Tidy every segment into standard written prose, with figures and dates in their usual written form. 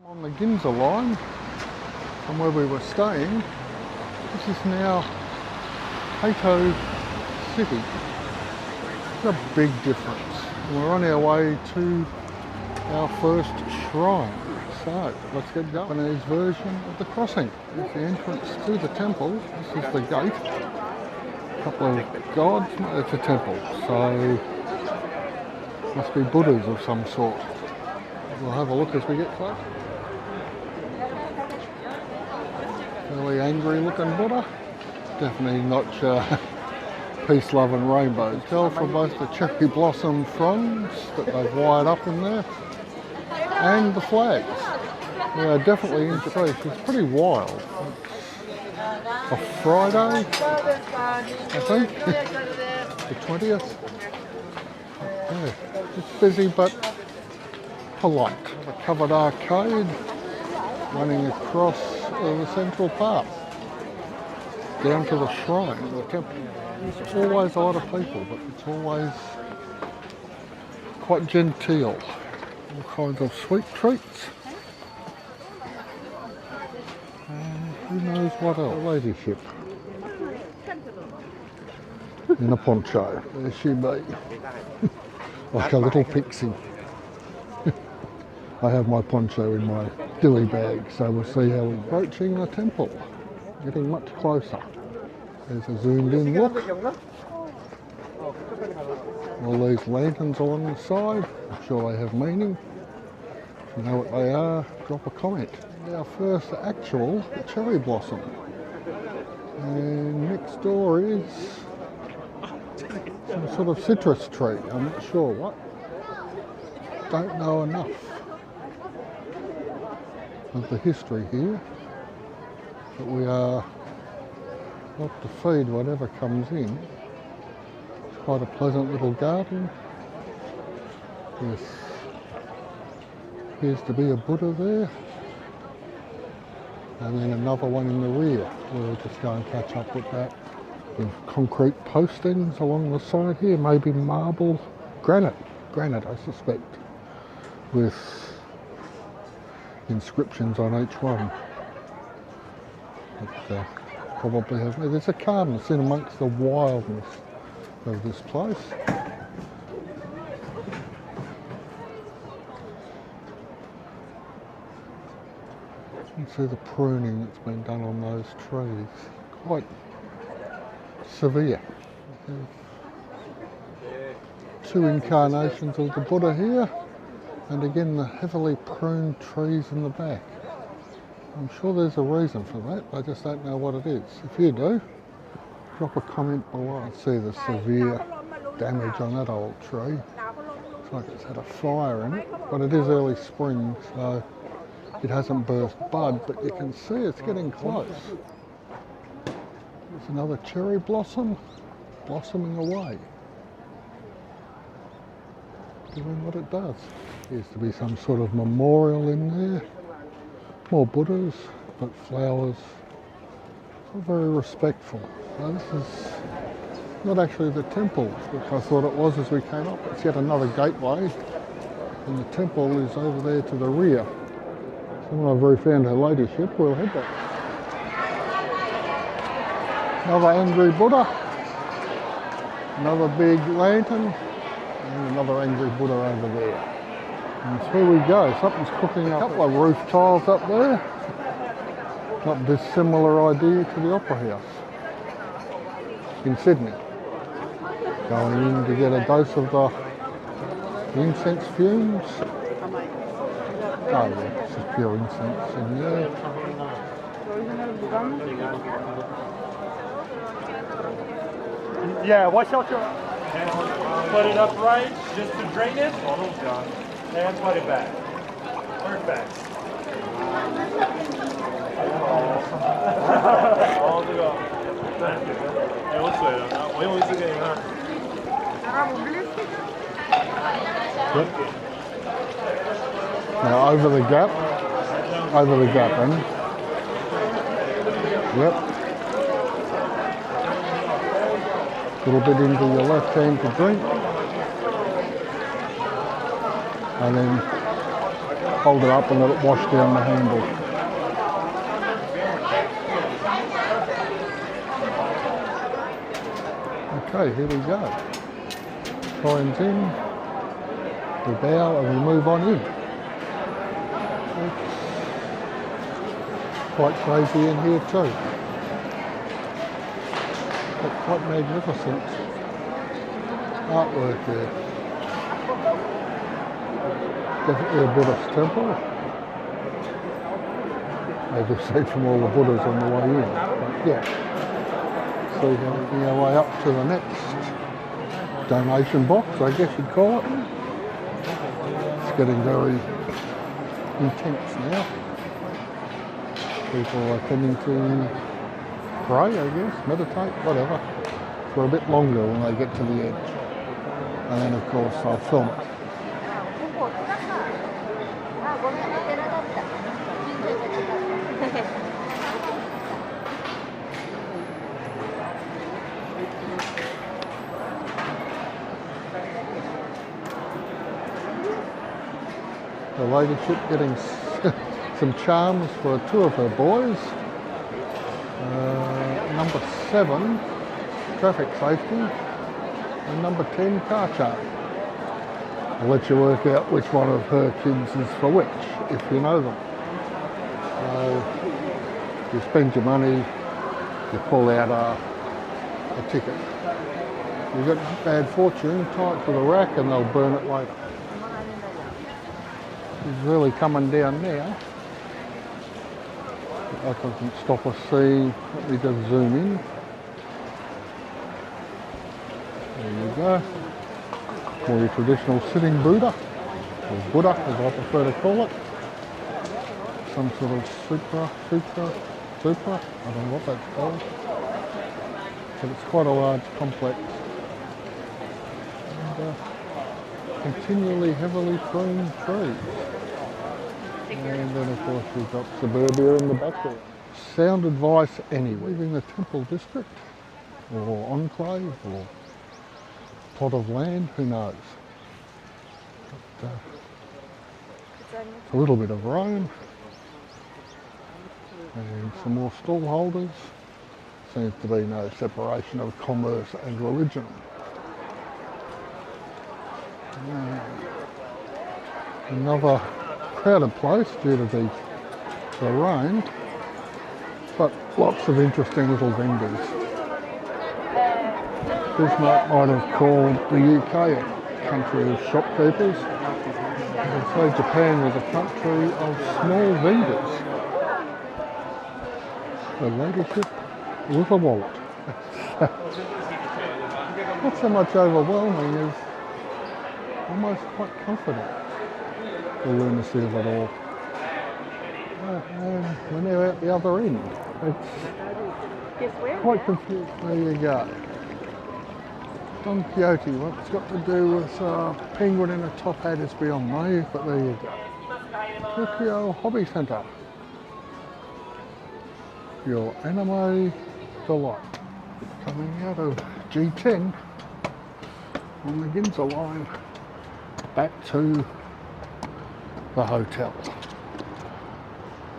On the Ginza line, from where we were staying, this is now Kyoto City. It's a big difference. We're on our way to our first shrine. So let's get going. Japanese version of the crossing. Here's the entrance to the temple. This is the gate. A couple of gods. It's a temple, so must be Buddhas of some sort. We'll have a look as we get close. Fairly angry looking Buddha. Definitely not peace, love and rainbows. Tell for both the cherry blossom fronds that they've wired up in there and the flags. They are definitely in place. It's pretty wild. It's a Friday, I think, the 20th. Yeah, it's busy but polite. A covered arcade running across the central path down to the shrine, the temple. There's always a lot of people, but it's always quite genteel. All kinds of sweet treats. And who knows what else? A ladyship in a poncho. There she be. Like a little pixie. I have my poncho in my dilly bag, so we'll see how we're approaching the temple. Getting much closer. There's a zoomed in look. All these lanterns along the side, I'm sure they have meaning. If you know what they are, drop a comment. Our first actual cherry blossom. And next door is some sort of citrus tree. I'm not sure what. Don't know enough of the history here, but we are not to feed whatever comes in. It's quite a pleasant little garden. Yes, appears to be a Buddha there, and then another one in the rear. We'll just go and catch up with that. With concrete postings along the side here, maybe marble, granite I suspect, with inscriptions on each one. But, probably have. There's a calmness in amongst the wildness of this place. You can see the pruning that's been done on those trees. Quite severe. Two incarnations of the Buddha here, and again the heavily pruned trees in the back. I'm sure there's a reason for that, I just don't know what it is. If you do, drop a comment below. I see the severe damage on that old tree. Looks like it's had a fire in it, but it is early spring, so it hasn't burst bud, but you can see it's getting close. There's another cherry blossom, blossoming away. Doing what it does. Appears to be some sort of memorial in there. More Buddhas, but flowers. It's very respectful. So this is not actually the temple, which I thought it was as we came up. It's yet another gateway, and the temple is over there to the rear. So when I've refound her ladyship, we'll head back. Another angry Buddha, another big lantern, and another angry Buddha over there. And here we go, something's cooking up. A couple of roof tiles up there. Not dissimilar idea to the Opera House in Sydney. Going in to get a dose of the incense fumes. Oh yeah, it's just pure incense in there. Yeah, watch out your... Put it upright, just to drain it. And put it back. Perfect. Yep. Now over the gap, then. Yep. A little bit into your left hand to drink. And then hold it up and let it wash down the handle. Okay, here we go. Coins in, we bow and we move on in. It's quite crazy in here too. But quite magnificent artwork there. Definitely a Buddhist temple. As you see from all the Buddhas on the way in. But yeah. So we're making our way up to the next donation box, I guess you'd call it. It's getting very intense now. People are tending to pray, I guess, meditate, whatever, for a bit longer when they get to the edge. And then of course I'll film it. The ladyship getting some charms for two of her boys. Number 7, traffic safety, and number 10, car charm. I'll let you work out which one of her kids is for which, if you know them. You spend your money, you pull out a ticket. You get bad fortune, tie it to the rack and they'll burn it later. It's really coming down now. That doesn't stop us seeing. Let me just zoom in. There you go. More your traditional sitting Buddha, or Buddha as I prefer to call it. Some sort of sutra. I don't know what that's called. But it's quite a large complex. And, continually heavily pruned trees. And then of course we've got suburbia in the background. Sound advice anyway. Leaving the temple district, or enclave, or plot of land, who knows. But, a little bit of Rome. And some more stall holders. Seems to be no separation of commerce and religion. Another crowded place due to the rain, but lots of interesting little vendors. This might have called the UK a country of shopkeepers. I'd say Japan was a country of small vendors. The ladyship with a wallet. Not so much overwhelming as almost quite comforting. The lunacy of it all. And we're now out the other end. It's quite confusing. There you go. Don Quixote, what it's got to do with penguin in a top hat is beyond me, but there you go. Tokyo Hobby Centre. Your anime delight. Coming out of G10 on the Ginza line back to the hotel.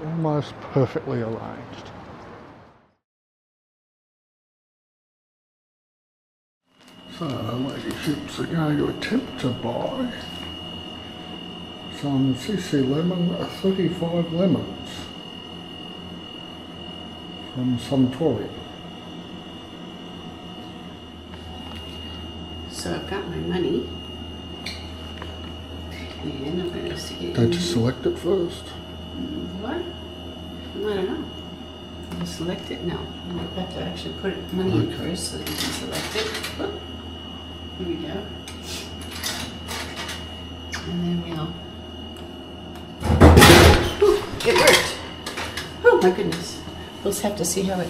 Almost perfectly arranged. So the ladyships are going to attempt to buy some CC lemon, 35 lemons from Suntory. So I've got my money. And I'm going to see it. Don't you select it first? What? I don't know. I'll select it now. You have to actually put money in first so that you can select it. Oh, here we go. And then we'll... Ooh, it worked! Oh my goodness. We'll just have to see how it...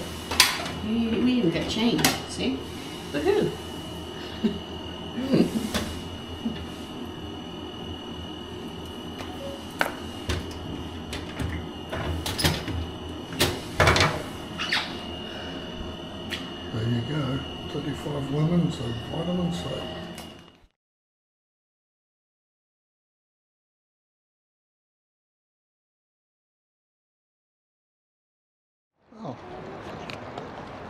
We even got change, see? Woohoo! There you go, 35 lemons of vitamin C.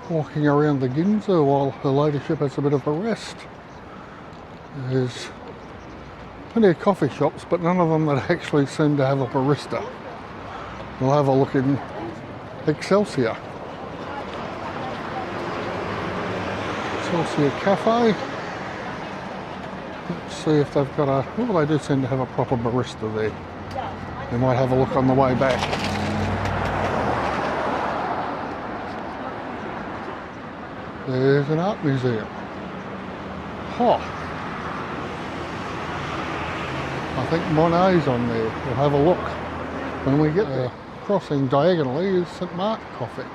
walking around the Ginza while her ladyship has a bit of a rest. There's plenty of coffee shops, but none of them that actually seem to have a barista. We'll have a look in Excelsior. Excelsior Cafe. Let's see if they've got a... Well, they do seem to have a proper barista there. We might have a look on the way back. There's an art museum. Oh. I think Monet's on there. We'll have a look when we get there. Crossing diagonally is St Mark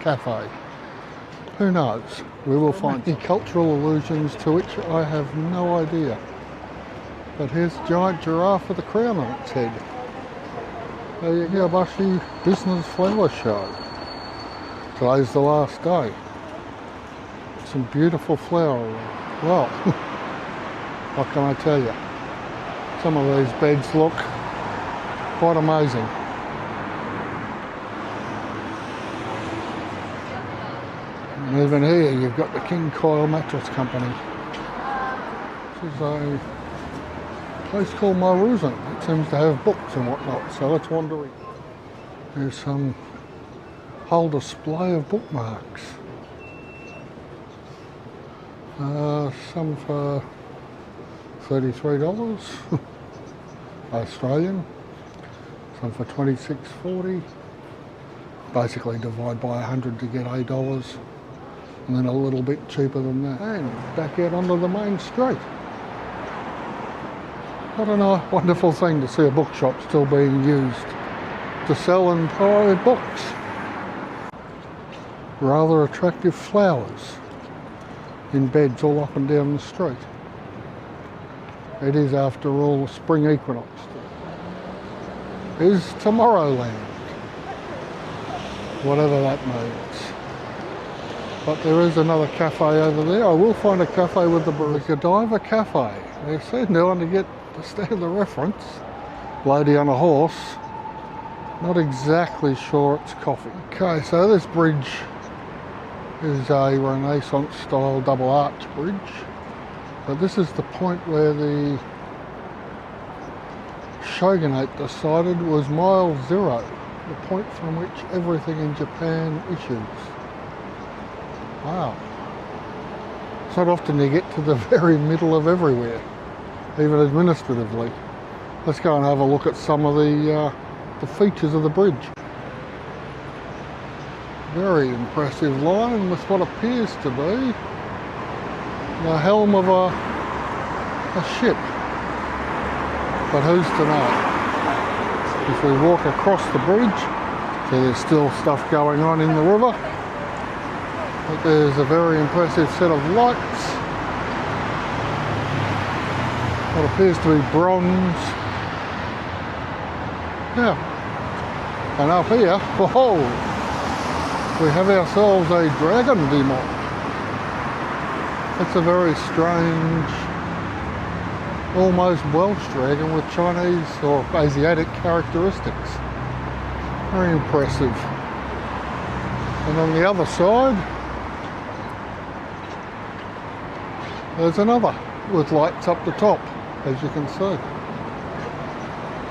Cafe. Who knows? We will find any cultural allusions to which I have no idea. But here's a giant giraffe with a crown on its head. The Yabashi Business Flower Show. Today's the last day. Some beautiful flowers. Well, what can I tell you? Some of these beds look quite amazing. And even here you've got the King Coil Mattress Company. This is a place called Maruzen. It seems to have books and whatnot, so let's wander in. There's some whole display of bookmarks. Some for $33 Australian, some for $26.40. Basically divide by 100 to get $8, and then a little bit cheaper than that. And back out onto the main street. What a wonderful thing to see a bookshop still being used to sell and buy books. Rather attractive flowers in beds all up and down the street. It is, after all, the spring equinox. Is Tomorrowland, whatever that means. But there is another cafe over there. I will find a cafe with the Godiva Cafe. They seem to want to get to stand the reference. Lady on a horse. Not exactly sure it's coffee. Okay, so this bridge is a Renaissance style double arch bridge, but this is the point where the shogunate decided was mile zero, the point from which everything in Japan issues. Wow. It's not often you get to the very middle of everywhere, even administratively. Let's go and have a look at some of the features of the bridge. Very impressive line with what appears to be the helm of a ship. But who's to know? If we walk across the bridge, so there's still stuff going on in the river. But there's a very impressive set of lights. What appears to be bronze. Yeah. And up here, whoa! We have ourselves a dragon demon. It's a very strange, almost Welsh dragon with Chinese or Asiatic characteristics. Very impressive. And on the other side, there's another with lights up the top, as you can see.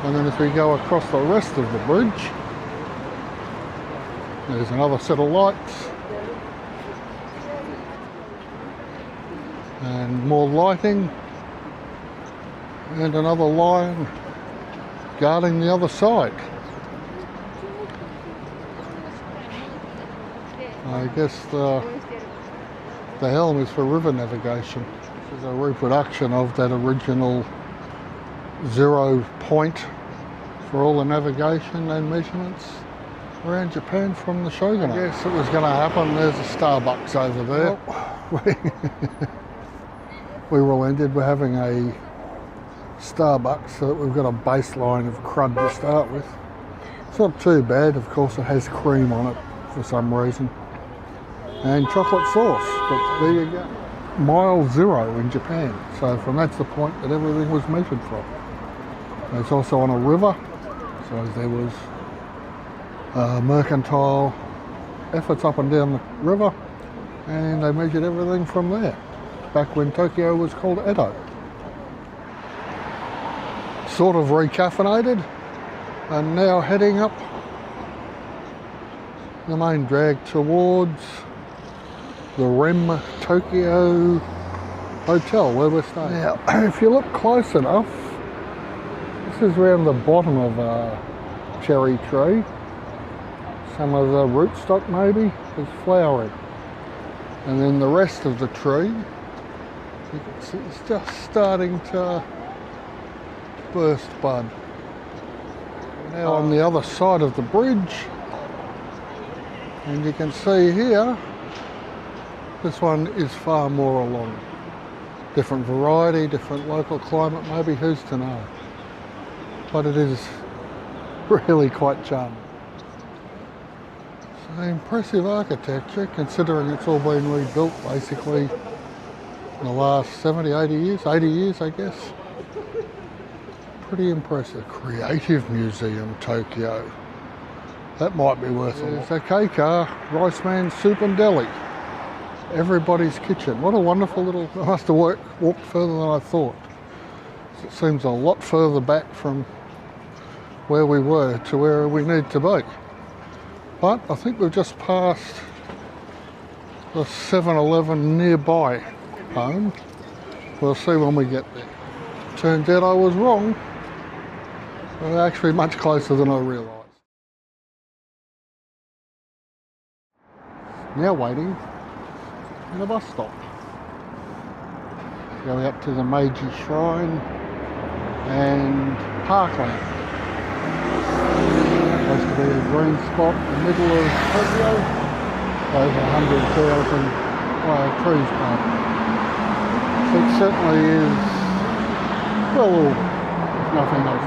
And then as we go across the rest of the bridge, there's another set of lights and more lighting and another line guarding the other side. I guess the helm is for river navigation. This is a reproduction of that original 0 point for all the navigation and measurements around Japan from the shogunate. I guess it was going to happen. There's a Starbucks over there. Well, we relented. We're having a Starbucks so that we've got a baseline of crud to start with. It's not too bad. Of course, it has cream on it for some reason. And chocolate sauce. But there you go. Mile zero in Japan. So that's the point that everything was measured from. It's also on a river. So there was mercantile efforts up and down the river, And they measured everything from there, back when Tokyo was called Edo. Sort of recaffeinated, and now heading up the main drag towards the REM Tokyo Hotel where we're staying. Now, if you look close enough, this is around the bottom of a cherry tree. Some of the rootstock maybe is flowering. And then the rest of the tree, you can see it's just starting to burst bud. Now on the other side of the bridge, and you can see here, this one is far more along. Different variety, different local climate, maybe, who's to know. But it is really quite charming. So impressive architecture, considering it's all been rebuilt basically in the last 70, 80 years I guess. Pretty impressive. Creative Museum, Tokyo. That might be worth it. There's a Keika, Rice Man Soup and Deli. Everybody's kitchen. What a wonderful little... I must have walked further than I thought. It seems a lot further back from where we were to where we need to be. But I think we've just passed the 7-Eleven nearby home. We'll see when we get there. Turns out I was wrong. We're actually much closer than I realised. Now waiting in a bus stop. Going up to the Meiji Shrine and Parkland. Supposed to be a green spot in the middle of Tokyo. Over 100,000 trees planted. It certainly is well ordered, if nothing else.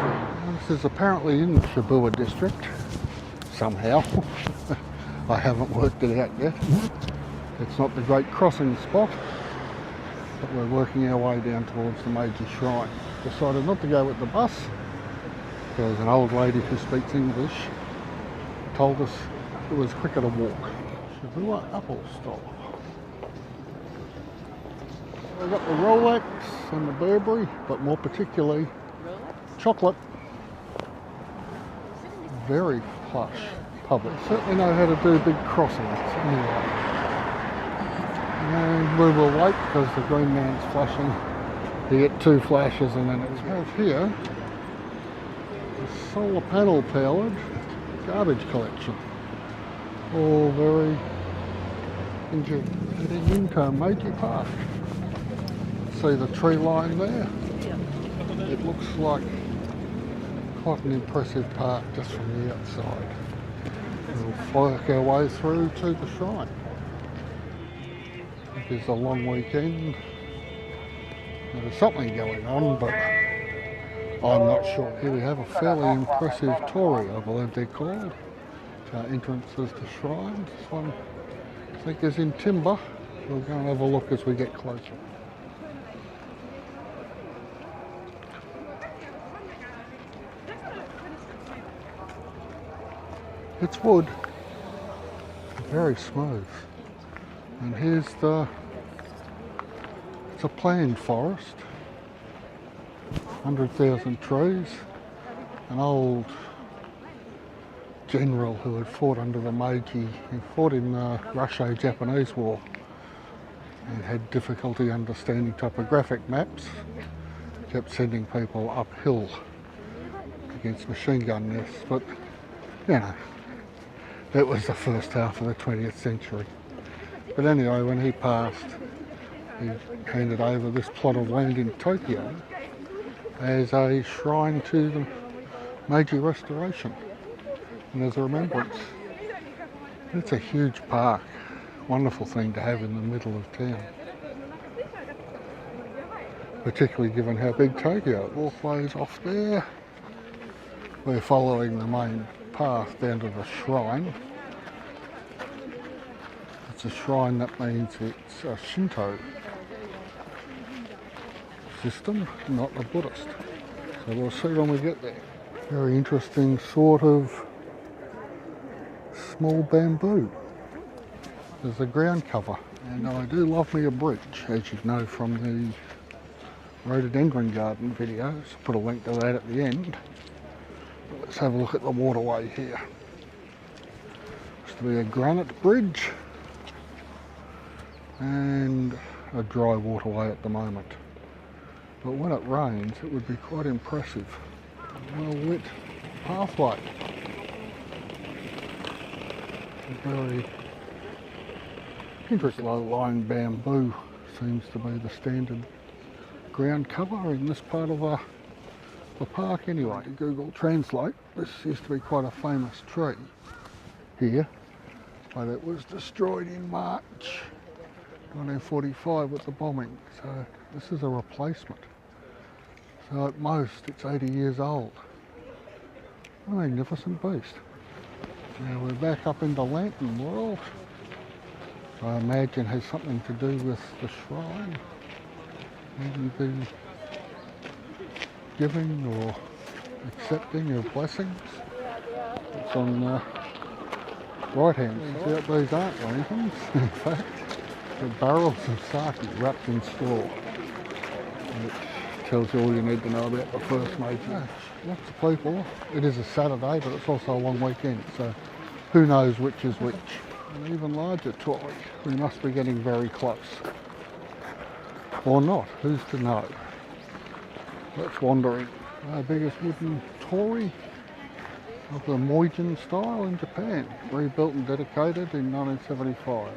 This is apparently in the Shibuya district, somehow. I haven't worked it out yet. It's not the great crossing spot, but we're working our way down towards the Meiji Shrine. Decided not to go with the bus, because an old lady who speaks English told us it was quicker to walk. Shibuya Apple Store. We've got the Rolex and the Burberry, but more particularly chocolate. Very plush public. Certainly know how to do big crossings anyway. And we will wait because the green man's flashing. You get 2 flashes and then it's right here. A solar panel powered garbage collection. All very heading into Meiji Park. See the tree line there? It looks like quite an impressive park just from the outside. We'll work our way through to the shrine. It is a long weekend. There's something going on, but I'm not sure. Here we have a fairly impressive torii, I believe they're called. Entrances to shrines. This one I think is in timber. We'll go and have a look as we get closer. It's wood, very smooth. And here's it's a planned forest, 100,000 trees. An old general who had fought under the Meiji, he fought in the Russo-Japanese War and had difficulty understanding topographic maps, kept sending people uphill against machine gun nests, but you know, that was the first half of the 20th century. But anyway, when he passed, he handed over this plot of land in Tokyo as a shrine to the Meiji Restoration and as a remembrance. It's a huge park, wonderful thing to have in the middle of town. Particularly given how big Tokyo all flows off there. We're following the main path down to the shrine. It's a shrine, that means it's a Shinto system, not a Buddhist. So we'll see when we get there. Very interesting sort of small bamboo as a ground cover. And I do love me a bridge, as you know from the rhododendron garden videos. Put a link to that at the end. Let's have a look at the waterway here. Used to be a granite bridge and a dry waterway at the moment. But when it rains, it would be quite impressive. A well-lit pathway. A very interesting low-lying bamboo seems to be the standard ground cover in this part of the park anyway. Google Translate, this used to be quite a famous tree here, but it was destroyed in March 1945 with the bombing, so this is a replacement. So at most it's 80 years old. A magnificent beast. Now we're back up into Lantern World. I imagine has something to do with the shrine. Maybe the giving or accepting of blessings. It's on the right hand side. These aren't lanterns, in fact. They're barrels of sake wrapped in straw. Which tells you all you need to know about the first major. Lots of people. It is a Saturday, but it's also a long weekend, so who knows which is which. An even larger toy. We must be getting very close. Or not, who's to know? Let's wander in. Our biggest wooden toy of the Moijin style in Japan. Rebuilt and dedicated in 1975.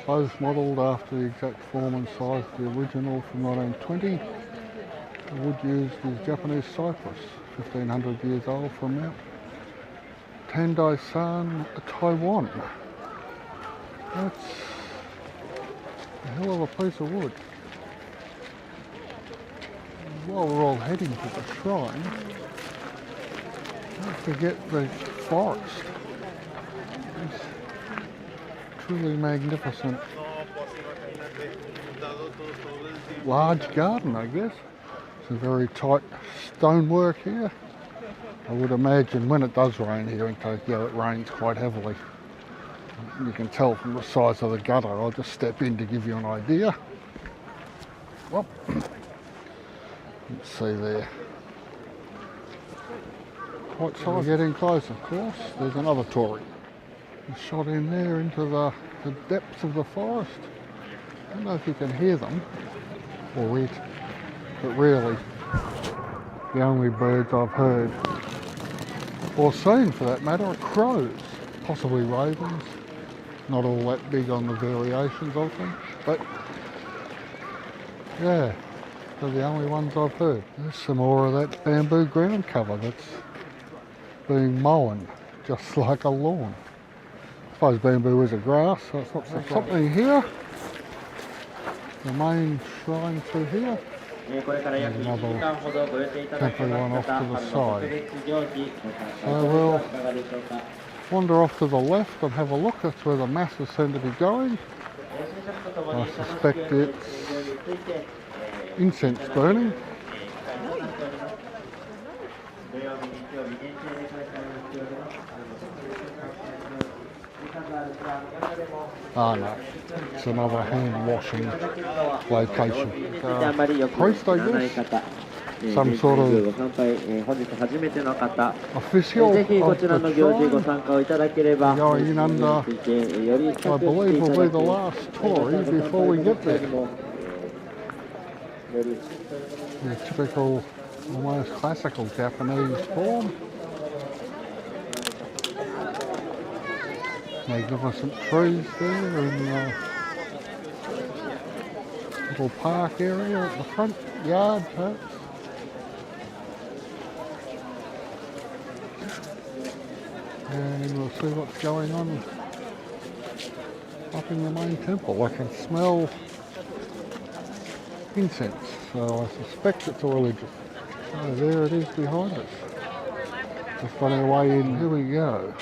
Both modelled after the exact form and size of the original from 1920. The wood used is Japanese cypress, 1500 years old from Mount Tandai-san, Taiwan. That's a hell of a piece of wood. While we're all heading to the shrine, don't forget the forest. It's truly magnificent. Large garden, I guess. Some very tight stonework here. I would imagine when it does rain here in Tokyo, it rains quite heavily. You can tell from the size of the gutter. I'll just step in to give you an idea. Well, let's see there. Quite size. Getting close, of course. There's another torii. It's shot in there into the depths of the forest. I don't know if you can hear them or it, but really the only birds I've heard, or seen for that matter, are crows, possibly ravens. Not all that big on the variations of them, but yeah, they're the only ones I've heard. There's some more of that bamboo ground cover that's being mown, just like a lawn. I suppose bamboo is a grass, so it's not something here. The main shrine through here. There's another temporary one off to the side. So we'll wander off to the left and have a look. That's where the masses seem to be going. I suspect it's incense burning. Ah no, it's another hand washing location. Priest, I guess. Some sort of official of the shrine going in under, I believe will be the last torii before we get there. The typical, almost classical Japanese form. Magnificent trees there in the little park area at the front yard perhaps. And we'll see what's going on up in the main temple. I can smell incense, so I suspect it's a religious. So there it is behind us. Just on our way in, here we go.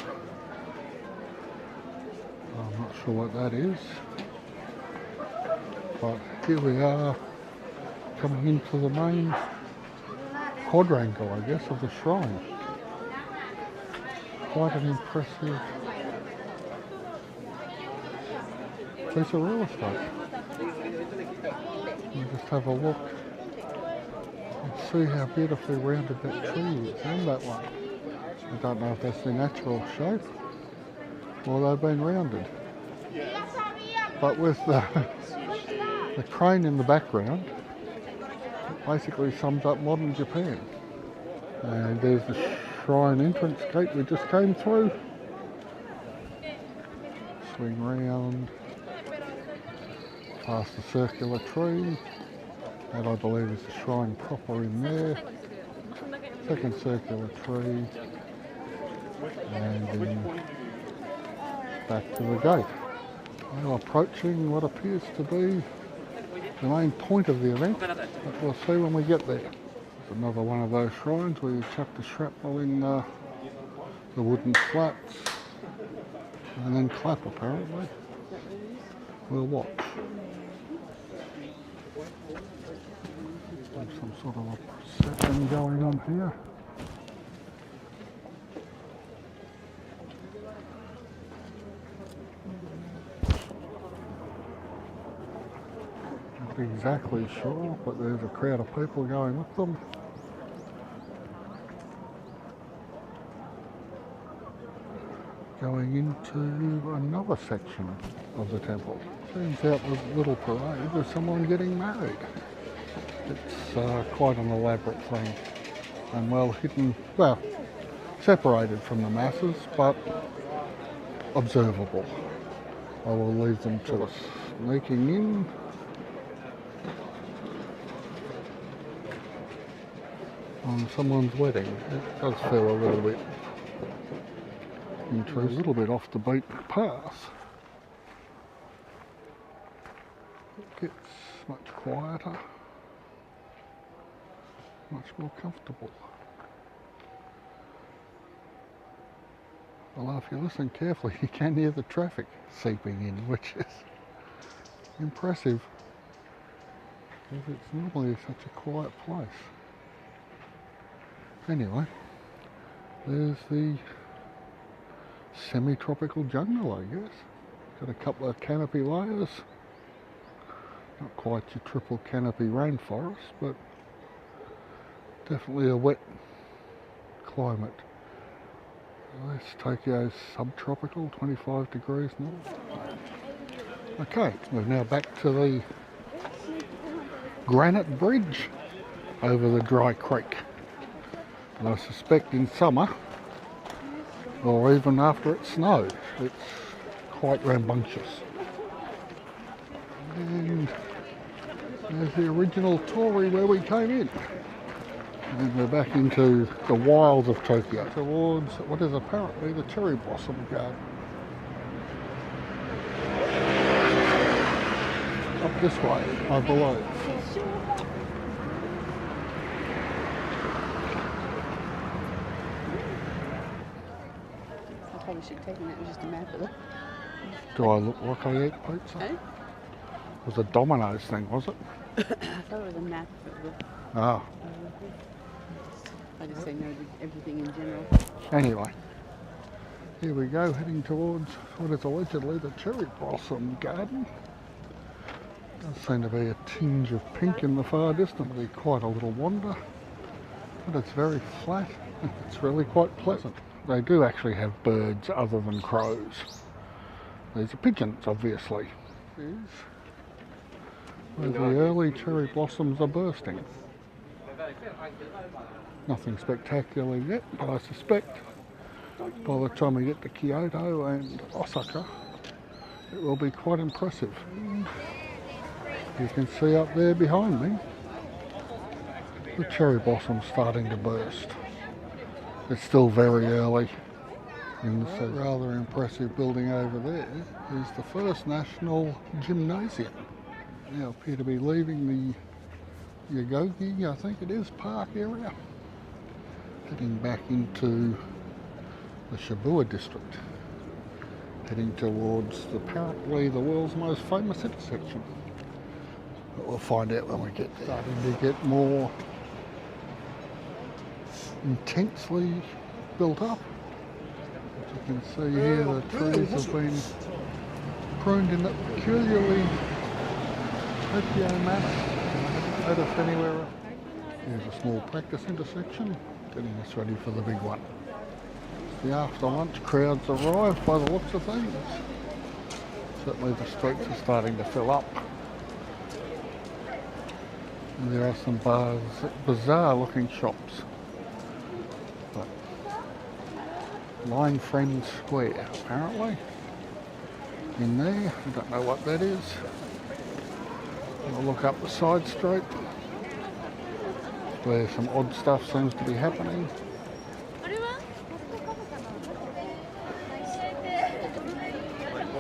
I'm not sure what that is, but here we are coming into the main quadrangle, I guess, of the shrine. Quite an impressive piece of real estate. We'll just have a look and see how beautifully rounded that tree is, and that one. I don't know if that's the natural shape or they've been rounded. But with the crane in the background, it basically sums up modern Japan. And there's the shrine entrance gate we just came through. Swing round past the circular tree. That I believe is the shrine proper in there. Second circular tree. And then back to the gate. Now approaching what appears to be the main point of the event, but we'll see when we get there. There's another one of those shrines where you chuck the shrapnel in the wooden slats and then clap apparently. We'll watch. There's some sort of a procession going on here. Not exactly sure, but there's a crowd of people going with them. Going into another section of the temple. Turns out the little parade was someone getting married. It's quite an elaborate thing and well hidden, well, separated from the masses, but observable. I will leave them to us. Sneaking in. On someone's wedding. It does feel a little bit intrusive, a little bit off the beaten path. It gets much quieter, much more comfortable. Although if you listen carefully, you can hear the traffic seeping in, which is impressive, because it's normally such a quiet place. Anyway, there's the semi-tropical jungle, I guess. Got a couple of canopy layers. Not quite your triple canopy rainforest, but definitely a wet climate. This Tokyo's subtropical, 25 degrees north. Okay, we're now back to the granite bridge over the dry creek. And I suspect in summer, or even after it snowed, it's quite rambunctious. And there's the original Torii where we came in. And we're back into the wilds of Tokyo, towards what is apparently the cherry blossom garden. Up this way, I believe. I probably should have taken that. It was just a map of it. Do I look like I eat pizza? Hey? It was a Domino's thing, was it? I thought it was a map of the... Ah. I just say no to everything in general. Anyway, here we go, heading towards what is allegedly the cherry blossom garden. Does seem to be a tinge of pink in the far distance. It'll be quite a little wander, but it's very flat. It's really quite pleasant. They do actually have birds other than crows. These are pigeons, obviously. This is where the early cherry blossoms are bursting. Nothing spectacular yet, but I suspect by the time we get to Kyoto and Osaka, it will be quite impressive. And you can see up there behind me, the cherry blossom starting to burst. It's still very early in the season. Rather impressive building over there is the First National Gymnasium. Now appear to be leaving the Yogogi, I think it is, park area. Heading back into the Shibuya district. Heading towards apparently the world's most famous intersection. But we'll find out when we get there. Starting to get more intensely built up. As you can see here, the trees have been pruned in that peculiarly Tokyo manner. I haven't noticed anywhere else. Here's a small practice intersection, getting us ready for the big one. The after lunch crowds arrive by the looks of things. Certainly the streets are starting to fill up. And there are some bizarre looking shops. But Line Friends Square apparently. In there, I don't know what that is. I'll look up the side street where some odd stuff seems to be happening.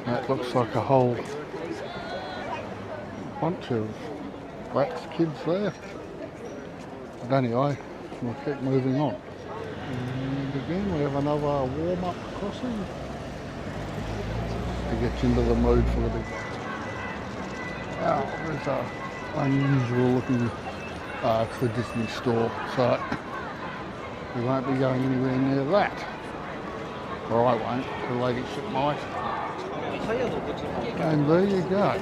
That looks like a whole bunch of wax kids there. But anyway, we'll keep moving on. And again, we have another warm-up crossing to get into the mood for the big one. Now, there's a unusual looking, it's the Disney store, so we won't be going anywhere near that. Or I won't, the ladyship might. And there you go.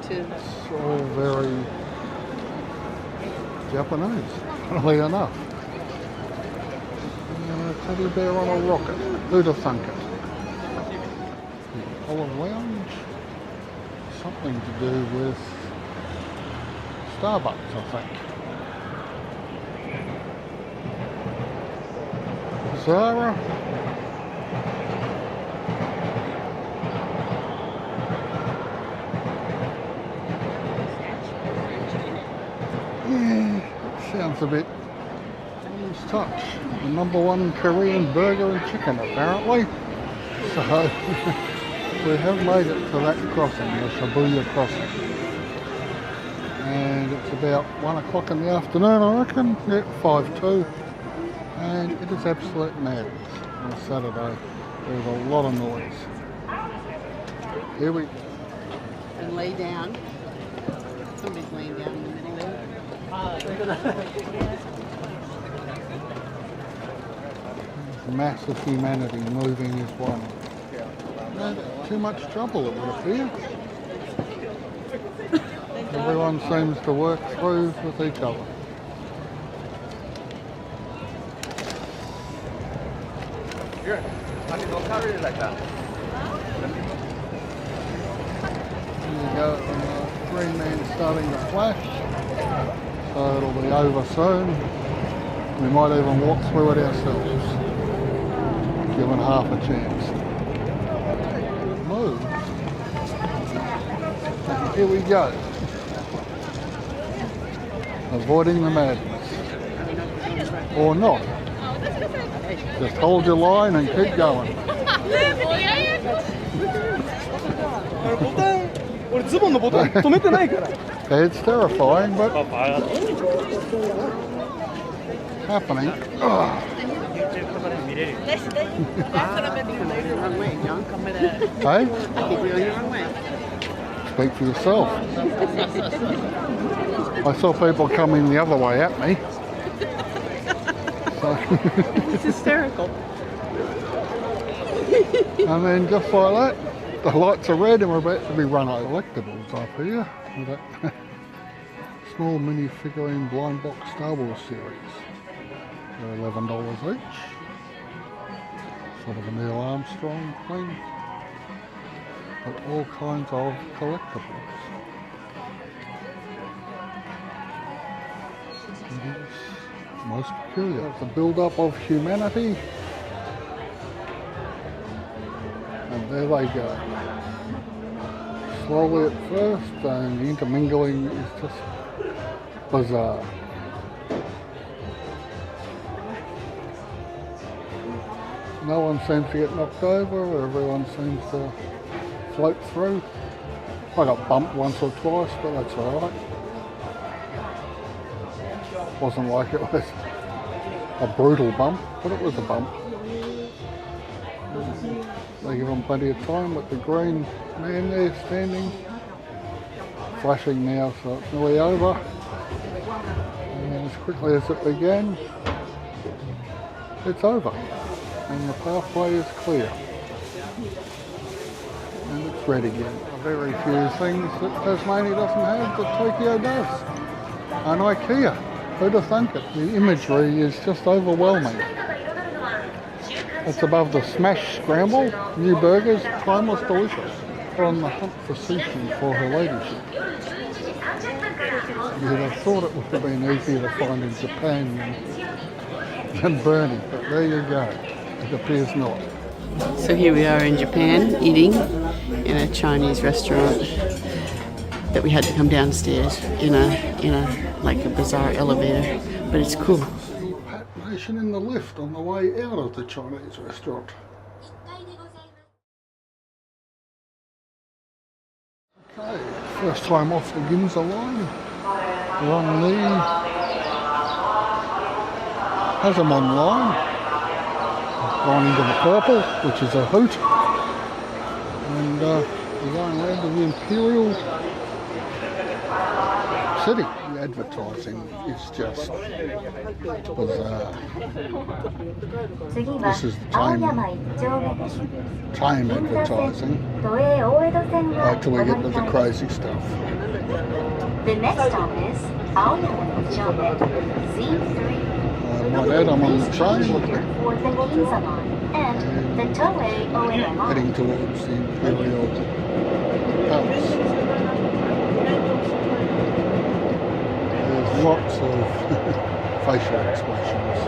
It's all very Japanese, funnily enough. Teddy bear on a rocket. Who'd have thunk it? The Olive Lounge. Something to do with Starbucks, I think. Zara. Yeah, sounds a bit loose touch. The #1 Korean burger and chicken, apparently. So we have made it to that crossing, the Shibuya crossing. And it's about 1 o'clock in the afternoon, I reckon. Yeah, 5:02. And it is absolute madness on a Saturday. There's a lot of noise. Here we go. And lay down. Somebody's laying down in the middle there. Mass of humanity moving as one. Not too much trouble, it would appear. Everyone seems to work through with each other. Here, I can go carry it like that. There you go, green man's starting to flash. So it'll be over soon. We might even walk through it ourselves, given half a chance. Move. And here we go. Avoiding the madness. Or not. Just hold your line and keep going. It's terrifying, but happening. Hey? Speak for yourself. I saw people coming the other way at me. So It's hysterical. and then just like that, the lights are red and we're about to be run over. Collectibles up here. With that small mini figurine blind box Star Wars series. They're $11 each. Sort of a Neil Armstrong thing. But all kinds of collectibles. It is most peculiar. It's a build-up of humanity. And there they go. Slowly at first, and the intermingling is just bizarre. No one seems to get knocked over, everyone seems to float through. I got bumped once or twice, but that's alright. Wasn't like it was a brutal bump, but it was a bump. They give them plenty of time with the green man there standing. Flashing now, so it's nearly over. And as quickly as it began, it's over. And the pathway is clear. red again. Very few things that Tasmania doesn't have that Tokyo does. And IKEA, who'd have thunk it? The imagery is just overwhelming. It's above the smash scramble, new burgers, timeless delicious. We're on the hunt for sushi for her ladyship. You'd have thought it would have been easier to find in Japan than Burnie, but there you go. It appears not. So here we are in Japan eating in a Chinese restaurant that we had to come downstairs in a like a bizarre elevator, but it's cool. Patination in the lift on the way out of the Chinese restaurant. Okay, first time off the Ginza line. We're on the Chrysanthemum line. Going into the purple, which is a hoot. And we're going around to the Imperial City. The advertising is just bizarre. This is the time advertising. Wait till we get to the crazy stuff. The next stop is Aoyama 1丁目 Z3. I might add, I'm on the train. For the Ginza line and the Toei Oedo line. Heading towards the Imperial Palace. There's lots of facial expressions.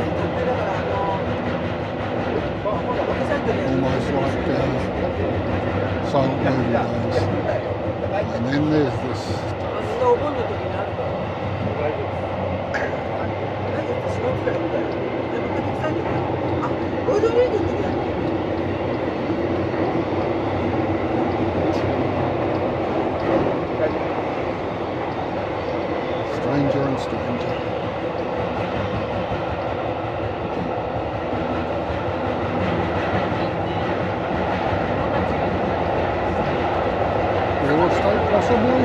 Almost like silent movie days. And then there's this stuff. Stranger and stranger. Real estate possibly?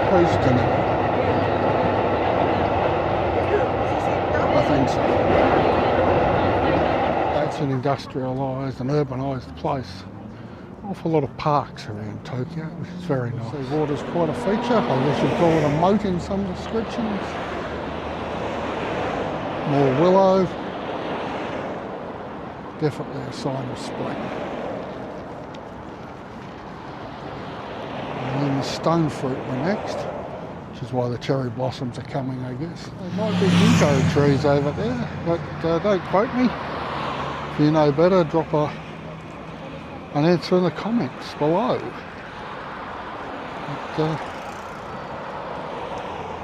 Please to know. I think so. That's an industrialised and urbanised place. Awful lot of parks around Tokyo, which is very nice. The water's quite a feature. I guess you'd call it a moat in some descriptions. More willow. Definitely a sign of spring. And then the stone fruit were next, which is why the cherry blossoms are coming, I guess. There might be ginkgo trees over there, but don't quote me. If you know better, drop an answer in the comments below. But,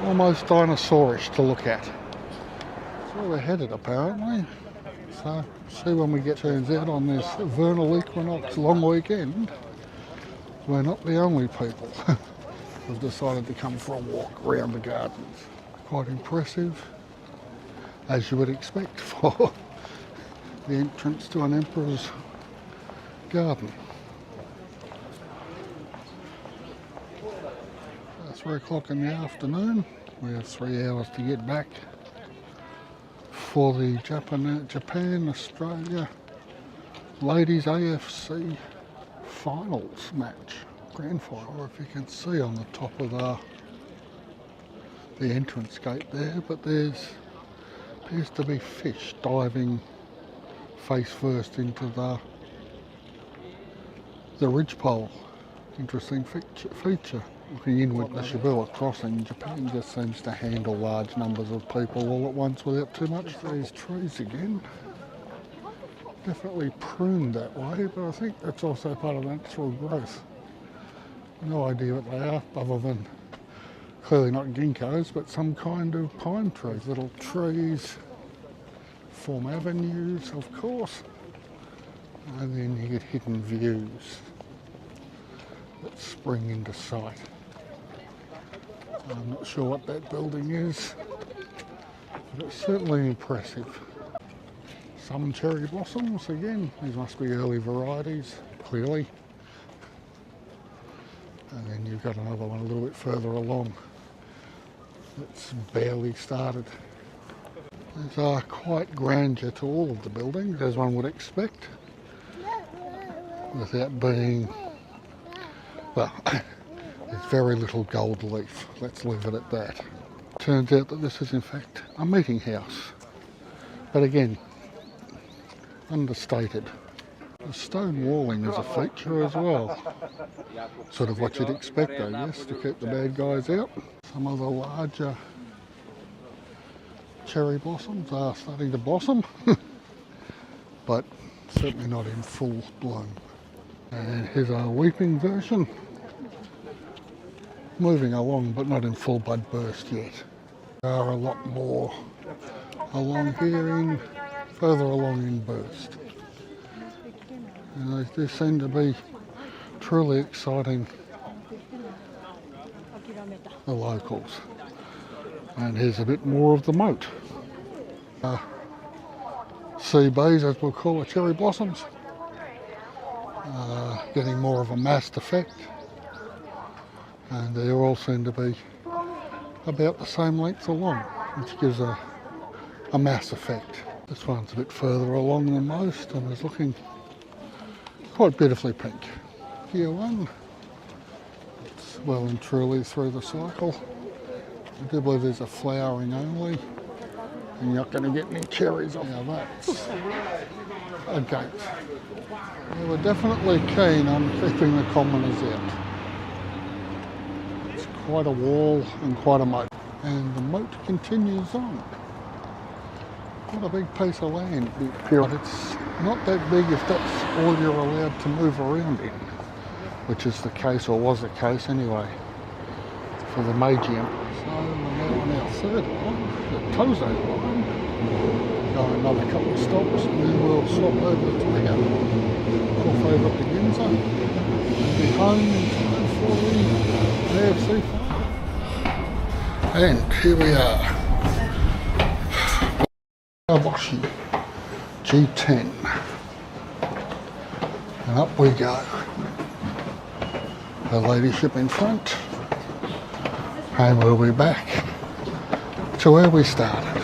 almost dinosaurish to look at. That's where we're headed apparently. So see when we get turns out on this vernal equinox long weekend. We're not the only people who've decided to come for a walk around the gardens. Quite impressive, as you would expect for the entrance to an emperor's garden. 3 o'clock in the afternoon. We have 3 hours to get back for the Japan-Australia Ladies AFC Finals match, grand final. Or if you can see on the top of the entrance gate there, but there's appears to be fish diving face first into the ridgepole. Interesting feature. Looking inward, the Shibuya crossing, Japan just seems to handle large numbers of people all at once without too much. These trees again, definitely pruned that way, but I think that's also part of natural growth. No idea what they are, other than clearly not ginkgos, but some kind of pine trees. Little trees form avenues, of course, and then you get hidden views that spring into sight. I'm not sure what that building is, but it's certainly impressive. Some cherry blossoms again, these must be early varieties, clearly. And then you've got another one a little bit further along that's barely started. There's quite grandeur to all of the buildings, as one would expect, without being Well, there's very little gold leaf. Let's leave it at that. Turns out that this is in fact a meeting house. But again, understated. The stone walling is a feature as well. Sort of what you'd expect, I guess, to keep the bad guys out. Some of the larger cherry blossoms are starting to blossom, but certainly not in full bloom. And here's our weeping version. Moving along, but not in full bud burst yet. There are a lot more along here, further along in burst. And they do seem to be truly exciting the locals. And here's a bit more of the moat. CBs, as we'll call it, cherry blossoms. Getting more of a massed effect. And they all seem to be about the same length along, which gives a mass effect. This one's a bit further along than most and is looking quite beautifully pink. Here one, it's well and truly through the cycle. I do believe there's a flowering only, and you're not going to get any cherries on. Now that's a gate. They were definitely keen on keeping the commoners out. It's quite a wall and quite a moat. And the moat continues on. What a big piece of land. But it's not that big if that's all you're allowed to move around in, which is the case, or was the case anyway, for the Meiji Emperor. So we're now on our third line, the Tozo line. Go another couple of stops and then we'll swap over to the off over to Ginza and be home in time for the AFC final. And here we are, Kawabashi G10, and up we go. The ladyship in front, and we'll be back to where we started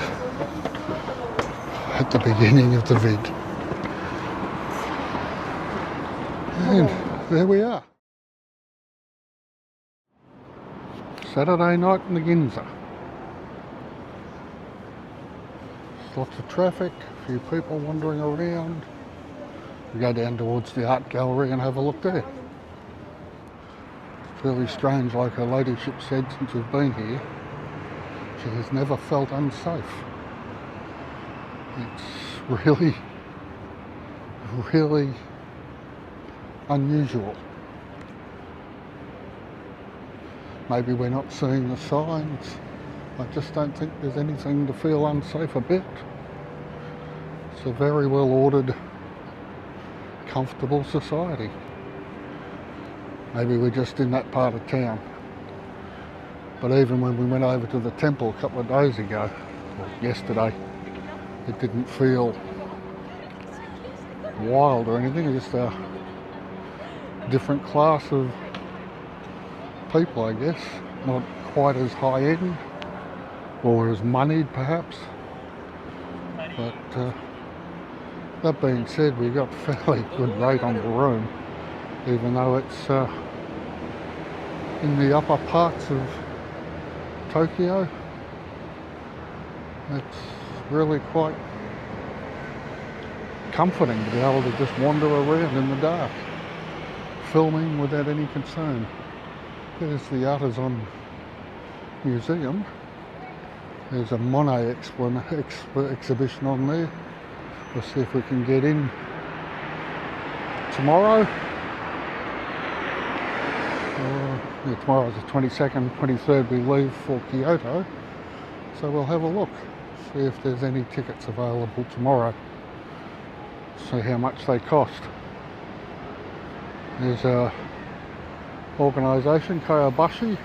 at the beginning of the vid. And there we are. Saturday night in the Ginza. Lots of traffic, a few people wandering around. We go down towards the art gallery and have a look there. It's really strange, like her ladyship said, since we've been here, she has never felt unsafe. It's really, really unusual. Maybe we're not seeing the signs. I just don't think there's anything to feel unsafe about. It's a very well ordered, comfortable society. Maybe we're just in that part of town. But even when we went over to the temple a couple of days ago, or yesterday, it didn't feel wild or anything. It's just a different class of people, I guess. Not quite as high end or as moneyed perhaps. But that being said, we got fairly good rate on the room, even though it's in the upper parts of Tokyo. It's really quite comforting to be able to just wander around in the dark, filming without any concern. There's the Artisan Museum. There's a Monet exhibition on there. We'll see if we can get in tomorrow. Tomorrow's the 22nd, 23rd we leave for Kyoto. So we'll have a look, see if there's any tickets available tomorrow. See how much they cost. There's a organisation, Koyabashi,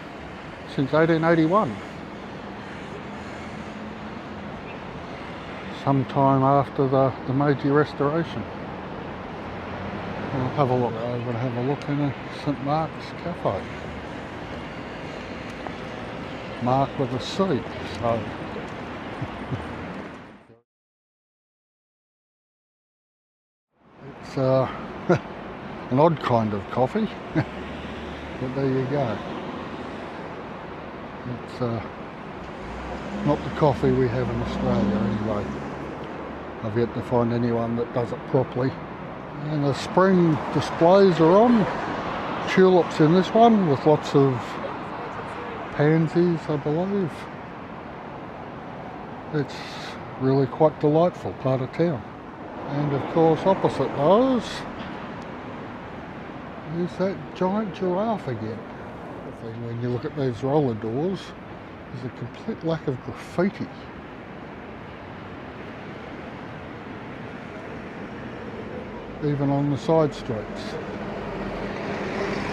since 1881. Sometime after the Meiji Restoration. We'll have a look over and have a look in a St Mark's Cafe. Mark with a C, so. It's an odd kind of coffee. But there you go. It's not the coffee we have in Australia anyway. I've yet to find anyone that does it properly. And the spring displays are on. Tulips in this one with lots of pansies, I believe. It's really quite delightful part of town. And of course opposite those is that giant giraffe again. The thing when you look at these roller doors, there's a complete lack of graffiti. Even on the side streets.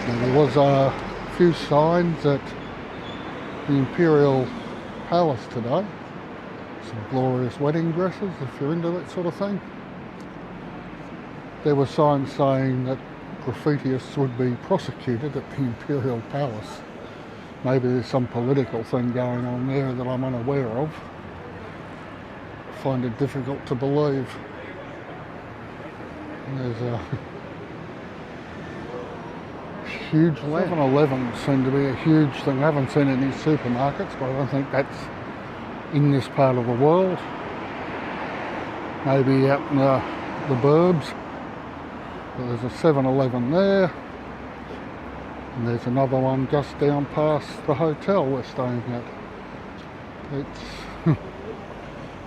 And there was a few signs at the Imperial Palace today. Some glorious wedding dresses, if you're into that sort of thing. There were signs saying that graffitiists would be prosecuted at the Imperial Palace. Maybe there's some political thing going on there that I'm unaware of. I find it difficult to believe. And there's a huge 7-Eleven seem to be a huge thing. I haven't seen any supermarkets, but I don't think that's in this part of the world. Maybe out in the burbs. But there's a 7-Eleven there. And there's another one just down past the hotel we're staying at. It's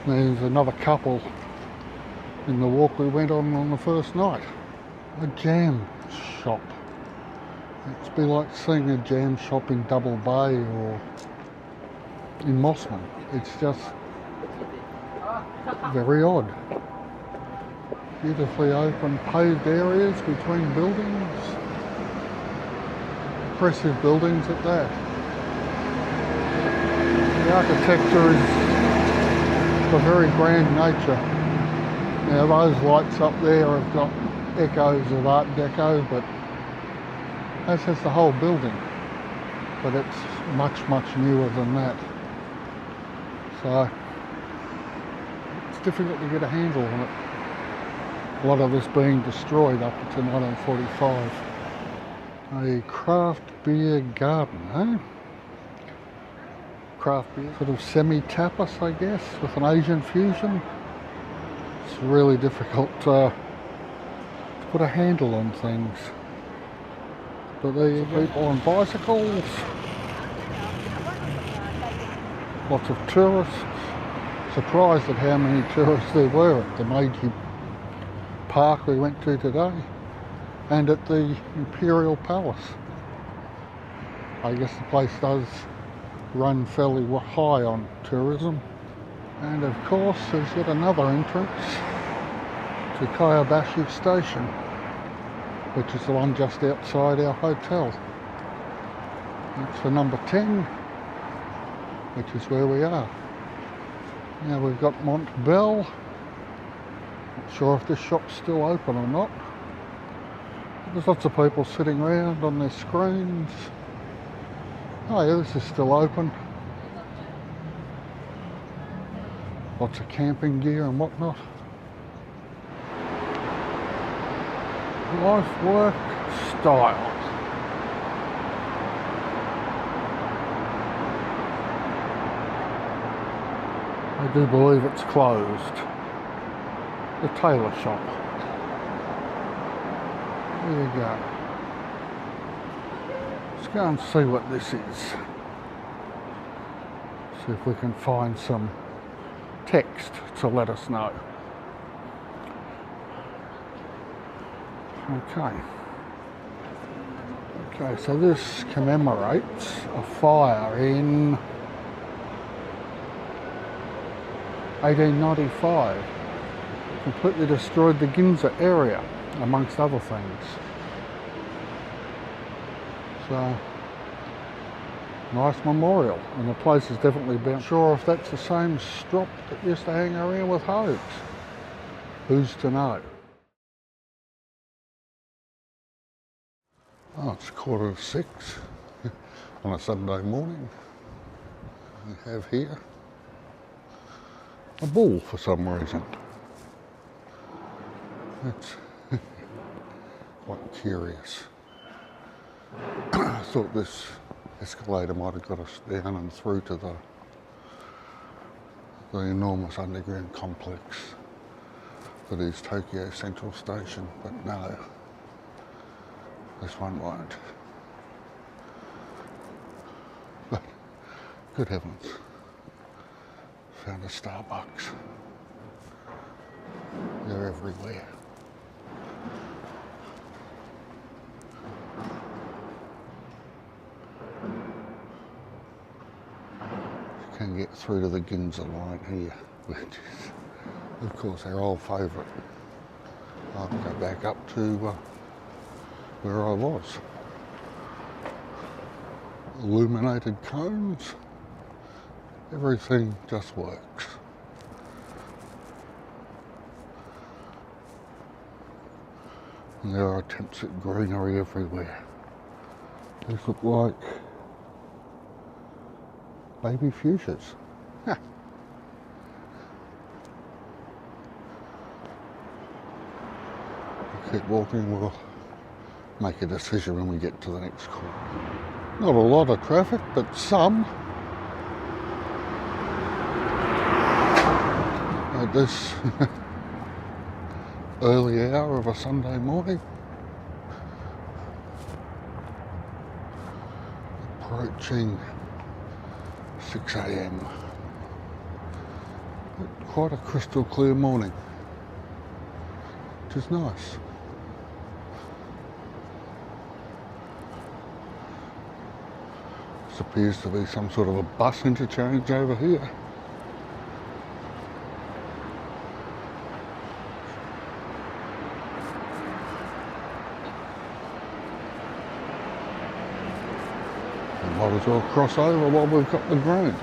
there's another couple in the walk we went on the first night. A jam shop. It'd be like seeing a jam shop in Double Bay or in Mossman. It's just very odd. Beautifully open paved areas between buildings. Impressive buildings at that. The architecture is of a very grand nature. Now those lights up there have got echoes of Art Deco, but as has the whole building. But it's much, much newer than that. So it's difficult to get a handle on it. A lot of this being destroyed up until 1945. A craft beer garden, eh? Craft beer, sort of semi-tapas, I guess, with an Asian fusion. It's really difficult to put a handle on things. But there you go, people on bicycles. Lots of tourists. Surprised at how many tourists there were at the Meiji Park we went to today. And at the Imperial Palace. I guess the place does run fairly high on tourism. And of course there's yet another entrance to Kyobashi Station, which is the one just outside our hotel. It's for number 10, which is where we are. Now we've got Mont Bell. Not sure if this shop's still open or not. There's lots of people sitting around on their screens. Oh yeah, this is still open. Lots of camping gear and whatnot. Life, work, style. I do believe it's closed. The tailor shop. There you go. Let's go and see what this is. See if we can find some text to let us know. Okay, so this commemorates a fire in 1895. Completely destroyed the Ginza area, amongst other things. So, nice memorial, and the place has definitely been. Sure if that's the same strop that used to hang around with Hogues. Who's to know? Oh, it's 6:15 on a Sunday morning. We have here a bull for some reason. That's quite curious. I thought this escalator might have got us down and through to the enormous underground complex that is Tokyo Central Station, but no, this one won't. But good heavens, found a Starbucks. They're everywhere. You can get through to the Ginza line here, which is, of course, our old favourite. I'll go back up to where I was. Illuminated cones, everything just works. And there are attempts at greenery everywhere. These look like baby fuchsias. Huh. Keep walking, we'll make a decision when we get to the next corner. Not a lot of traffic, but some. At this early hour of a Sunday morning. Approaching 6 a.m. Quite a crystal clear morning, which is nice. This appears to be some sort of a bus interchange over here. Might as well cross over while we've got the ground.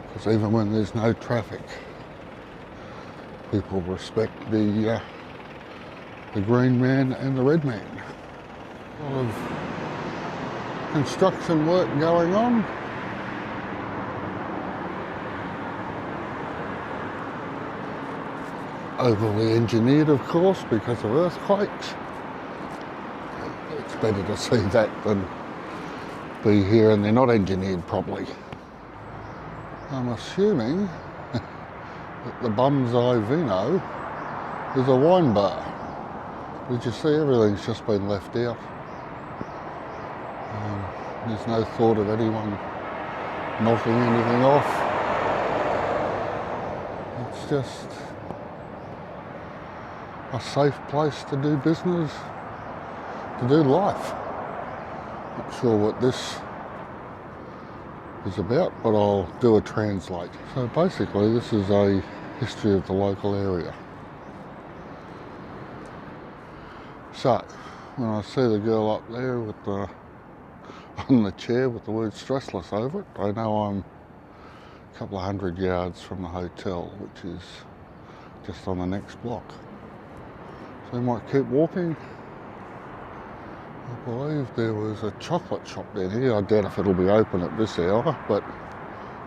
Because even when there's no traffic, people respect the green man and the red man. A lot of construction work going on. Overly engineered, of course, because of earthquakes. It's better to see that than be here and they're not engineered properly. I'm assuming that the Bum's Eye Vino is a wine bar. Did you see everything's just been left out? There's no thought of anyone knocking anything off. It's just a safe place to do business, to do life. Not sure what this is about, but I'll do a translate. So basically this is a history of the local area. So when I see the girl up there with the on the chair with the word stressless over it, I know I'm a couple of 100 yards from the hotel, which is just on the next block. So we might keep walking. I believe there was a chocolate shop down here. I doubt if it'll be open at this hour, but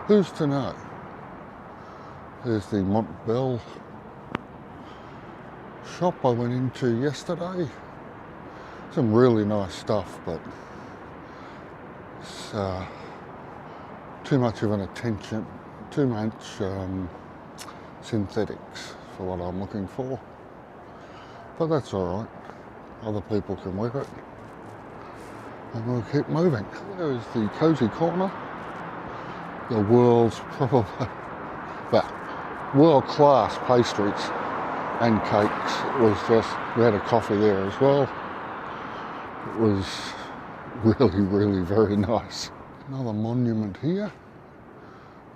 who's to know? There's the Montbell shop I went into yesterday. Some really nice stuff, but it's too much of an attention, too much synthetics for what I'm looking for. But that's all right. Other people can wear it. And we'll keep moving. There is the Cozy Corner. The world's probably, well, world-class pastries and cakes. It was just, we had a coffee there as well. It was really, really very nice. Another monument here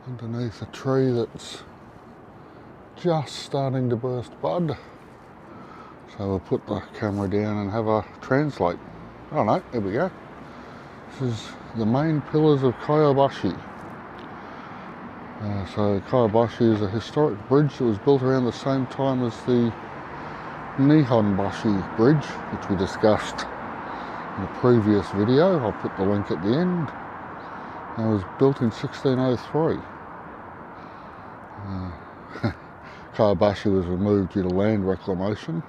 underneath a tree that's just starting to burst bud. So we'll put the camera down and have a translate. Oh no, here we go. This is the main pillars of Kyobashi. So Kyobashi is a historic bridge that was built around the same time as the Nihonbashi Bridge, which we discussed in a previous video. I'll put the link at the end. And it was built in 1603. Kyobashi was removed due to land reclamation.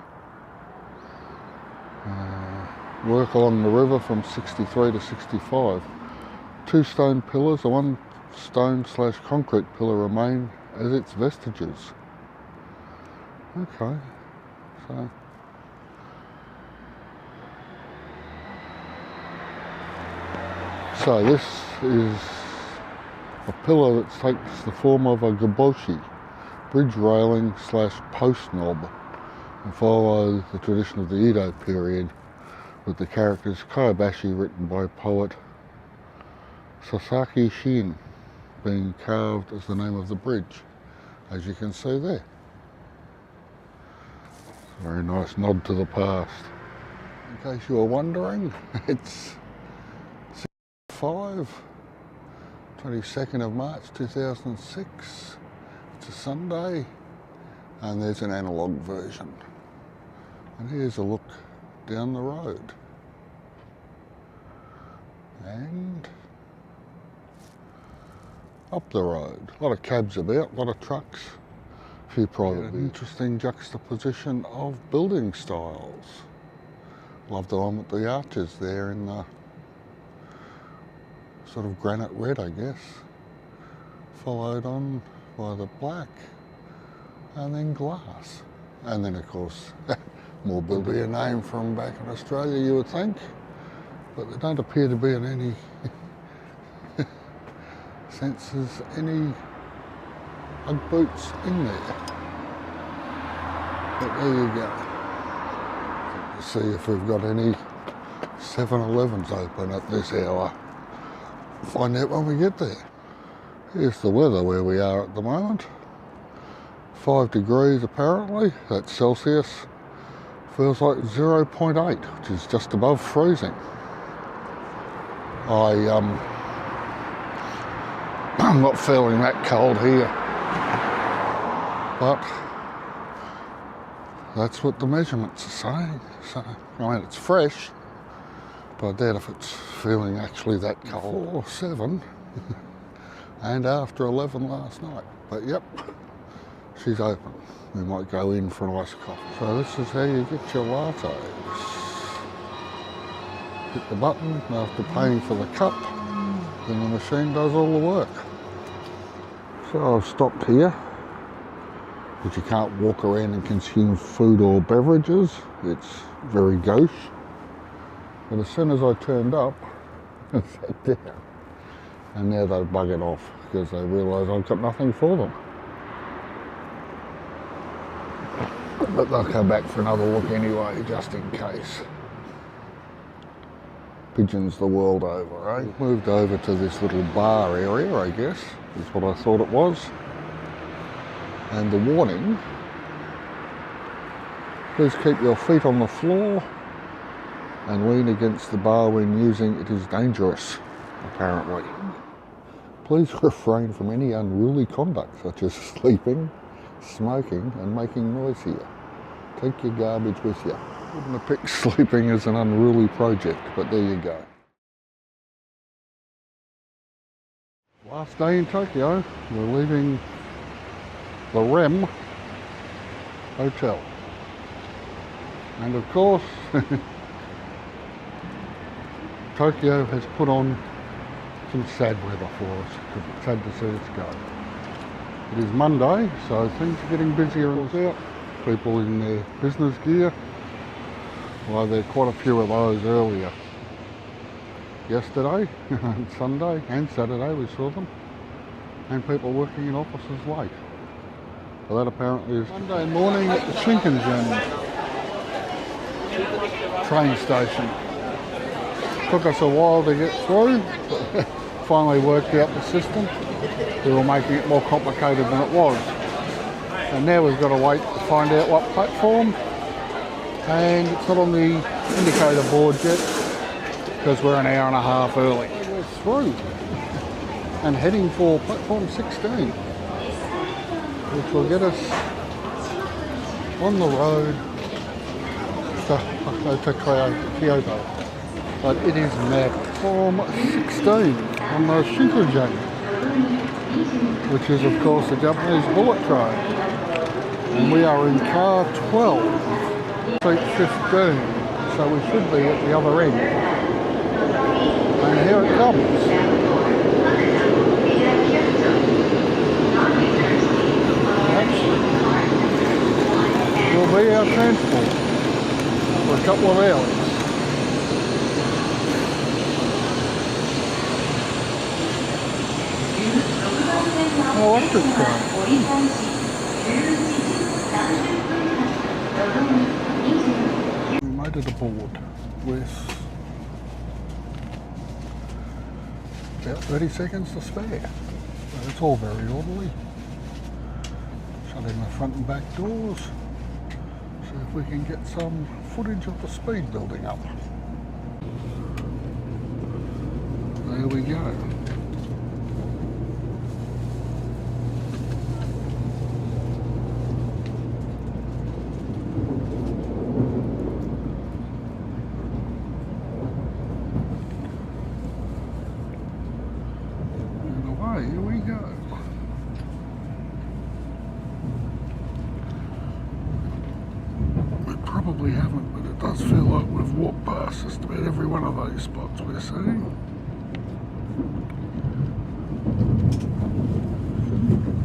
work along the river from 63 to 65. 2 stone pillars, a 1 stone/concrete pillar remain as its vestiges. Okay, so this is a pillar that takes the form of a gaboshi, bridge railing / post knob, and follows the tradition of the Edo period with the characters Kobayashi, written by poet Sasaki Shin, being carved as the name of the bridge, as you can see there. Very nice nod to the past. In case you were wondering, it's 22nd of March 2006. It's a Sunday, and there's an analogue version. And here's a look down the road. And up the road. A lot of cabs about, a lot of trucks, a few private vehicles. Interesting juxtaposition of building styles. Love the one with the arches there in the sort of granite red, I guess. Followed on by the black, and then glass. And then of course, more would be a name from back in Australia, you would think, but there don't appear to be in any senses any Ugg boots in there. But there you go. Let's see if we've got any 7-Elevens open at this hour. Find out when we get there. Here's the weather where we are at the moment. 5 degrees apparently, that's Celsius. Feels like 0.8, which is just above freezing. I'm not feeling that cold here, but that's what the measurements are saying. So, I mean, it's fresh, but I doubt if it's feeling actually that cold. Or 7, and after 11 last night. But yep, she's open. We might go in for an iced coffee. So this is how you get your lattes. Hit the button, and after paying for the cup, then the machine does all the work. So I've stopped here, but you can't walk around and consume food or beverages. It's very gauche. But as soon as I turned up, I sat down. And now they've buggered off because they realise I've got nothing for them. But they'll come back for another look anyway, just in case. Pigeons the world over, eh? Moved over to this little bar area, I guess, is what I thought it was. And the warning, please keep your feet on the floor and lean against the bar when using it is dangerous, apparently. Please refrain from any unruly conduct, such as sleeping, smoking and making noise here. Take your garbage with you. Wouldn't have picked sleeping as an unruly project, but there you go. Last day in Tokyo, we're leaving the REM Hotel. And of course, Tokyo has put on some sad weather for us, because it's sad to see us go. It is Monday, so things are getting busier and out. People in their business gear. Well, there are quite a few of those earlier. Yesterday, and Sunday and Saturday we saw them. And people working in offices late. So that apparently is Monday morning at the Shinkansen train station. Took us a while to get through, but finally worked out the system. We were making it more complicated than it was. And now we've got to wait to find out what platform. And it's not on the indicator board yet, because we're an hour and a half early. We're through and heading for platform 16, which will get us on the road to Kyoto. But it is mad. Platform 16 on the Shinkansen, which is of course the Japanese bullet train. And we are in car 12, seat 15. so we should be at the other end. And here it comes. That will be our transport for a couple of hours. Oh, electric train. We made it aboard with about 30 seconds to spare. So it's all very orderly. Shutting the front and back doors. See if we can get some footage of the speed building up. There we go. Here we go. We probably haven't, but it does feel like we've walked past just about every one of those spots we're seeing.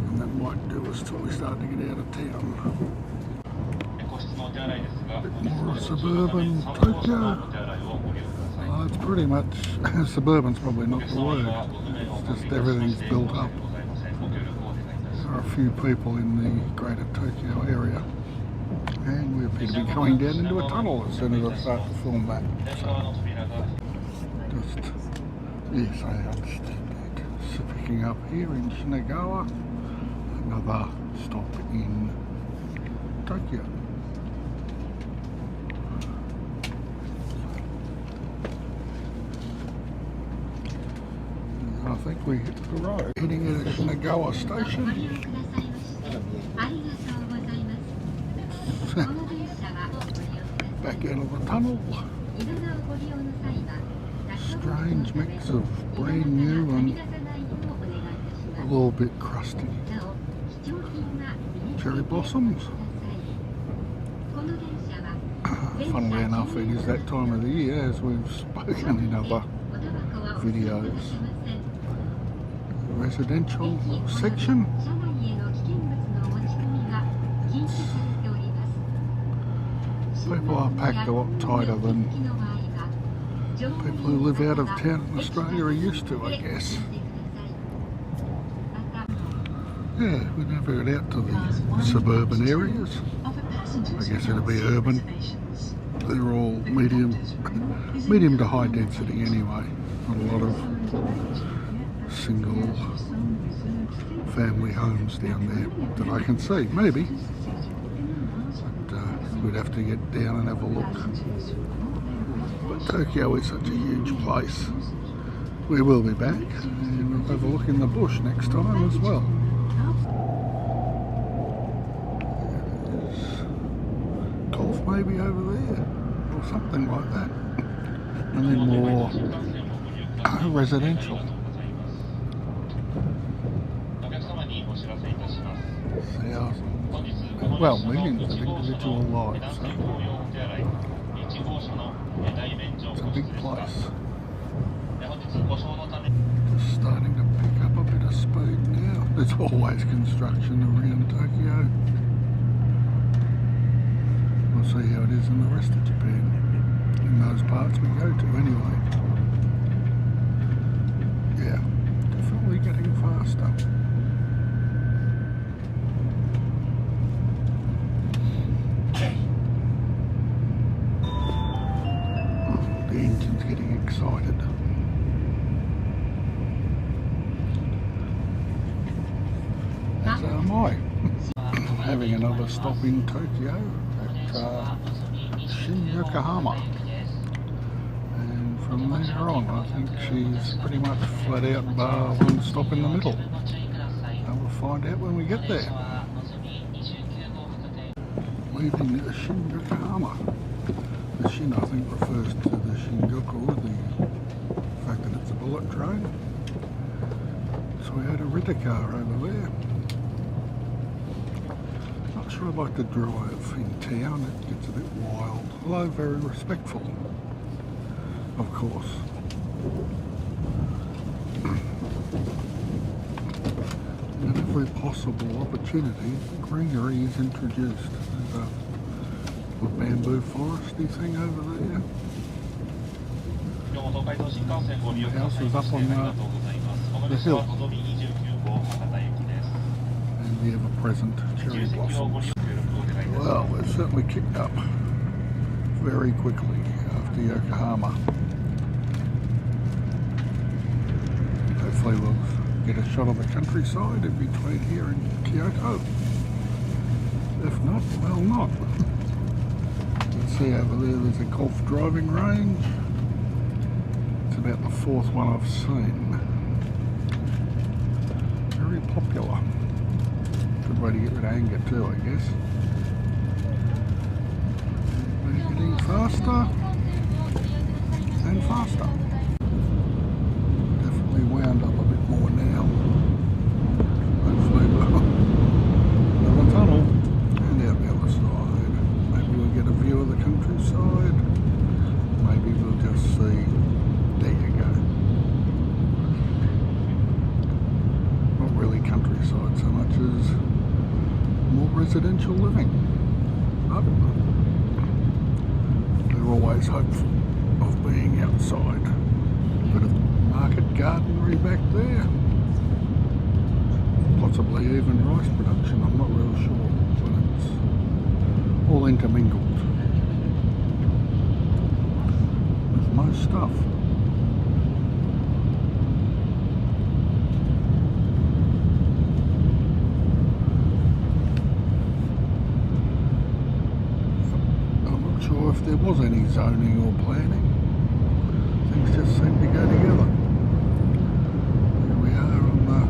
And that might do us till we start to get out of town. A bit more suburban Tokyo. It's pretty much, suburban's probably not the word. Just everything's built up. There are a few people in the greater Tokyo area, and we appear to be going down into a tunnel as soon as I start to film that. So, just, yes, I understand. So picking up here in Shinagawa, another stop in Tokyo. I think we hit the road. Heading into Shinagawa station. Back out of the tunnel. Strange mix of brand new and a little bit crusty. Cherry blossoms. Funnily enough, it is that time of the year, as we've spoken in other videos. Residential section. People are packed a lot tighter than people who live out of town in Australia are used to, I guess. Yeah, we never get out to the suburban areas. I guess it'll be urban. They're all medium to high density anyway. Not a lot of single family homes down there that I can see, maybe. But we'd have to get down and have a look. But Tokyo is such a huge place. We will be back and we'll have a look in the bush next time as well. Golf maybe over there or something like that. And then more residential. Well, millions of individual lives. So it's a big place. Just starting to pick up a bit of speed now. There's always construction around Tokyo. We'll see how it is in the rest of Japan. In those parts we go to anyway. Yeah, definitely getting faster. The engine's getting excited. As am I. Having another stop in Tokyo at Yokohama. And from there on, I think she's pretty much flat out bar one stop in the middle. And we'll find out when we get there. Leaving Yokohama. The Shin, I think, refers to the Shinjuku, the fact that it's a bullet train. So we had a rental car over there. Not much I like to drive in town, it gets a bit wild, although very respectful, of course. At every possible opportunity, greenery is introduced. There's a bamboo foresty thing over there. The house is up on the hill. And the ever-present cherry blossoms. Well, they've certainly kicked up very quickly after Yokohama. Hopefully we'll get a shot of the countryside in between here and Kyoto. If not, well not. Let's see over there, there's a golf driving range. It's about the fourth one I've seen. Very popular. Good way to get rid of anger too, I guess. We're getting faster and faster. Definitely wound up a bit more now. Hopefully we'll have a tunnel and out the other side. Maybe we'll get a view of the countryside. Maybe we'll just see. There you go. Not really countryside so much as more residential living. But they're always hopeful of being outside. A bit of market gardenery back there. Possibly even rice production, I'm not real sure, but it's all intermingled with most stuff. I'm not sure if there was any zoning or planning. Things just seem to go together. Here we are on there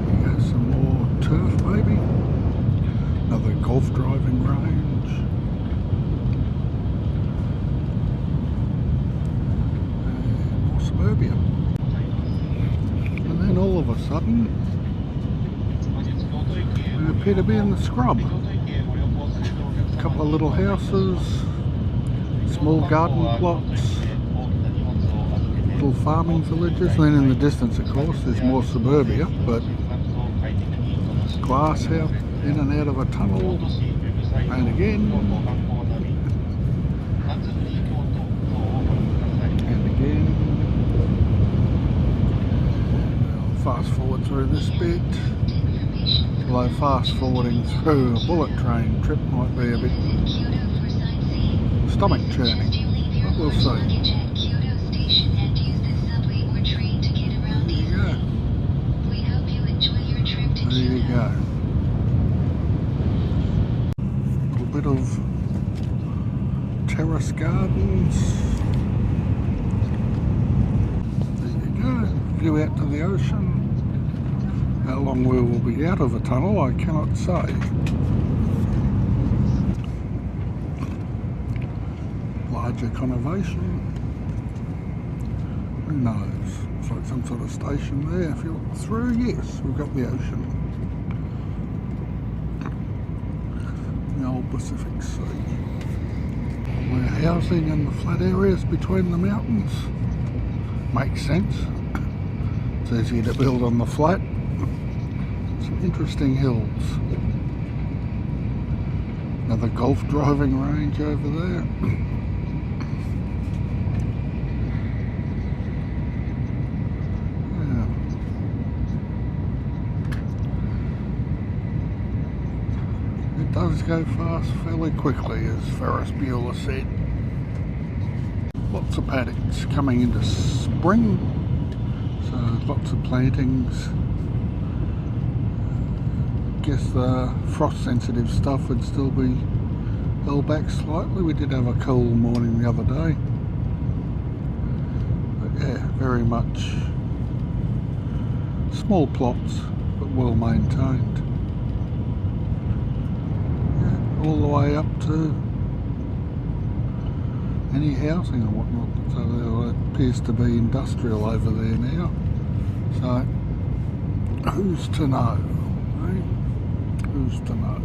you go, some more turf maybe. Another golf driving range. And more suburbia. And then all of a sudden, we appear to be in the scrub. A couple of little houses, small garden plots, little farming villages, and then in the distance of course there's more suburbia, but glass house in and out of a tunnel, and again, and again. I'll fast forward through this bit, although fast forwarding through a bullet train trip might be a bit stomach churning, but we'll see. There you go. A little bit of terrace gardens. There you go. View out to the ocean. How long we will be out of the tunnel, I cannot say. Larger connovation. Who knows? It's like some sort of station there. If you look through, yes, we've got the ocean. The old Pacific Sea. We're housing in the flat areas between the mountains. Makes sense. It's easier to build on the flat. Some interesting hills. Another golf driving range over there. Does go fast fairly quickly, as Ferris Bueller said. Lots of paddocks coming into spring, so lots of plantings. Guess the frost sensitive stuff would still be held back slightly. We did have a cool morning the other day, but yeah, very much small plots but well maintained. All the way up to any housing and whatnot. So there appears to be industrial over there now. So who's to know? Eh? Who's to know?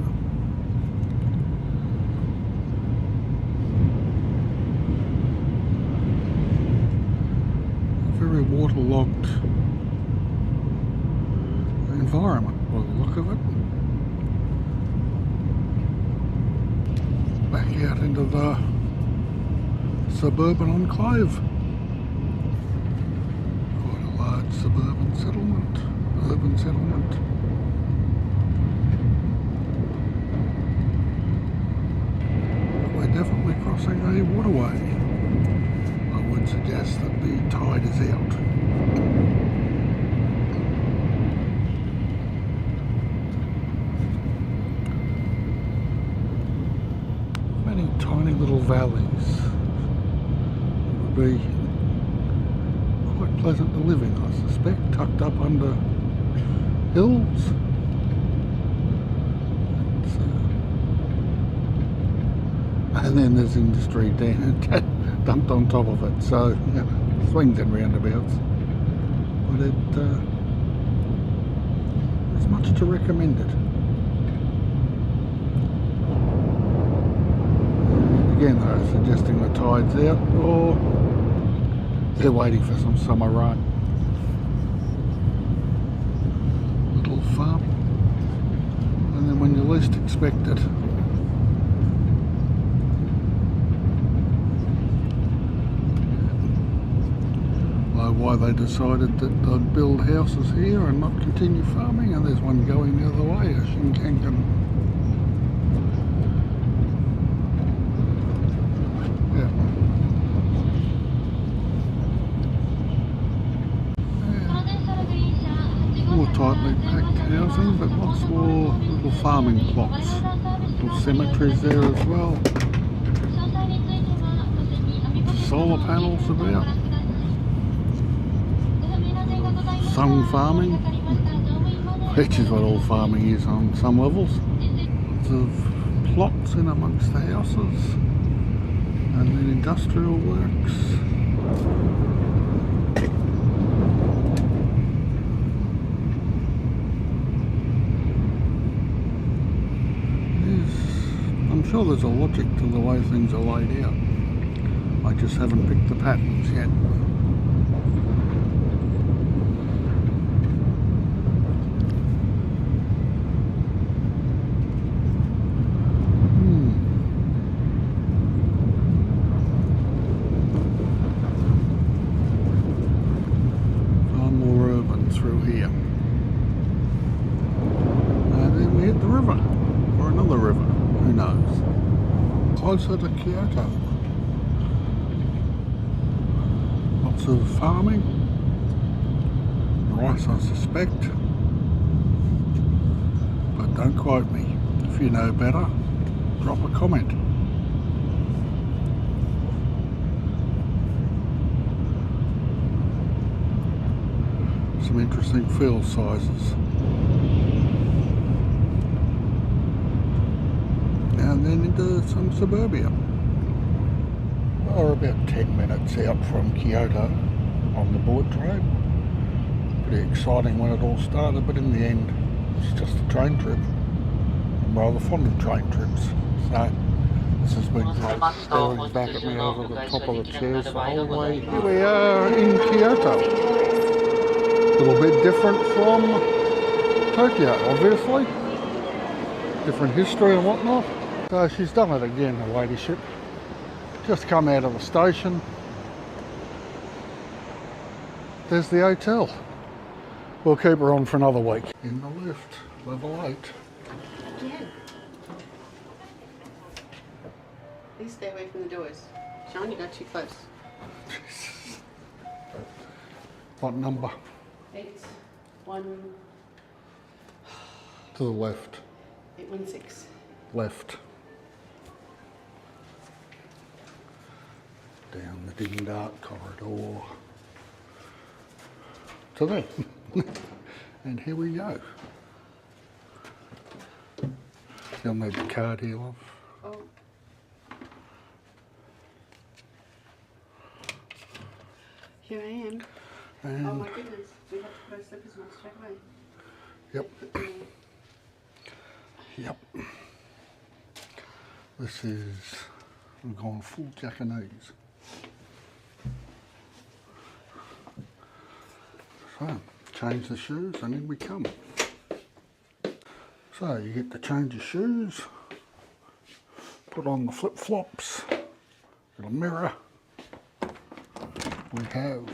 A very waterlogged environment by the look of it. Back out into the suburban enclave. Quite a large suburban settlement, urban settlement. We're definitely crossing a waterway. I would suggest that the tide is out. Many tiny little valleys. It would be quite pleasant to live in, I suspect, tucked up under hills. And then there's industry dumped on top of it, so you know, swings and roundabouts. But it's much to recommend it. Again, they're suggesting the tide's out, or they're waiting for some summer rain. Little farm, and then when you least expect it, why they decided that they'd build houses here and not continue farming, and there's one going the other way, a Shinkanken. Yeah. More tightly packed housing, but lots more little farming plots, little cemeteries there as well. Solar panels about. Sun farming, which is what all farming is on some levels. Lots of plots in amongst the houses, and then industrial works. I'm sure there's a logic to the way things are laid out. I just haven't picked the patterns yet. Through here, and then we hit the river, or another river, who knows. Closer to Kyoto. Lots of farming, rice I suspect, but don't quote me. If you know better, drop a comment. Some interesting field sizes. And then into some suburbia. We're about 10 minutes out from Kyoto on the bullet train. Pretty exciting when it all started, but in the end it's just a train trip. I'm rather fond of train trips. So this has been great. Staring back at me over the top of the chairs the whole way. Here we are in Kyoto. A little bit different from Tokyo, obviously. Different history and whatnot. So she's done it again, the ladyship. Just come out of the station. There's the hotel. We'll keep her on for another week. In the lift, level 8. Again. Please stay away from the doors. Sean, you got too close. What number? 8, 1. To the left. 816. Left. Down the dim dark corridor. To there. And here we go. You'll need the card here, love. Oh. Here I am. And oh my goodness, we have to put our slippers on straight away. Yep. Yep. This is, I'm going full Japanese. So, change the shoes and in we come. So you get to change your shoes, put on the flip-flops, little mirror. We have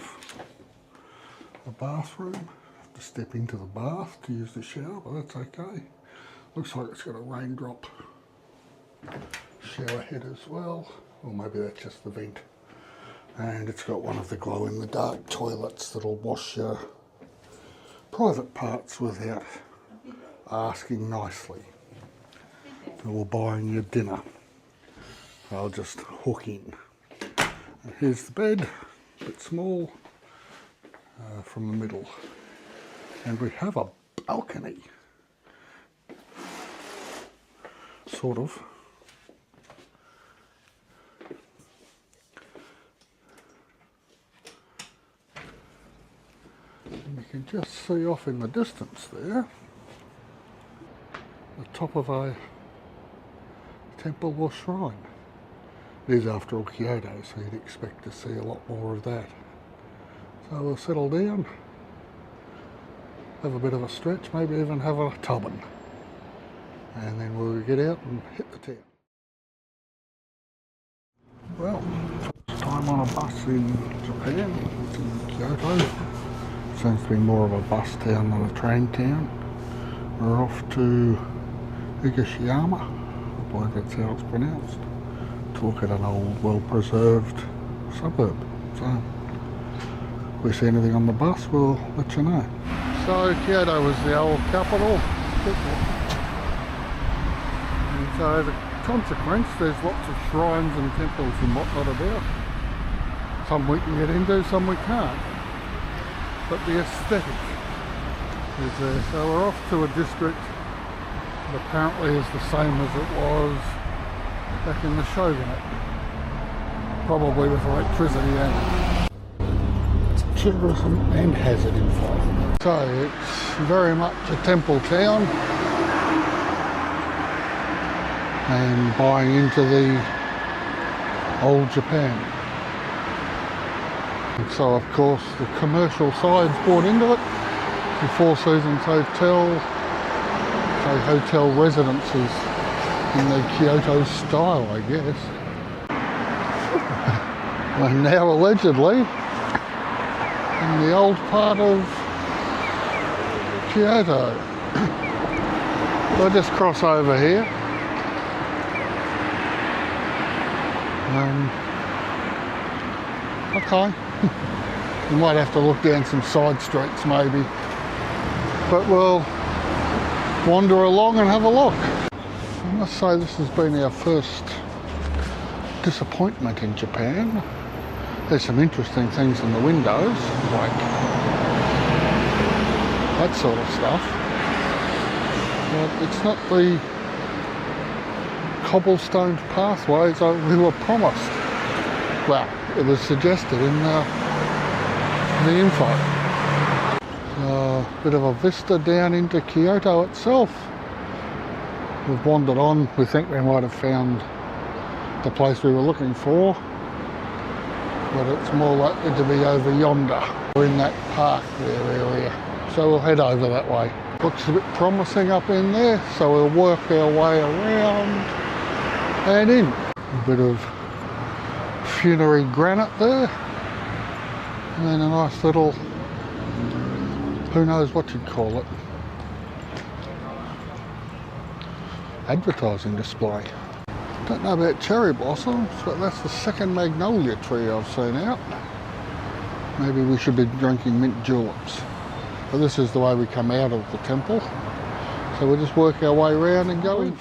a bathroom, have to step into the bath to use the shower, but that's okay. Looks like it's got a raindrop shower head as well, or maybe that's just the vent. And it's got one of the glow-in-the-dark toilets that'll wash your private parts without asking nicely or buying your dinner. I'll just hook in. And here's the bed, a bit small from the middle. And we have a balcony, sort of. And you can just see off in the distance there the top of a temple or shrine. It is after all Kyoto, so you'd expect to see a lot more of that. So we'll settle down, have a bit of a stretch, maybe even have a tubbin, and then we'll get out and hit the town. Well, first time on a bus in Japan, it's in Kyoto. Seems to be more of a bus town than a train town. We're off to Higashiyama, I believe that's how it's pronounced, to look at an old, well-preserved suburb. So, if we see anything on the bus, we'll let you know. So, Kyoto was the old capital, and so as a consequence, there's lots of shrines and temples and whatnot about. Some we can get into, some we can't. But the aesthetic is there. So we're off to a district that apparently is the same as it was back in the shogunate. Probably with electricity and tourism and hazard info. So it's very much a temple town and buying into the old Japan. And so of course the commercial side's brought into it. The Four Seasons Hotel, so hotel residences in the Kyoto style, I guess. And now allegedly in the old part of Kyoto. So I'll just cross over here. Okay. We might have to look down some side streets maybe. But we'll wander along and have a look. I must say this has been our first disappointment in Japan. There's some interesting things in the windows, like that sort of stuff. But it's not the cobblestone pathways we were promised. Well, it was suggested in the info. A bit of a vista down into Kyoto itself. We've wandered on. We think we might have found the place we were looking for, but it's more likely to be over yonder. We're in that park there area, so we'll head over that way. Looks a bit promising up in there, so we'll work our way around and in. A bit of funerary granite there, and then a nice little, who knows what you'd call it, advertising display. Don't know about cherry blossoms, but that's the second magnolia tree I've seen out. Maybe we should be drinking mint juleps. But this is the way we come out of the temple. So we'll just work our way around and go in.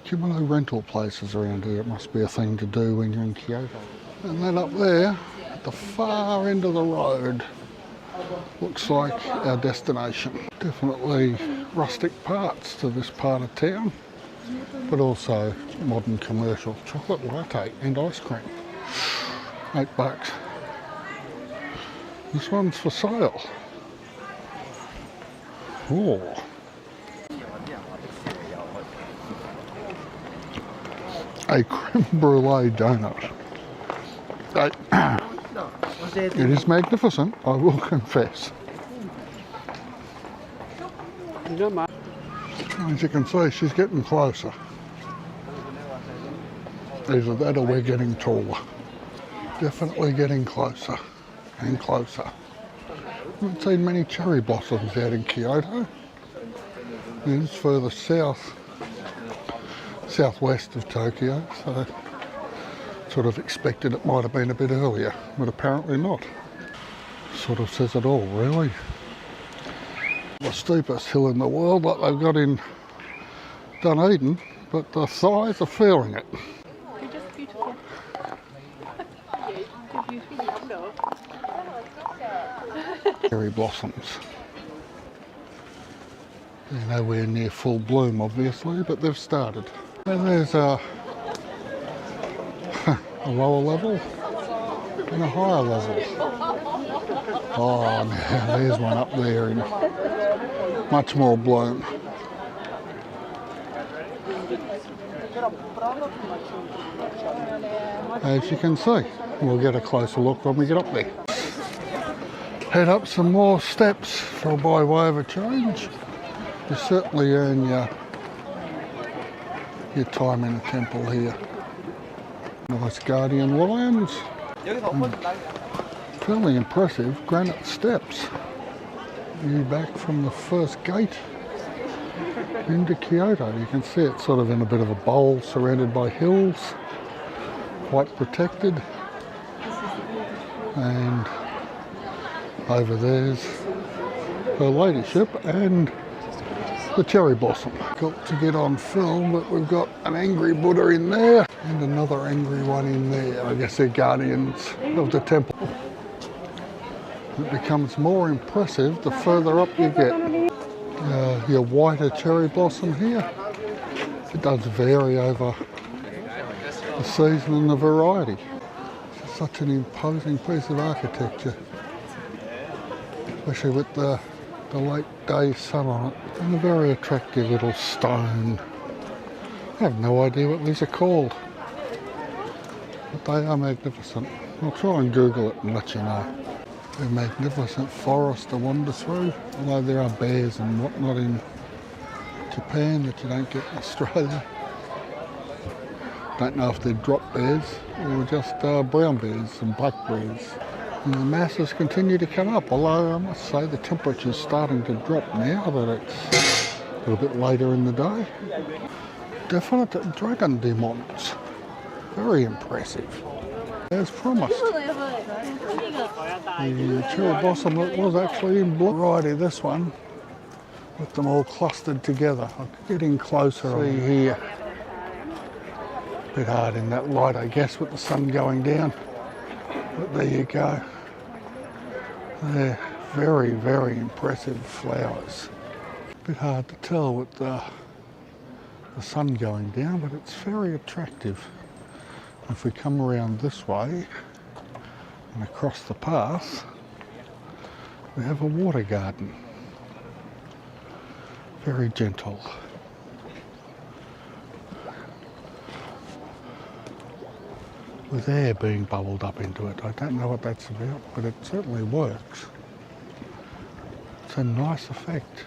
Kimono rental places around here. It must be a thing to do when you're in Kyoto. And then up there, at the far end of the road, looks like our destination. Definitely rustic parts to this part of town, but also modern commercial. Chocolate latte and ice cream. $8. This one's for sale. Oh. a creme brulee donut. It is magnificent, I will confess. As you can see, she's getting closer. Either that or we're getting taller. Definitely getting closer and closer. I haven't seen many cherry blossoms out in Kyoto. It is further south, southwest of Tokyo, so sort of expected it might have been a bit earlier, but apparently not. Sort of says it all, really. The steepest hill in the world, like they've got in Dunedin, but the thighs are feeling it. You're just beautiful. You're beautiful. Cherry blossoms. They're nowhere near full bloom, obviously, but they've started. And there's a lower level and a higher level. Oh, now there's one up there in much more bloom. As you can see, we'll get a closer look when we get up there. Head up some more steps for by way of a change. You certainly earn your time in a temple here. Nice guardian lions. Fairly impressive granite steps. You back from the first gate into Kyoto. You can see it's sort of in a bit of a bowl surrounded by hills, quite protected. And over there's her ladyship and the cherry blossom. Got to get on film, but we've got an angry Buddha in there and another angry one in there. I guess they're guardians of the temple. It becomes more impressive the further up you get. Your whiter cherry blossom here, it does vary over the season and the variety. It's such an imposing piece of architecture, especially with the late day sun on it, and a very attractive little stone. I have no idea what these are called, but they are magnificent. I'll try and Google it and let you know. A magnificent forest to wander through, although there are bears and whatnot in Japan that you don't get in Australia. Don't know if they're drop bears or just brown bears and black bears. And the masses continue to come up, although I must say the temperature's starting to drop now that it's a little bit later in the day. Definite dragon demons. Very impressive. As promised. The cherry blossom was actually in bloom. Righty, this one, with them all clustered together. I'm getting closer. See here. A bit hard in that light, I guess, with the sun going down. But there you go. They're very, very impressive flowers. A bit hard to tell with the sun going down, but it's very attractive. If we come around this way and across the path, we have a water garden. Very gentle. With air being bubbled up into it. I don't know what that's about, but it certainly works. It's a nice effect.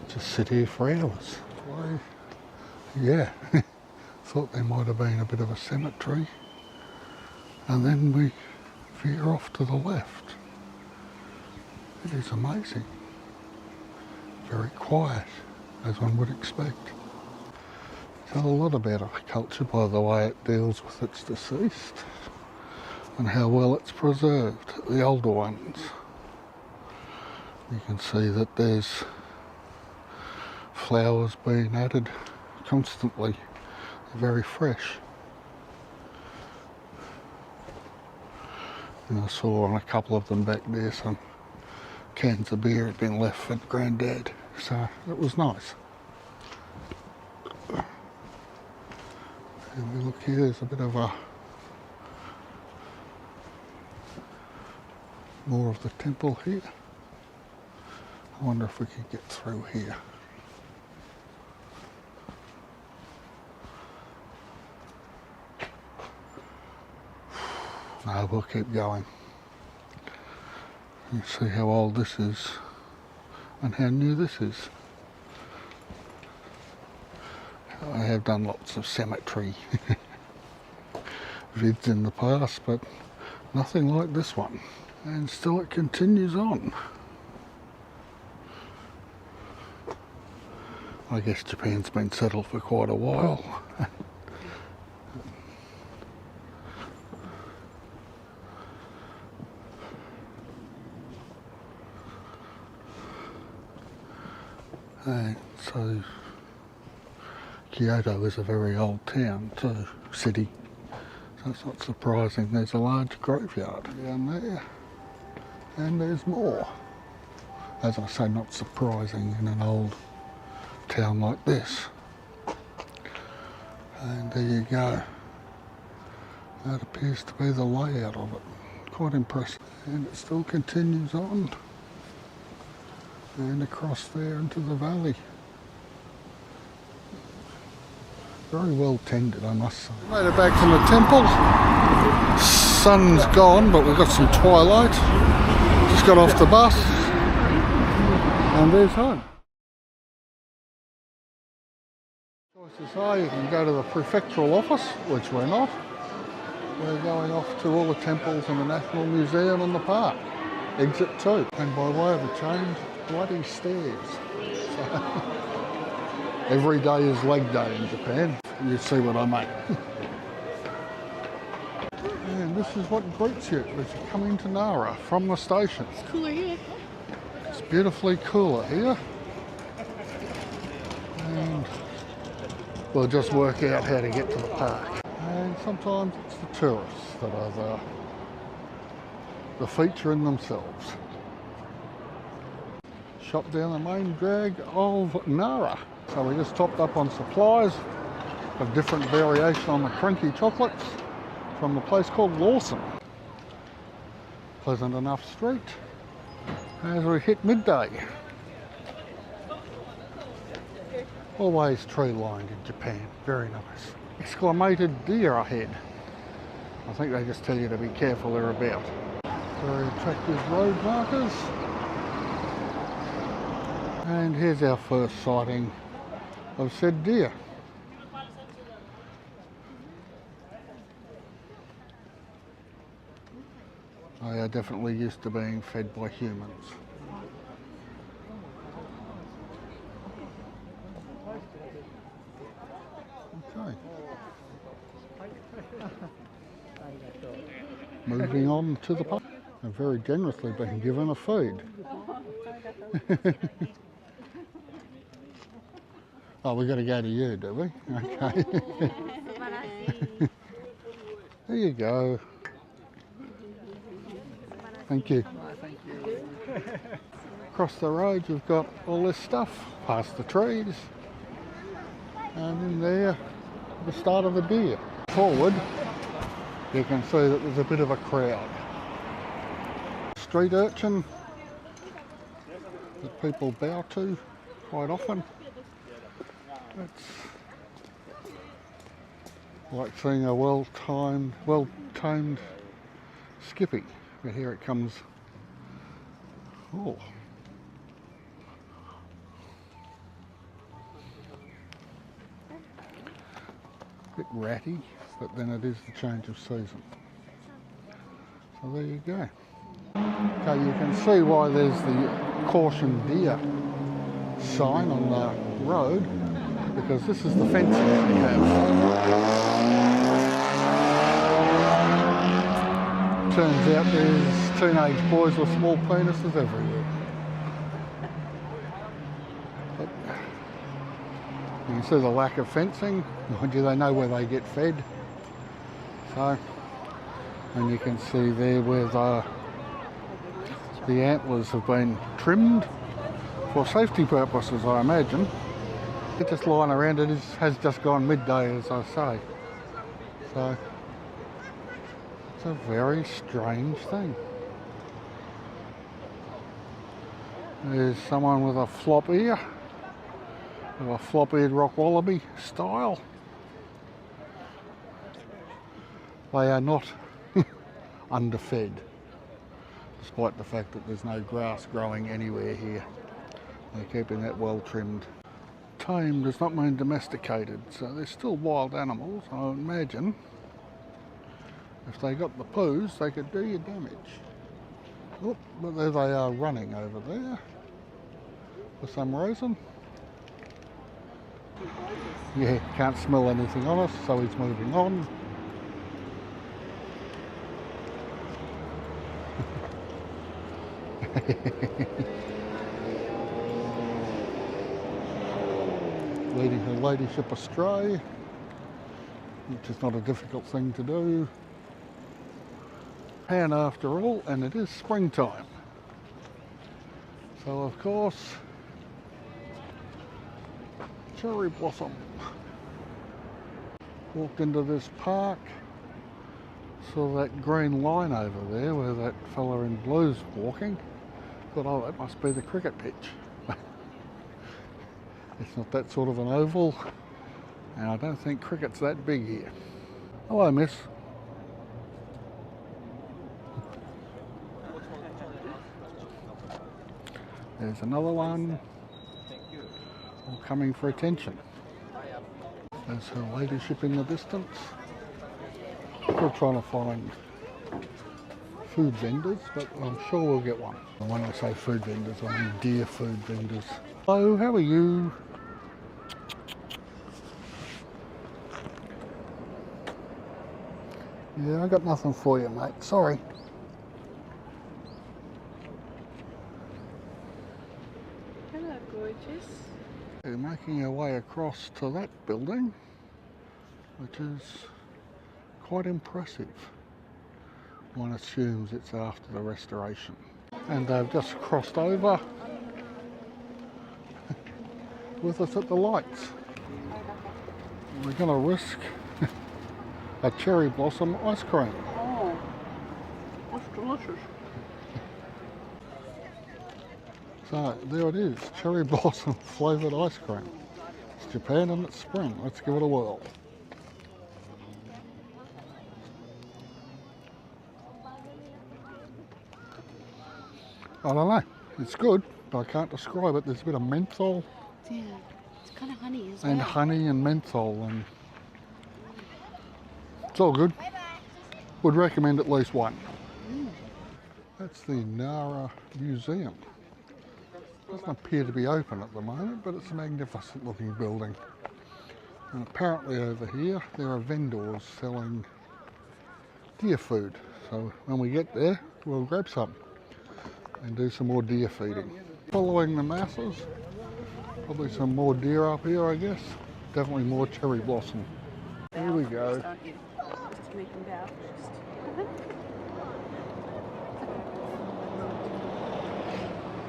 Just sit here for hours. Yeah. Thought there might have been a bit of a cemetery, and then we veer off to the left. It is amazing. Very quiet, as one would expect. Tell a lot about our culture by the way it deals with its deceased and how well it's preserved, the older ones. You can see that there's flowers being added constantly. Very fresh. And I saw on a couple of them back there some cans of beer had been left for Granddad, so it was nice. And we look here, there's a bit of more of the temple here. I wonder if we could get through here. No, we'll keep going. You see how old this is and how new this is. I have done lots of cemetery vids in the past, but nothing like this one. And still it continues on. I guess Japan's been settled for quite a while. And so Kyoto is a very old town too, city. So it's not surprising there's a large graveyard down there. And there's more. As I say, not surprising in an old town like this. And there you go. That appears to be the layout of it. Quite impressive. And it still continues on. And across there into the valley. Very well tended, I must say. Made it back from the temple. Sun's gone, but we've got some twilight. Just got off the bus. And there's home. Choices are you can go to the prefectural office, which we're not. We're going off to all the temples and the National Museum and the park. Exit 2. And by way of a change, bloody stairs. So, every day is leg day in Japan. You see what I mean. And this is what greets you as you come into Nara from the station. It's cooler here. It's beautifully cooler here. And we'll just work out how to get to the park. And sometimes it's the tourists that are the feature in themselves. Shop down the main drag of Nara. So we just topped up on supplies of different variation on the cranky chocolates from the place called Lawson. Pleasant enough street as we hit midday. Always tree lined in Japan, very nice. Exclamated deer ahead. I think they just tell you to be careful they're about. Very attractive road markers. And here's our first sighting of said deer. They are definitely used to being fed by humans. Okay. Moving on to the park. They're very generously being given a feed. Oh, we've got to go to you, do we? Okay. There you go. Thank you. Thank you. Across the road you've got all this stuff, past the trees. And in there, the start of the deer. Forward, you can see that there's a bit of a crowd. Street urchin that people bow to quite often. It's like seeing a well-tamed skippy. But here it comes. Oh. Bit ratty, but then it is the change of season. So there you go. Okay, you can see why there's the caution deer sign on the road, because this is the fencing that we have. Turns out there's teenage boys with small penises everywhere. But you can see the lack of fencing. Mind you, they know where they get fed. So, and you can see there where the antlers have been trimmed for safety purposes, I imagine. It's just lying around, it has just gone midday, as I say. So, it's a very strange thing. There's someone with a flop ear, with a flop-eared rock wallaby style. They are not underfed, despite the fact that there's no grass growing anywhere here. They're keeping that well trimmed. Tamed does not mean domesticated, so they're still wild animals. I imagine if they got the poos, they could do you damage. Oh, but there they are running over there for some reason. Yeah, can't smell anything on us, so he's moving on. Leading her ladyship astray, which is not a difficult thing to do. And after all, and it is springtime. So of course, cherry blossom. Walked into this park, saw that green line over there where that fella in blue's walking. Thought, oh, that must be the cricket pitch. It's not that sort of an oval, and I don't think cricket's that big here. Hello, miss. There's another one, all coming for attention. There's her ladyship in the distance. Still trying to find food vendors, but I'm sure we'll get one. And when I say food vendors, I mean deer food vendors. Hello, how are you? Yeah, I got nothing for you, mate. Sorry. Hello, gorgeous. We're making our way across to that building, which is quite impressive. One assumes it's after the restoration. And they've just crossed over with us at the lights. We're going to risk a cherry blossom ice cream. Oh, that's delicious. So there it is, cherry blossom flavoured ice cream. It's Japan and it's spring. Let's give it a whirl. I don't know, it's good, but I can't describe it. There's a bit of menthol. Yeah, it's kind of honey as well. And honey and menthol, and it's all good. Would recommend at least one. That's the Nara Museum. Doesn't appear to be open at the moment, but it's a magnificent looking building. And apparently over here there are vendors selling deer food. So when we get there, we'll grab some and do some more deer feeding. Following the masses, probably some more deer up here, I guess. Definitely more cherry blossom. Here we go. Just make them bow first.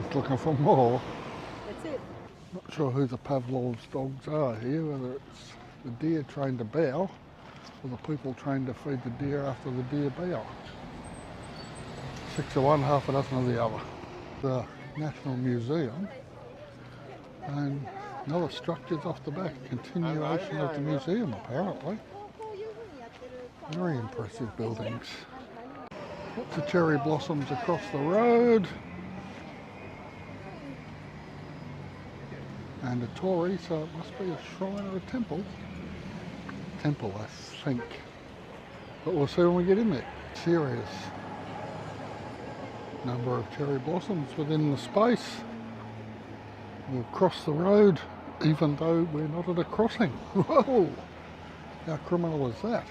Just looking for more. That's it. Not sure who the Pavlov's dogs are here, whether it's the deer trained to bow or the people trained to feed the deer after the deer bow. 6 of one, half a dozen of the other. The National Museum, and another structure's off the back, continuation of the museum apparently. Very impressive buildings. Lots of cherry blossoms across the road. And a torii, so it must be a shrine or a temple. Temple, I think. But we'll see when we get in there. Serious number of cherry blossoms within the space. We'll cross the road even though we're not at a crossing. Whoa! How criminal is that?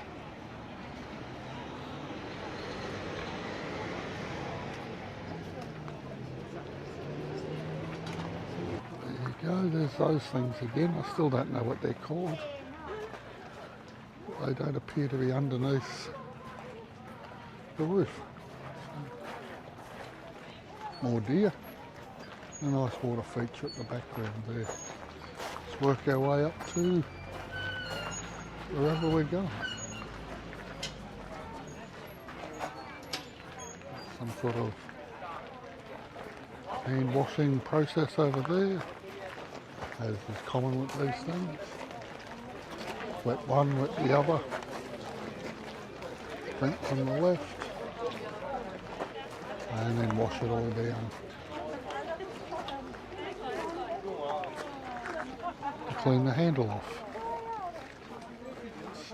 There you go, there's those things again. I still don't know what they're called. They don't appear to be underneath the roof. More deer. A nice water feature at the background there. Let's work our way up to wherever we're going. Some sort of hand washing process over there, as is common with these things. Wet one, wet the other. Drink from the left. and then wash it all down. Clean the handle off. It's, is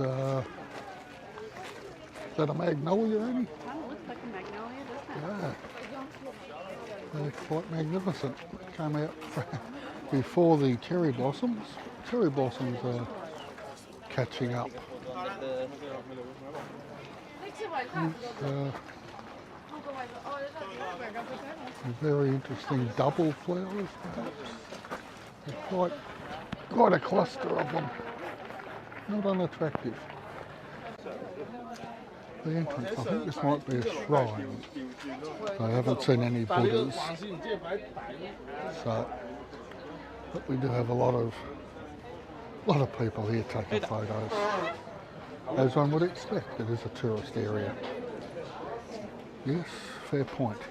that a magnolia, Annie? Oh, looks like a magnolia, doesn't it? Yeah. They're quite magnificent. Came out before the cherry blossoms. Cherry blossoms are catching up. Very interesting double flowers, perhaps. They're quite a cluster of them. Not unattractive. The entrance, I think this might be a shrine. I haven't seen any Buddhas. So, but we do have a lot of people here taking photos. As one would expect, it is a tourist area. Yes, fair point.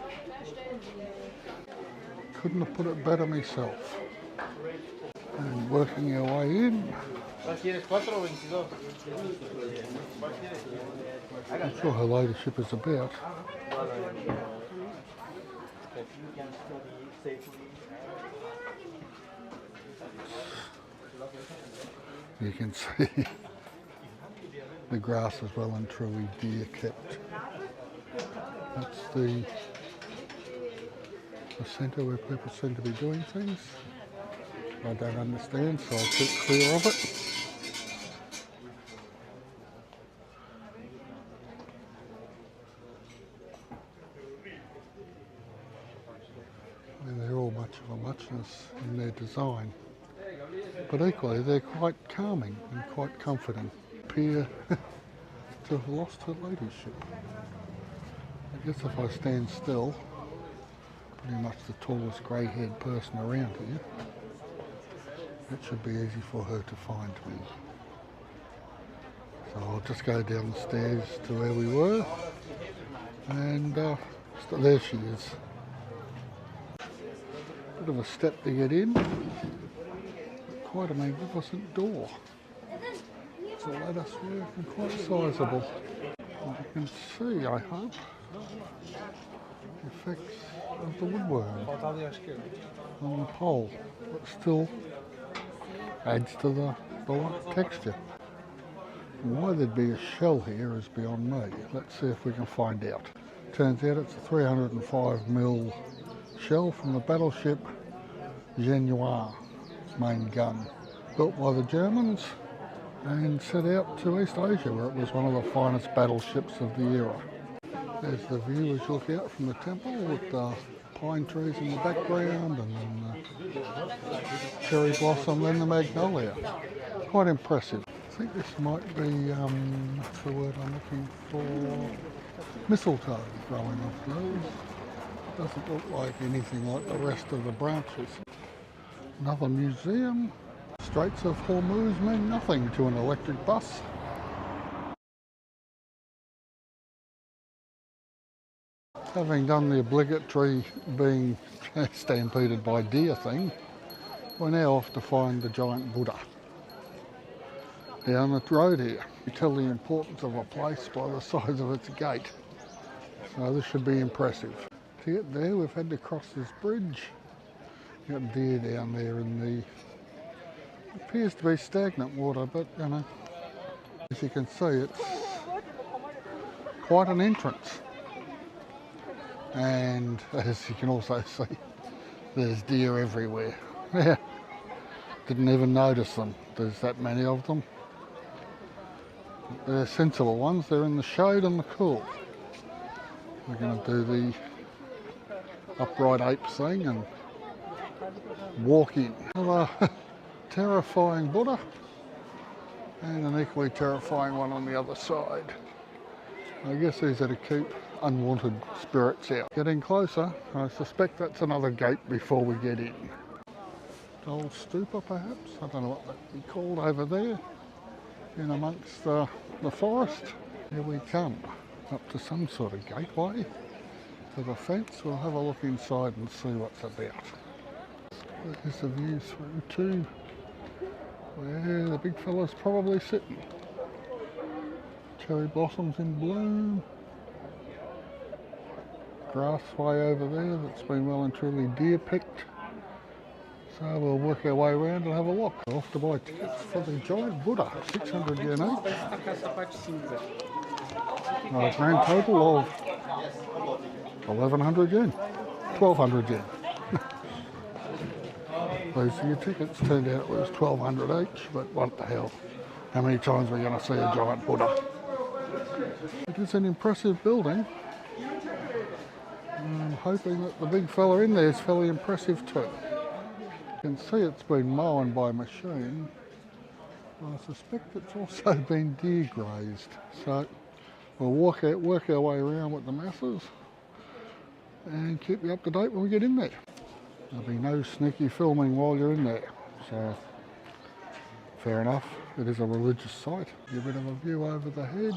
Couldn't have put it better myself. And working our way in. Not sure her ladyship is about. You can see the grass is well and truly deer kept. That's the centre where people seem to be doing things. I don't understand, so I'll keep clear of it. I mean, they're all much of a muchness in their design, but equally they're quite calming and quite comforting. Appear to have lost her ladyship. I guess if I stand still, pretty much the tallest grey-haired person around here, it should be easy for her to find me. So I'll just go down the stairs to where we were, and there she is. Bit of a step to get in, but quite a magnificent door. It's a lattice work and quite sizable. And you can see, I hope, the effects of the woodworm on the pole, but still adds to the texture. Why there'd be a shell here is beyond me. Let's see if we can find out. Turns out it's a 305mm shell from the battleship Genoa, main gun, built by the Germans and set out to East Asia, where it was one of the finest battleships of the era. There's the view as you look out from the temple with the pine trees in the background, and then the cherry blossom, then the magnolia. Quite impressive. I think this might be, what's the word I'm looking for? Mistletoe growing off those. Doesn't look like anything like the rest of the branches. Another museum. Straits of Hormuz mean nothing to an electric bus. Having done the obligatory being stampeded by deer thing, we're now off to find the giant Buddha. Down the road here. You tell the importance of a place by the size of its gate. So this should be impressive. To get there, we've had to cross this bridge. You've got deer down there in the, appears to be stagnant water, but you know, as you can see, it's quite an entrance. And as you can also see, there's deer everywhere. Yeah, didn't even notice them. There's that many of them. They're sensible ones. They're in the shade and the cool. We're going to do the upright ape thing and walk in. Another terrifying Buddha and an equally terrifying one on the other side. I guess these are to keep unwanted spirits out. Getting closer, I suspect that's another gate before we get in. Old stupa perhaps, I don't know what that'd be called over there, in amongst the forest. Here we come, up to some sort of gateway to the fence. We'll have a look inside and see what's about. There's the view through to where the big fella's probably sitting. Cherry blossoms in bloom. grass way over there that's been well and truly deer picked. So we'll work our way around and have a look. Off to buy tickets for the giant Buddha, 600 yen each. A grand total of 1100 yen, 1200 yen. Those are your tickets. Turned out it was 1200 each, but what the hell? How many times are we going to see a giant Buddha? It is an impressive building. I'm hoping that the big fella in there is fairly impressive too. You can see it's been mown by machine. I suspect it's also been deer grazed. So we'll work our way around with the masses and keep you up to date when we get in there. There'll be no sneaky filming while you're in there. So fair enough, it is a religious site. Give a bit of a view over the head.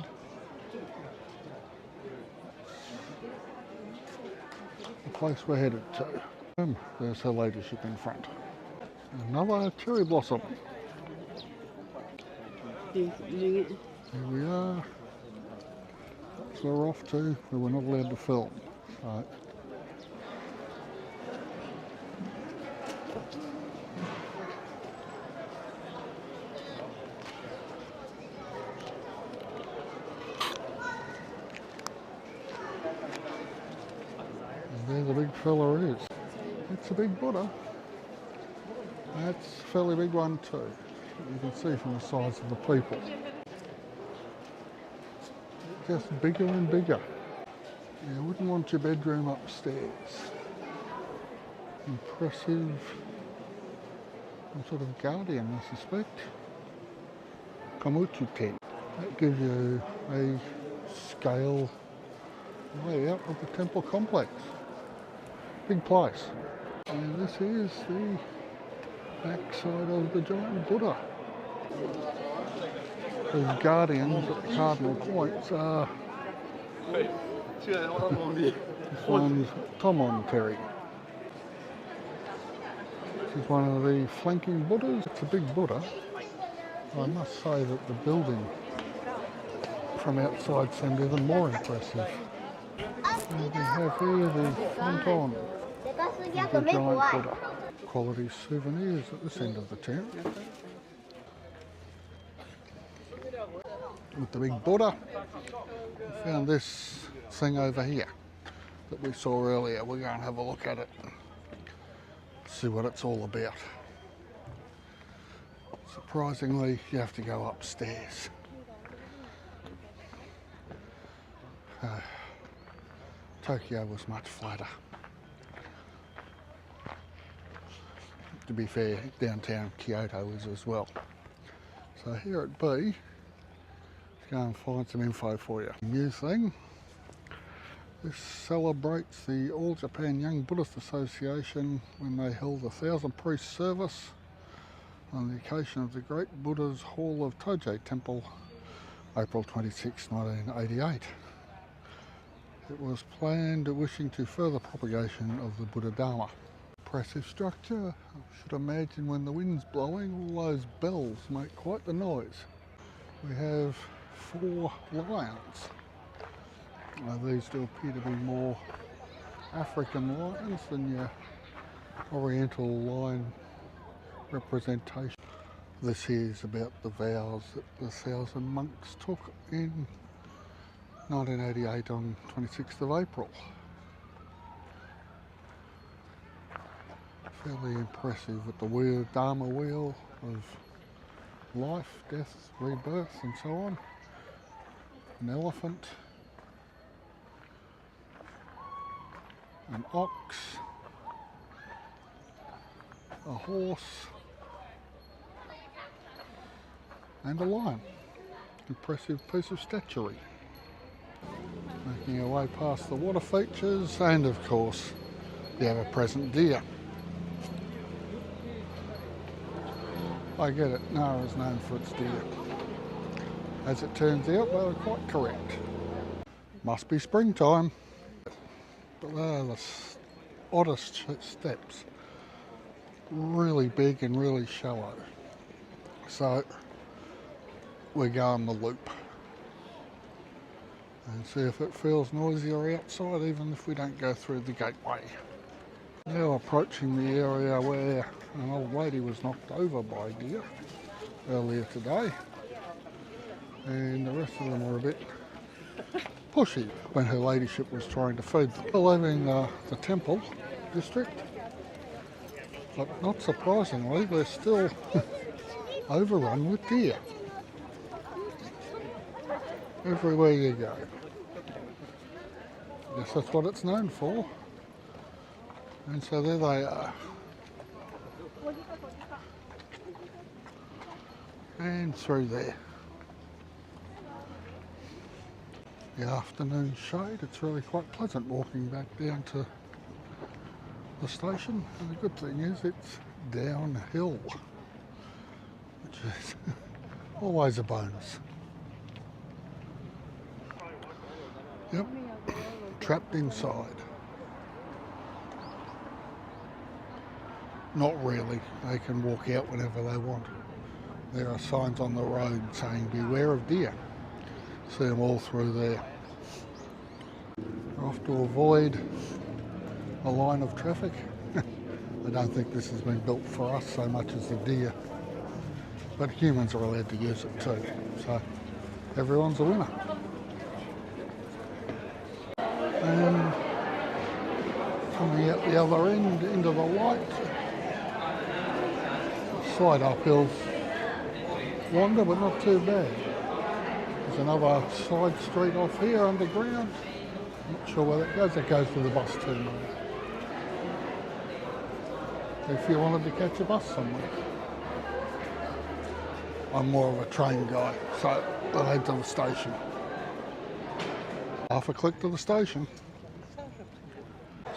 The place we're headed to. There's her ladyship in front. Another cherry blossom. Here we are. So we're off to where we're not allowed to film. So there the big fella is. It's a big Buddha. That's a fairly big one too. You can see from the size of the people. Just bigger and bigger. You wouldn't want your bedroom upstairs. Impressive. Some sort of guardian, I suspect. Komuchi tent. That gives you a scale layout of the temple complex. Big place. And this is the backside of the giant Buddha. These guardians at the cardinal points are this one's Tomonteri. This is one of the flanking Buddhas. It's a big Buddha. I must say that the building from outside seemed even more impressive. And we have here the fronton of the giant Buddha. Quality souvenirs at this end of the town. With the big Buddha, we found this thing over here that we saw earlier. We're going to have a look at it, see what it's all about. Surprisingly, you have to go upstairs. Tokyo was much flatter. To be fair, downtown Kyoto is as well. So here at B, let's go and find some info for you. New thing. This celebrates the All Japan Young Buddhist Association when they held a 1,000 priest service on the occasion of the Great Buddha's Hall of Toje Temple, April 26, 1988. It was planned wishing to further propagation of the Buddha Dharma. Impressive structure. I should imagine when the wind's blowing, all those bells make quite the noise. We have 4 lions. These do appear to be more African lions than your Oriental lion representation. This here is about the vows that the 1,000 monks took in 1988 on 26th of April. Fairly impressive with the wheel, Dharma wheel of life, death, rebirth and so on. An elephant, an ox, a horse and a lion. Impressive piece of statuary. Making our way past the water features and of course the ever-present deer. I get it, Nara's known for its deer. As it turns out, they were quite correct. Must be springtime. But they are the oddest steps. Really big and really shallow. So we're going the loop. and see if it feels noisier outside even if we don't go through the gateway. Now approaching the area where an old lady was knocked over by deer earlier today, and the rest of them were a bit pushy when her ladyship was trying to feed them. We're leaving the temple district, but not surprisingly they're still overrun with deer everywhere you go. Guess that's what it's known for. And so there they are. And through there. The afternoon shade, it's really quite pleasant walking back down to the station. And the good thing is it's downhill, which is always a bonus. Yep, trapped inside. Not really, they can walk out whenever they want. There are signs on the road saying beware of deer. See them all through there. Off to avoid a line of traffic. I don't think this has been built for us so much as the deer, but humans are allowed to use it too, so everyone's a winner. And coming out the other end into the light, slight uphills, longer but not too bad. There's another side street off here underground. Not sure where that goes. It goes to the bus terminal. If you wanted to catch a bus somewhere. I'm more of a train guy, so I head to the station. Half a click to the station.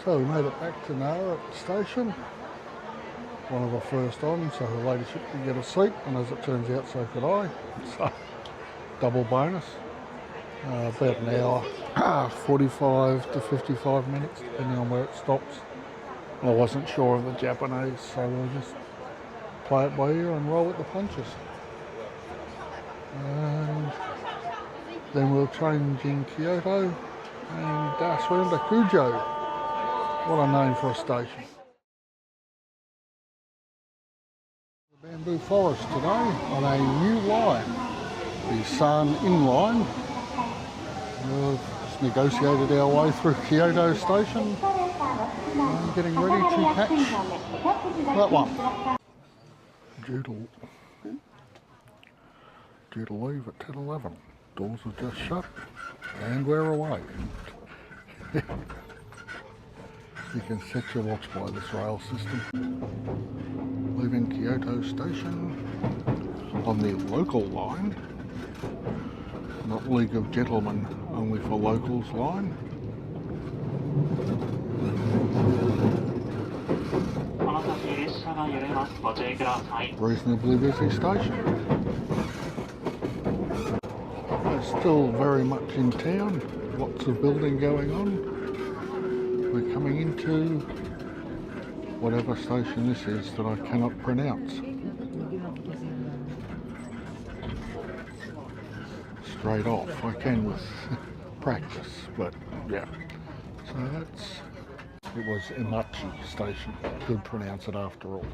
So we made it back to Nara at the station. One of the first on, so her ladyship could get a seat, and as it turns out, so could I. So, double bonus. About an hour, 45 to 55 minutes, depending on where it stops. I wasn't sure of the Japanese, so we'll just play it by ear and roll with the punches. And then we'll change in Kyoto and dash round to Kujo. What a name for a station. The bamboo forest today on a new line, the San In line. We've just negotiated our way through Kyoto station and getting ready to catch that one. Due to leave at 10:11. Doors are just shut and we're away. You can set your watch by this rail system. Leaving Kyoto station on the local line, not League of Gentlemen, only for locals line. Reasonably busy station. It's still very much in town, lots of building going on. We're coming into whatever station this is that I cannot pronounce. Straight off, I can with practice, but yeah. So it was Imachi station, could pronounce it after all.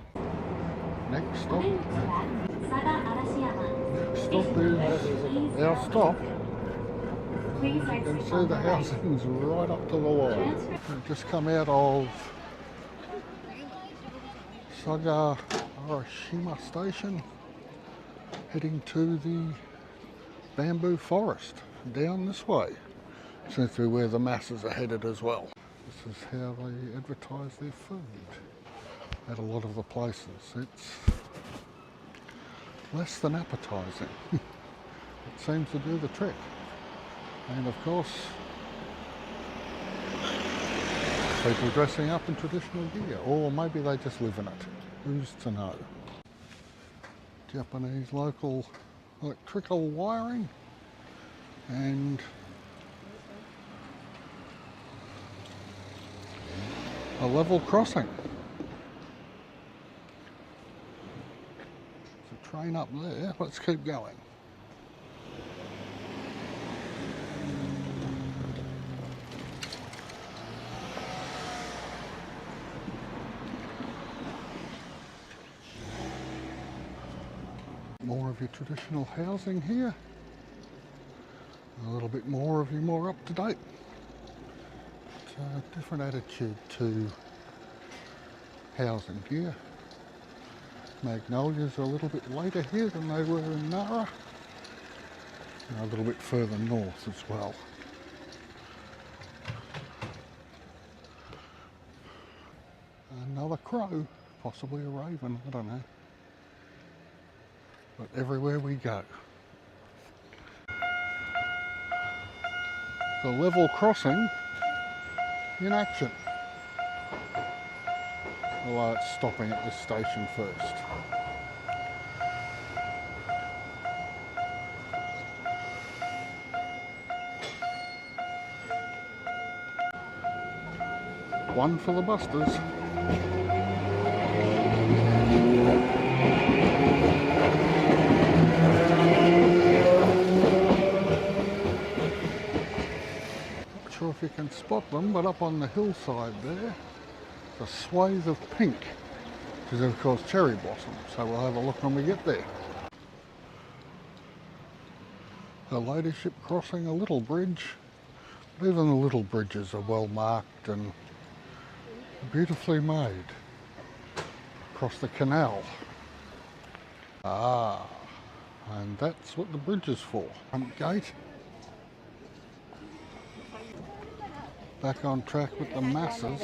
Next stop is our stop. You can see the housings right up to the line. We've just come out of Saga Arashima station, heading to the bamboo forest down this way. Seems to be where the masses are headed as well. This is how they advertise their food at a lot of the places. It's less than appetizing. It seems to do the trick. And of course, people dressing up in traditional gear, or maybe they just live in it. Who's to know? Japanese local electrical wiring and a level crossing. There's a train up there. Let's keep going. More of your traditional housing here. A little bit more of your more up-to-date. Different attitude to housing here. Magnolias are a little bit later here than they were in Nara. And a little bit further north as well. Another crow, possibly a raven, I don't know. But everywhere we go. The level crossing in action. Although it's stopping at this station first. One for the busters. Not sure if you can spot them, but up on the hillside there, a swathe of pink, which is of course cherry blossom, so we'll have a look when we get there. The ladyship crossing a little bridge, but even the little bridges are well marked and beautifully made. Across the canal. Ah, and that's what the bridge is for. Front gate. Back on track with the masses.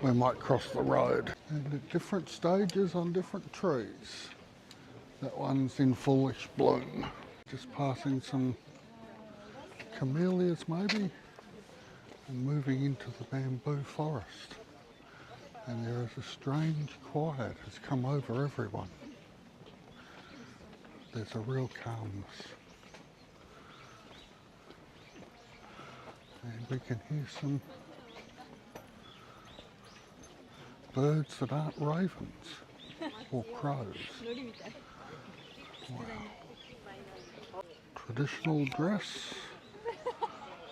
We might cross the road. And at different stages on different trees. That one's in fullish bloom. Just passing some camellias maybe. And moving into the bamboo forest. And there is a strange quiet has come over everyone. There's a real calmness. And we can hear some birds that aren't ravens or crows. Wow. Traditional dress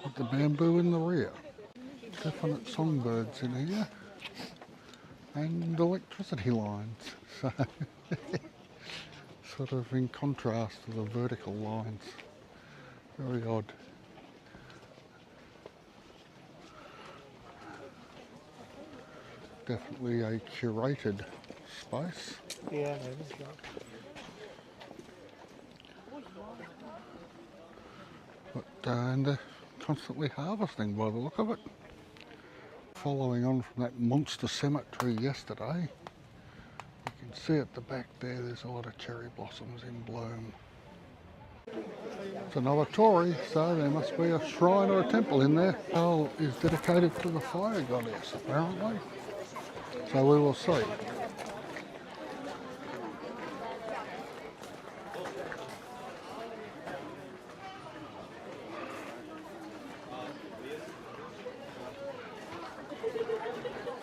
with the bamboo in the rear. Definite songbirds in here. And electricity lines. So sort of in contrast to the vertical lines. Very odd. Definitely a curated space. Yeah, But and they're constantly harvesting by the look of it. Following on from that monster cemetery yesterday, you can see at the back there's a lot of cherry blossoms in bloom. It's another Torii, so there must be a shrine or a temple in there. Well, is dedicated to the fire goddess apparently. So we will see.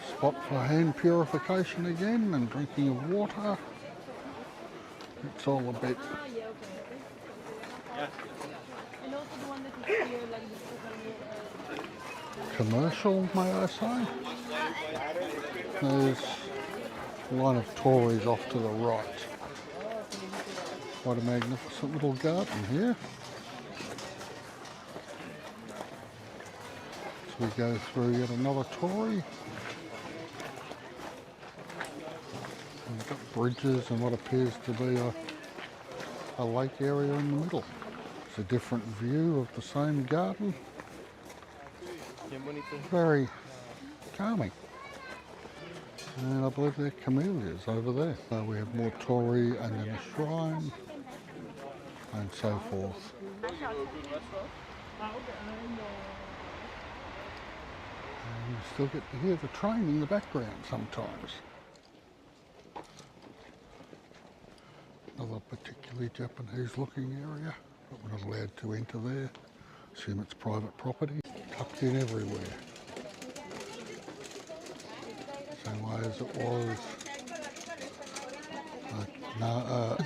Spot for hand purification again and drinking of water. It's all a bit commercial, may I say. There's a line of Tories off to the right. Quite a magnificent little garden here. So we go through yet another Torii. And we've got bridges and what appears to be a lake area in the middle. It's a different view of the same garden. Very calming. And I believe they're camellias over there. So we have more Torii and then a shrine and so forth. And you still get to hear the train in the background sometimes. Another particularly Japanese looking area, but we're not allowed to enter there. Assume it's private property. Tucked in everywhere. Same way as it was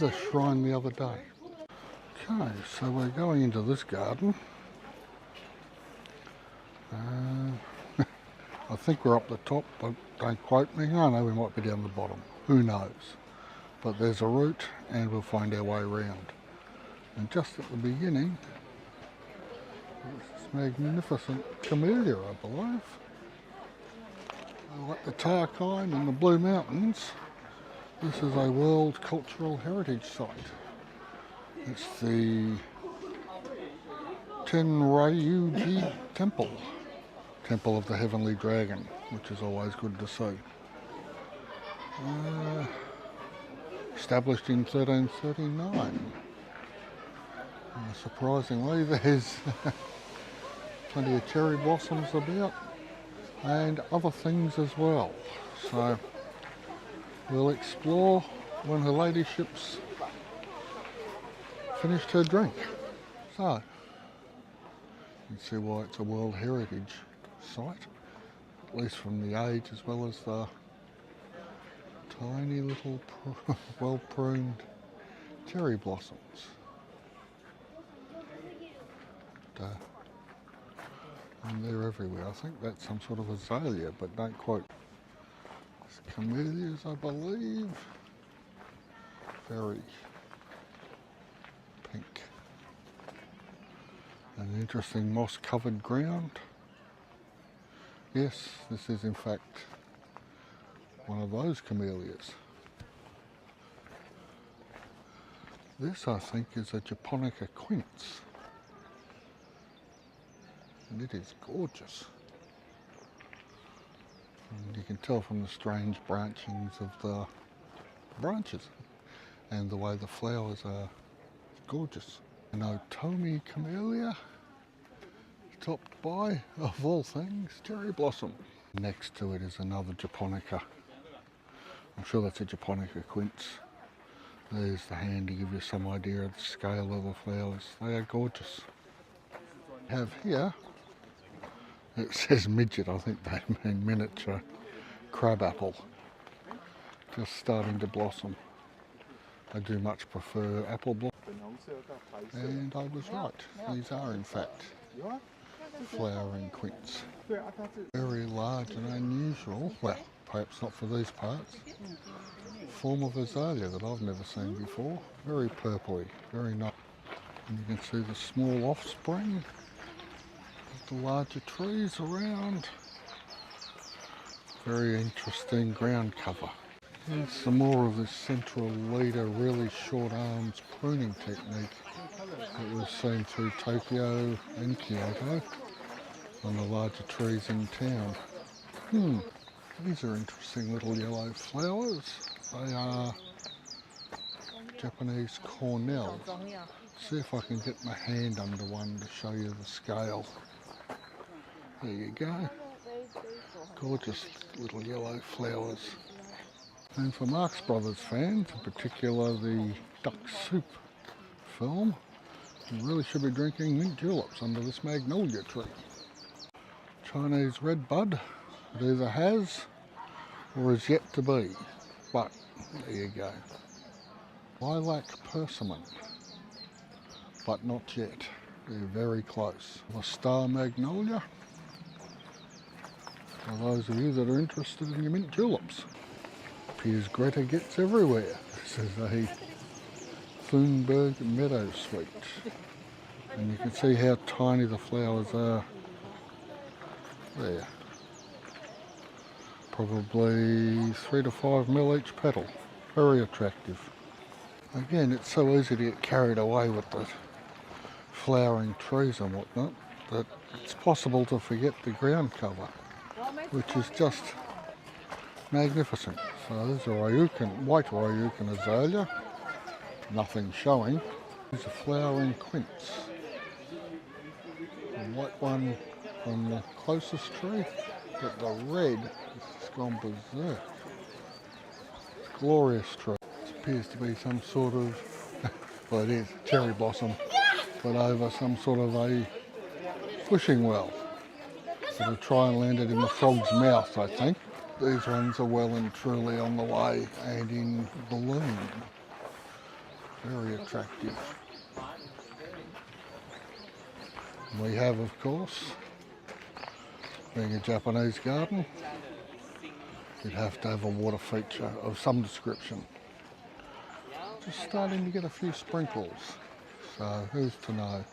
the shrine the other day. Okay, so we're going into this garden. I think we're up the top, but don't quote me. I know we might be down the bottom. Who knows? but there's a route and we'll find our way around. And just at the beginning, this magnificent camellia, I believe. Like the Tarkine and the Blue Mountains, this is a World Cultural Heritage Site. It's the Tenryuji Temple, Temple of the Heavenly Dragon, which is always good to see. Established in 1339. Surprisingly, there's plenty of cherry blossoms about and other things as well. So we'll explore when her ladyship's finished her drink. So you can see why it's a World Heritage Site, at least from the age as well as the tiny little well-pruned cherry blossoms. And they're everywhere. I think that's some sort of azalea, but don't quote. It's camellias, I believe. Very pink. An interesting moss-covered ground. Yes, this is in fact one of those camellias. This, I think, is a Japonica quince. And it is gorgeous. And you can tell from the strange branchings of the branches and the way the flowers are gorgeous. An Otomi camellia, topped by, of all things, cherry blossom. Next to it is another Japonica. I'm sure that's a Japonica quince. There's the hand to give you some idea of the scale of the flowers. They are gorgeous. We have here, it says midget, I think they mean miniature crabapple, just starting to blossom. I do much prefer apple blossom, and I was right. These are in fact flowering quince. Very large and unusual, well, perhaps not for these parts, form of azalea that I've never seen before. Very purpley, very nice. And you can see the small offspring of the larger trees around. Very interesting ground cover. Here's some more of this central leader, really short arms pruning technique that was seen through Tokyo and Kyoto on the larger trees in town. These are interesting little yellow flowers. They are Japanese cornel. See if I can get my hand under one to show you the scale. There you go. Gorgeous little yellow flowers. And for Marx Brothers fans, in particular the Duck Soup film, you really should be drinking mint juleps under this magnolia tree. Chinese red bud, it either has or is yet to be, but there you go. Lilac persimmon, but not yet. They're very close. The star magnolia, for those of you that are interested in your mint juleps. Appears Greta gets everywhere. This is a Thunberg meadowsweet. And you can see how tiny the flowers are there. Probably 3 to 5 mil each petal. Very attractive. Again, it's so easy to get carried away with the flowering trees and whatnot that it's possible to forget the ground cover, which is just magnificent. So there's a white Ryukin azalea, nothing showing. There's a flowering quince. The white one on the closest tree, but the red has gone berserk. Glorious tree. This appears to be some sort of, well it is, cherry blossom, but over some sort of a fishing well. Sort of try and land it in the frog's mouth, I think. These ones are well and truly on the way and in bloom. Very attractive. We have, of course, being a Japanese garden, you'd have to have a water feature of some description. just starting to get a few sprinkles. So who's to know?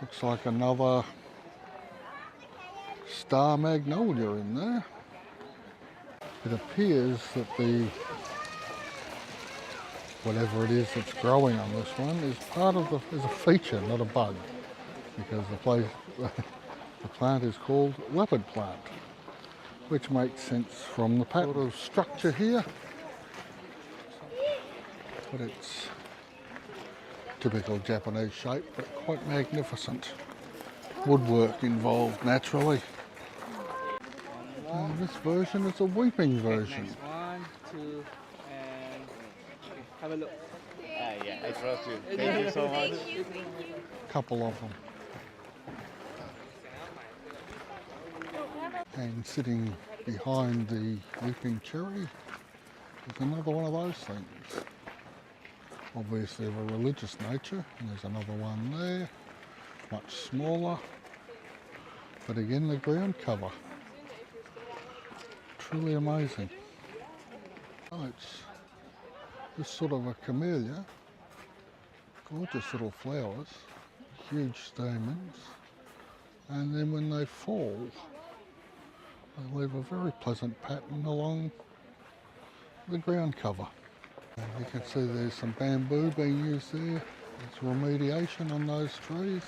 Looks like another star magnolia in there. It appears that the whatever it is that's growing on this one is part of is a feature, not a bug, because the plant is called leopard plant, which makes sense from the sort of structure here. But it's typical Japanese shape, but quite magnificent. Woodwork involved naturally. And this version is a weeping version. Next. 1, 2, and have a look. Yeah, I trust you. Thank you so much. Couple of them. And sitting behind the weeping cherry is another one of those things. Obviously of a religious nature, and there's another one there, much smaller, but again the ground cover. Truly amazing. Oh, it's this sort of a camellia, gorgeous little flowers, huge stamens, and then when they fall, they leave a very pleasant pattern along the ground cover. And you can see there's some bamboo being used there. It's remediation on those trees,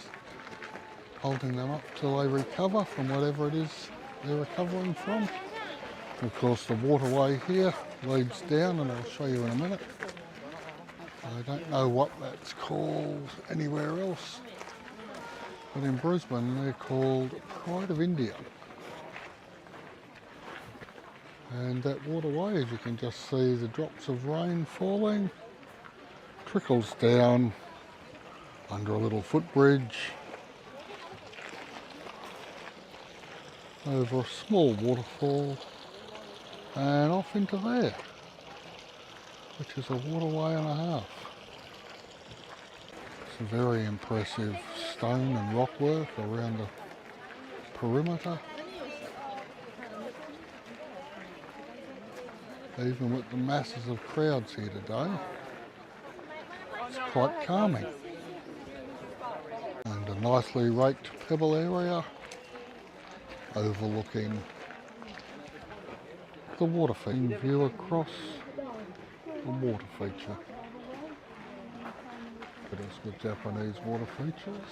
holding them up till they recover from whatever it is they're recovering from. Of course, the waterway here leads down, and I'll show you in a minute. I don't know what that's called anywhere else, but in Brisbane they're called Pride of India. And that waterway, as you can just see, the drops of rain falling, trickles down under a little footbridge over a small waterfall and off into there, which is a waterway and a half. Some very impressive stone and rock work around the perimeter. Even with the masses of crowds here today, it's quite calming. And a nicely raked pebble area overlooking the water feature. View across the water feature. But as with Japanese water features,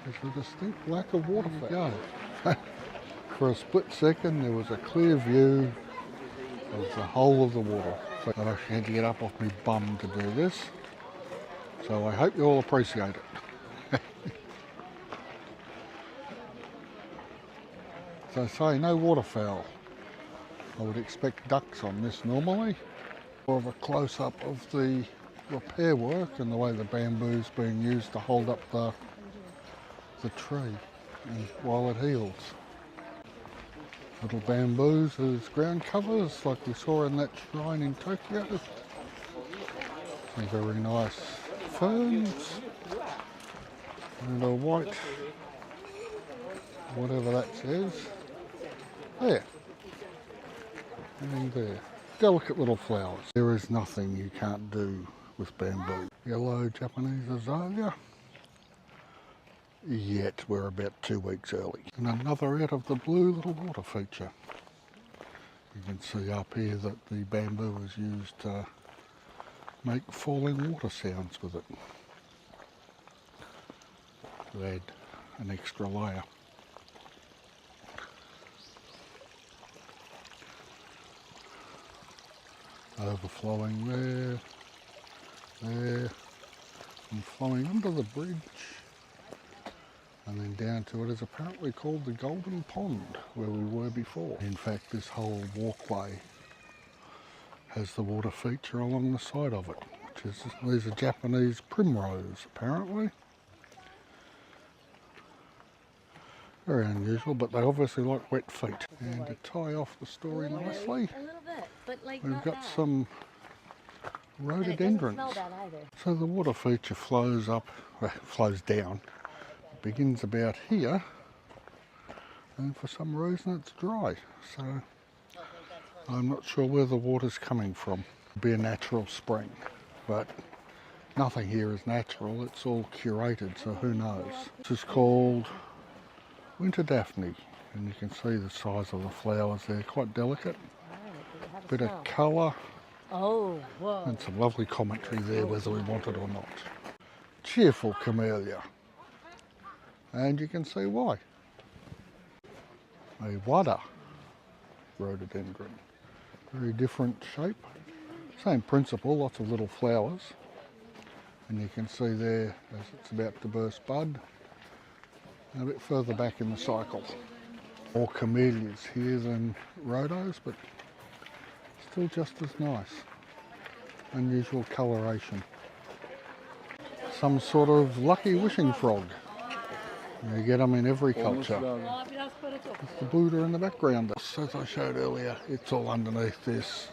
there's a distinct lack of water feature. For a split second there was a clear view of the whole of the water. So I actually had to get up off my bum to do this. So I hope you all appreciate it. So I say, no waterfowl. I would expect ducks on this normally. More of a close-up of the repair work and the way the bamboo's being used to hold up the tree and while it heals. Little bamboos as ground covers, like we saw in that shrine in Tokyo. Some very nice ferns and a white, whatever that says, there and there. Delicate little flowers. There is nothing you can't do with bamboo. Yellow Japanese azalea. Yet we're about 2 weeks early. And another out of the blue little water feature. You can see up here that the bamboo is used to make falling water sounds with it. To add an extra layer. Overflowing there, and flowing under the bridge. And then down to it is apparently called the Golden Pond, where we were before. In fact, this whole walkway has the water feature along the side of it, which is, these are Japanese primrose, apparently. Very unusual, but they obviously like wet feet. And to tie off the story nicely, a little bit, but like we've not got bad. some And it doesn't rhododendrons. smell bad either. So the water feature flows up, well, flows down, begins about here, and for some reason it's dry. So I'm not sure where the water's coming from. It'll be a natural spring. but nothing here is natural, it's all curated, so who knows. This is called Winter Daphne, and you can see the size of the flowers there, quite delicate. Bit of colour, and some lovely commentary there whether we want it or not. Cheerful camellia, and you can see why. A wada rhododendron, very different shape, same principle, lots of little flowers, and you can see there as it's about to burst bud, and a bit further back in the cycle. More camellias here than rhodos, but still just as nice. Unusual coloration. Some sort of lucky wishing frog. You get them in every culture. There's the Buddha in the background. As I showed earlier, it's all underneath this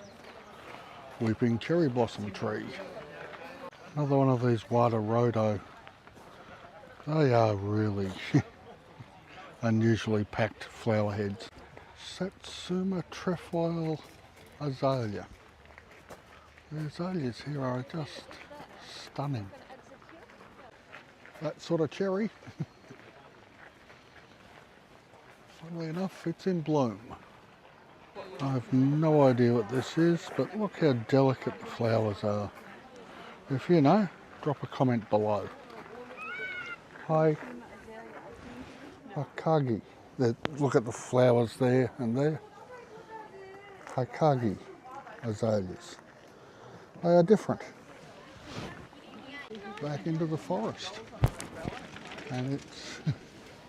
weeping cherry blossom tree. Another one of these Wada Rhodo. They are really unusually packed flower heads. Satsuma trefoil azalea. The azaleas here are just stunning. That sort of cherry, funnily enough, it's in bloom. I have no idea what this is, but look how delicate the flowers are. If you know, drop a comment below. Hi. Hakagi. Look at the flowers there and there. Hakagi azaleas. They are different. Back into the forest. And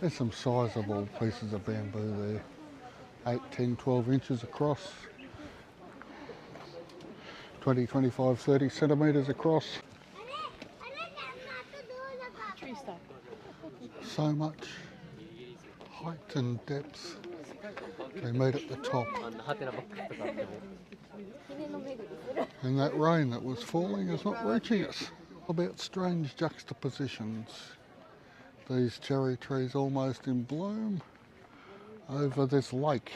there's some sizable pieces of bamboo there. 8, 10, 12 inches across. 20, 25, 30 centimetres across. So much height and depth. They meet at the top. And that rain that was falling is not reaching us. About strange juxtapositions. These cherry trees almost in bloom over this lake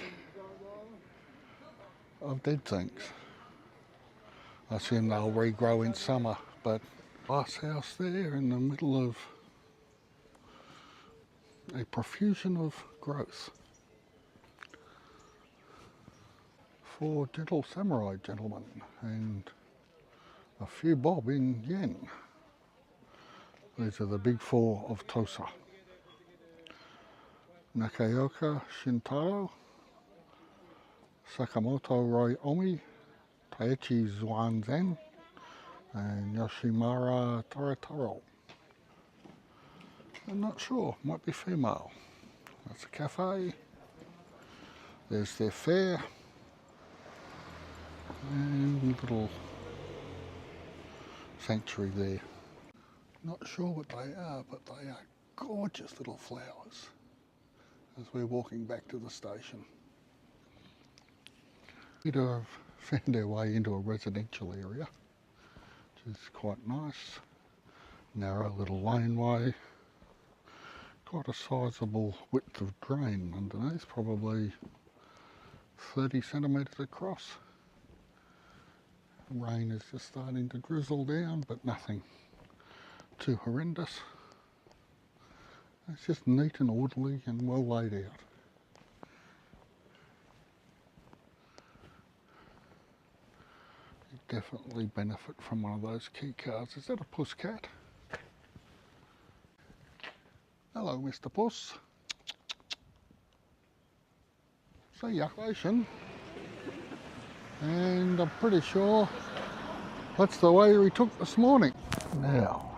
of dead things. I assume they'll regrow in summer, but glass house there in the middle of a profusion of growth. 4 gentle samurai gentlemen and a few bob in yen. These are the big 4 of Tosa. Nakaoka Shintaro, Sakamoto Roi Omi, Taichi Zuanzen, and Yoshimara Tarataro. I'm not sure, might be female. That's a cafe. There's their fair. And a little sanctuary there. Not sure what they are, but they are gorgeous little flowers as we're walking back to the station. We'd have found our way into a residential area, which is quite nice. Narrow little laneway. Quite a sizable width of drain underneath, probably 30 centimetres across. Rain is just starting to drizzle down, but nothing too horrendous. It's just neat and orderly and well laid out. You definitely benefit from one of those key cards. Is that a puss cat? Hello, Mr. Puss. See ya. Station. And I'm pretty sure that's the way we took this morning. Now,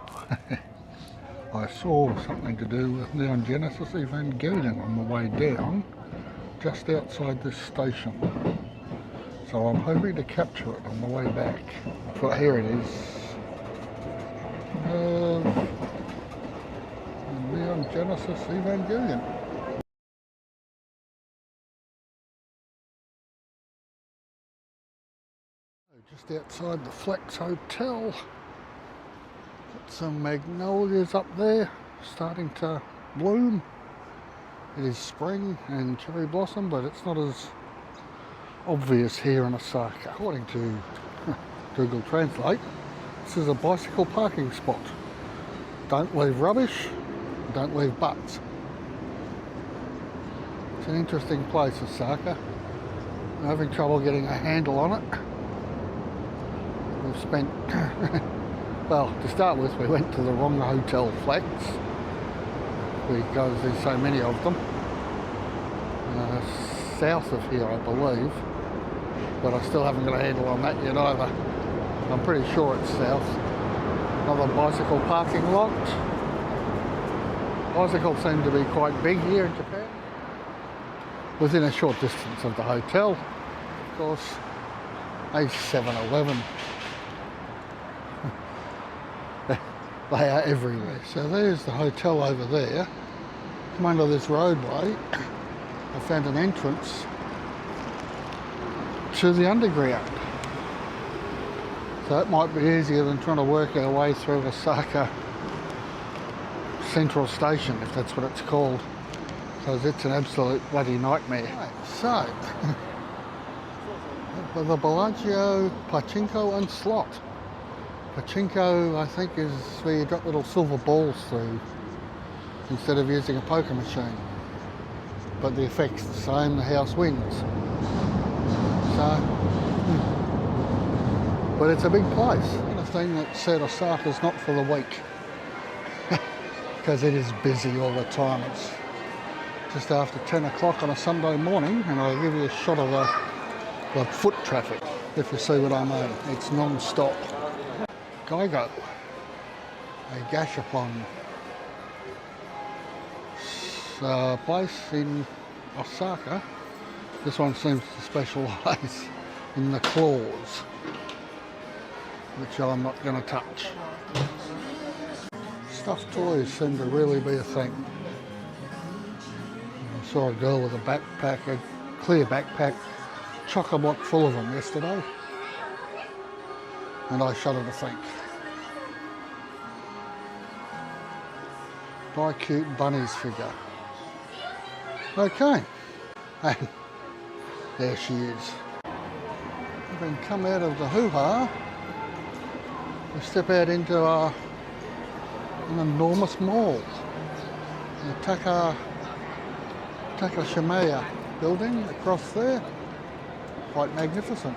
I saw something to do with Neon Genesis Evangelion on the way down, just outside this station. So I'm hoping to capture it on the way back. But here it is. Neon Genesis Evangelion. Just outside the Flex Hotel. Got some magnolias up there starting to bloom. It is spring and cherry blossom, but it's not as obvious here in Osaka. According to Google Translate, This is a bicycle parking spot. Don't leave rubbish, don't leave butts. It's an interesting place, Osaka. I'm having trouble getting a handle on it. We've spent, well, to start with, we went to the wrong hotel flats because there's so many of them. South of here, I believe, but I still haven't got a handle on that yet either. I'm pretty sure it's south. Another bicycle parking lot. Bicycles seem to be quite big here in Japan. Within a short distance of the hotel, of course, a 7-Eleven. They are everywhere. So there's the hotel over there. Come under this roadway. I found an entrance to the underground. So that might be easier than trying to work our way through Osaka Central Station, if that's what it's called, because it's an absolute bloody nightmare. Right, so, the Bellagio, Pachinko and Slot. Pachinko, I think, is where you drop little silver balls through instead of using a poker machine. But the effect's the same, the house wins. So, but it's a big place. The thing that said Osaka's not for the weak, because it is busy all the time. It's just after 10 o'clock on a Sunday morning, and I'll give you a shot of the foot traffic, if you see what I mean. It's non-stop. Geigo, a gashapon place in Osaka. This one seems to specialise in the claws, which I'm not going to touch. Stuffed toys seem to really be a thing. I saw a girl with a backpack, a clear backpack, chock-a-block full of them yesterday, and I shudder to think. Buy cute bunnies figure. Okay, and there she is. Having come out of the hoo-ha, we step out into an enormous mall. The Takashimaya building across there, quite magnificent.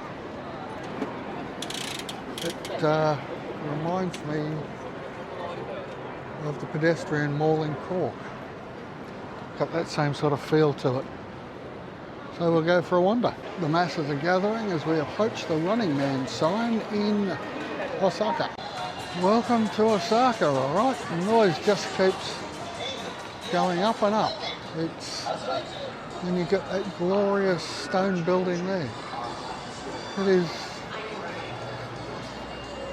It reminds me of the pedestrian mall in Cork. Got that same sort of feel to it. So we'll go for a wander. The masses are gathering as we approach the Running Man sign in Osaka. Welcome to Osaka, alright? The noise just keeps going up and up. And you've got that glorious stone building there. It is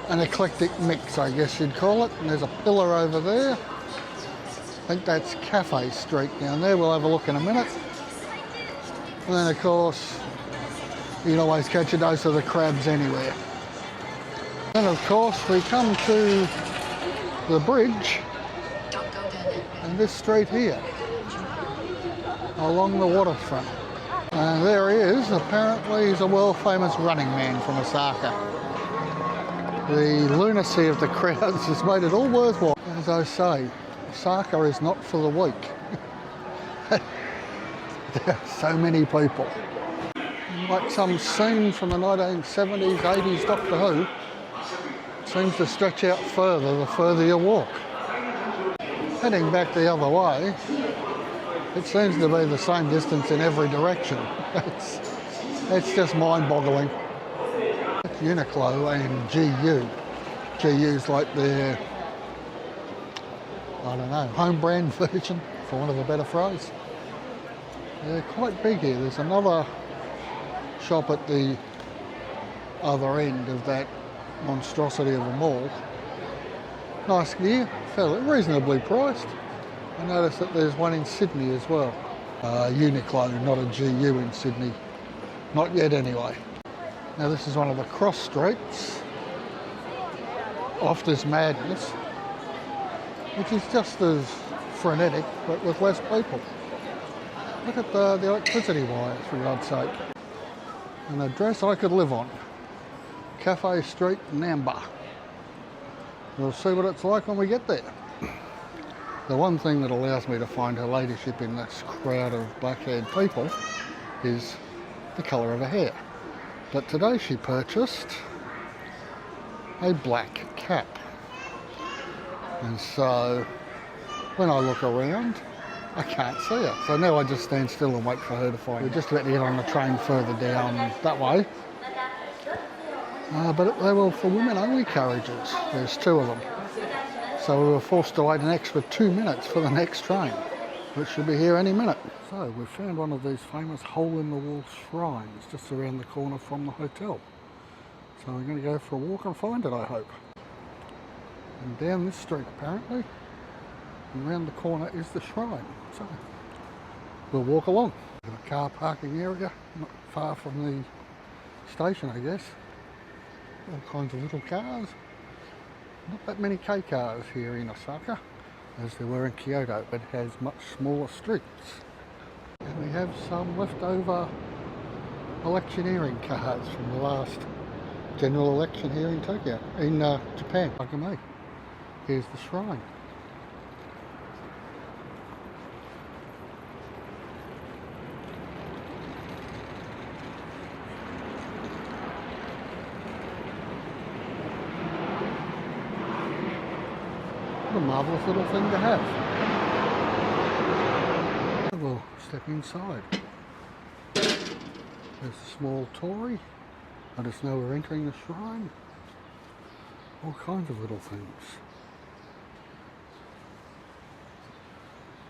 an eclectic mix, I guess you'd call it. And there's a pillar over there. I think that's Cafe Street down there. We'll have a look in a minute. And then, of course, you can always catch a dose of the crabs anywhere. And of course, we come to the bridge and this street here, along the waterfront. And there he is. Apparently he's a world-famous running man from Osaka. The lunacy of the crowds has made it all worthwhile. As I say, Osaka is not for the weak. There are so many people. Like some scene from the 1970s, 80s Doctor Who, seems to stretch out further the further you walk. Heading back the other way, it seems to be the same distance in every direction. It's just mind-boggling. Uniqlo and GU. GU's like their, I don't know, home brand version, for want of a better phrase. They're quite big here. There's another shop at the other end of that monstrosity of a mall. Nice gear, fairly reasonably priced. I noticed that there's one in Sydney as well. Uniqlo, not a GU in Sydney. Not yet anyway. Now this is one of the cross streets off this madness, which is just as frenetic but with less people. Look at the electricity wires, for God's sake. An address I could live on. Cafe Street, Namba. We'll see what it's like when we get there. The one thing that allows me to find her ladyship in this crowd of black-haired people is the colour of her hair. But today she purchased a black cap. And so when I look around, I can't see her. So now I just stand still and wait for her to find her. We're just about to get on the train further down that way. But they were for women-only carriages. There's 2 of them. So we were forced to wait an extra 2 minutes for the next train, which should be here any minute. So we've found one of these famous hole-in-the-wall shrines just around the corner from the hotel. So we're going to go for a walk and find it, I hope. And down this street apparently, and around the corner is the shrine. So we'll walk along. Got a car parking area, not far from the station, I guess. All kinds of little cars. Not that many K cars here in Osaka as there were in Kyoto, but it has much smaller streets. And we have some leftover electioneering cards from the last general election here in Tokyo, in Japan. Look at me. Here's the shrine. What a marvellous little thing to have. We'll step inside. There's a small torii. Let us know we're entering the shrine. All kinds of little things.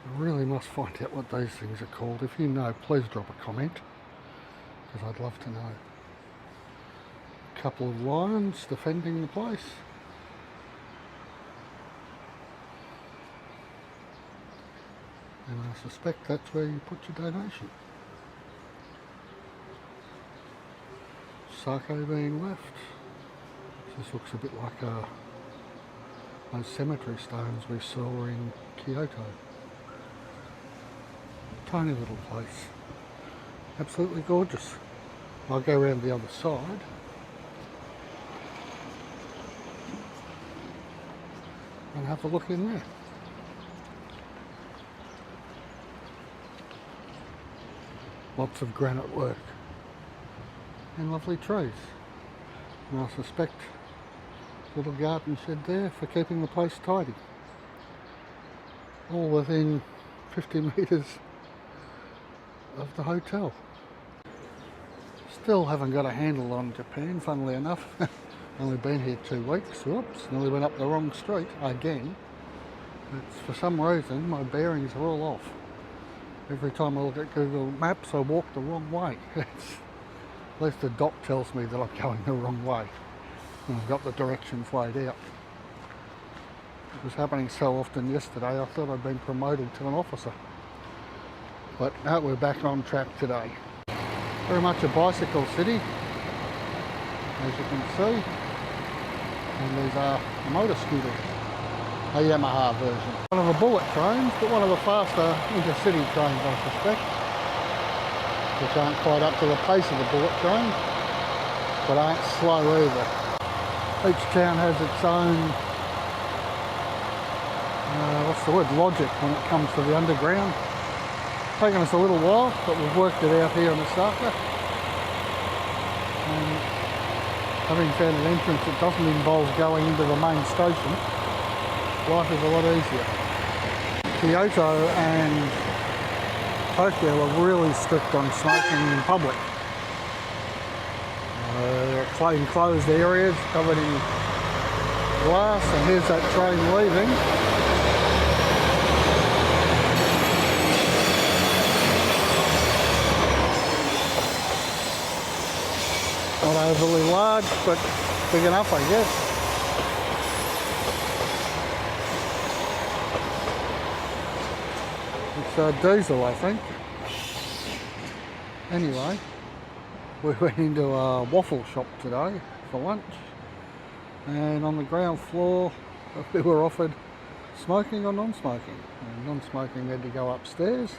I really must find out what those things are called. If you know, please drop a comment, because I'd love to know. A couple of lions defending the place. And I suspect that's where you put your donation. Sake being left. This looks a bit like those cemetery stones we saw in Kyoto. Tiny little place. Absolutely gorgeous. I'll go around the other side. And have a look in there. Lots of granite work. And lovely trees. And I suspect a little garden shed there for keeping the place tidy. All within 50 metres of the hotel. Still haven't got a handle on Japan, funnily enough. Only been here 2 weeks. Whoops, nearly went up the wrong street again. It's, for some reason my bearings are all off. Every time I look at Google Maps I walk the wrong way. At least the dot tells me that I'm going the wrong way. And I've got the directions laid out. It was happening so often yesterday I thought I'd been promoted to an officer. But no, we're back on track today. Very much a bicycle city, as you can see. And these are motor scooters, a Yamaha version. One of the bullet trains, but one of the faster intercity trains I suspect, which aren't quite up to the pace of the bullet train, but aren't slow either. Each town has its own, what's the word, logic when it comes to the underground. It's taken us a little while, but we've worked it out here in Osaka. And having found an entrance that doesn't involve going into the main station, life is a lot easier. Kyoto and Tokyo are really strict on smoking in public. There are enclosed areas covered in glass, and here's that train leaving. Not overly large, but big enough, I guess. It's diesel, I think. Anyway, we went into a waffle shop today for lunch, and on the ground floor we were offered smoking or non-smoking. And non-smoking had to go upstairs,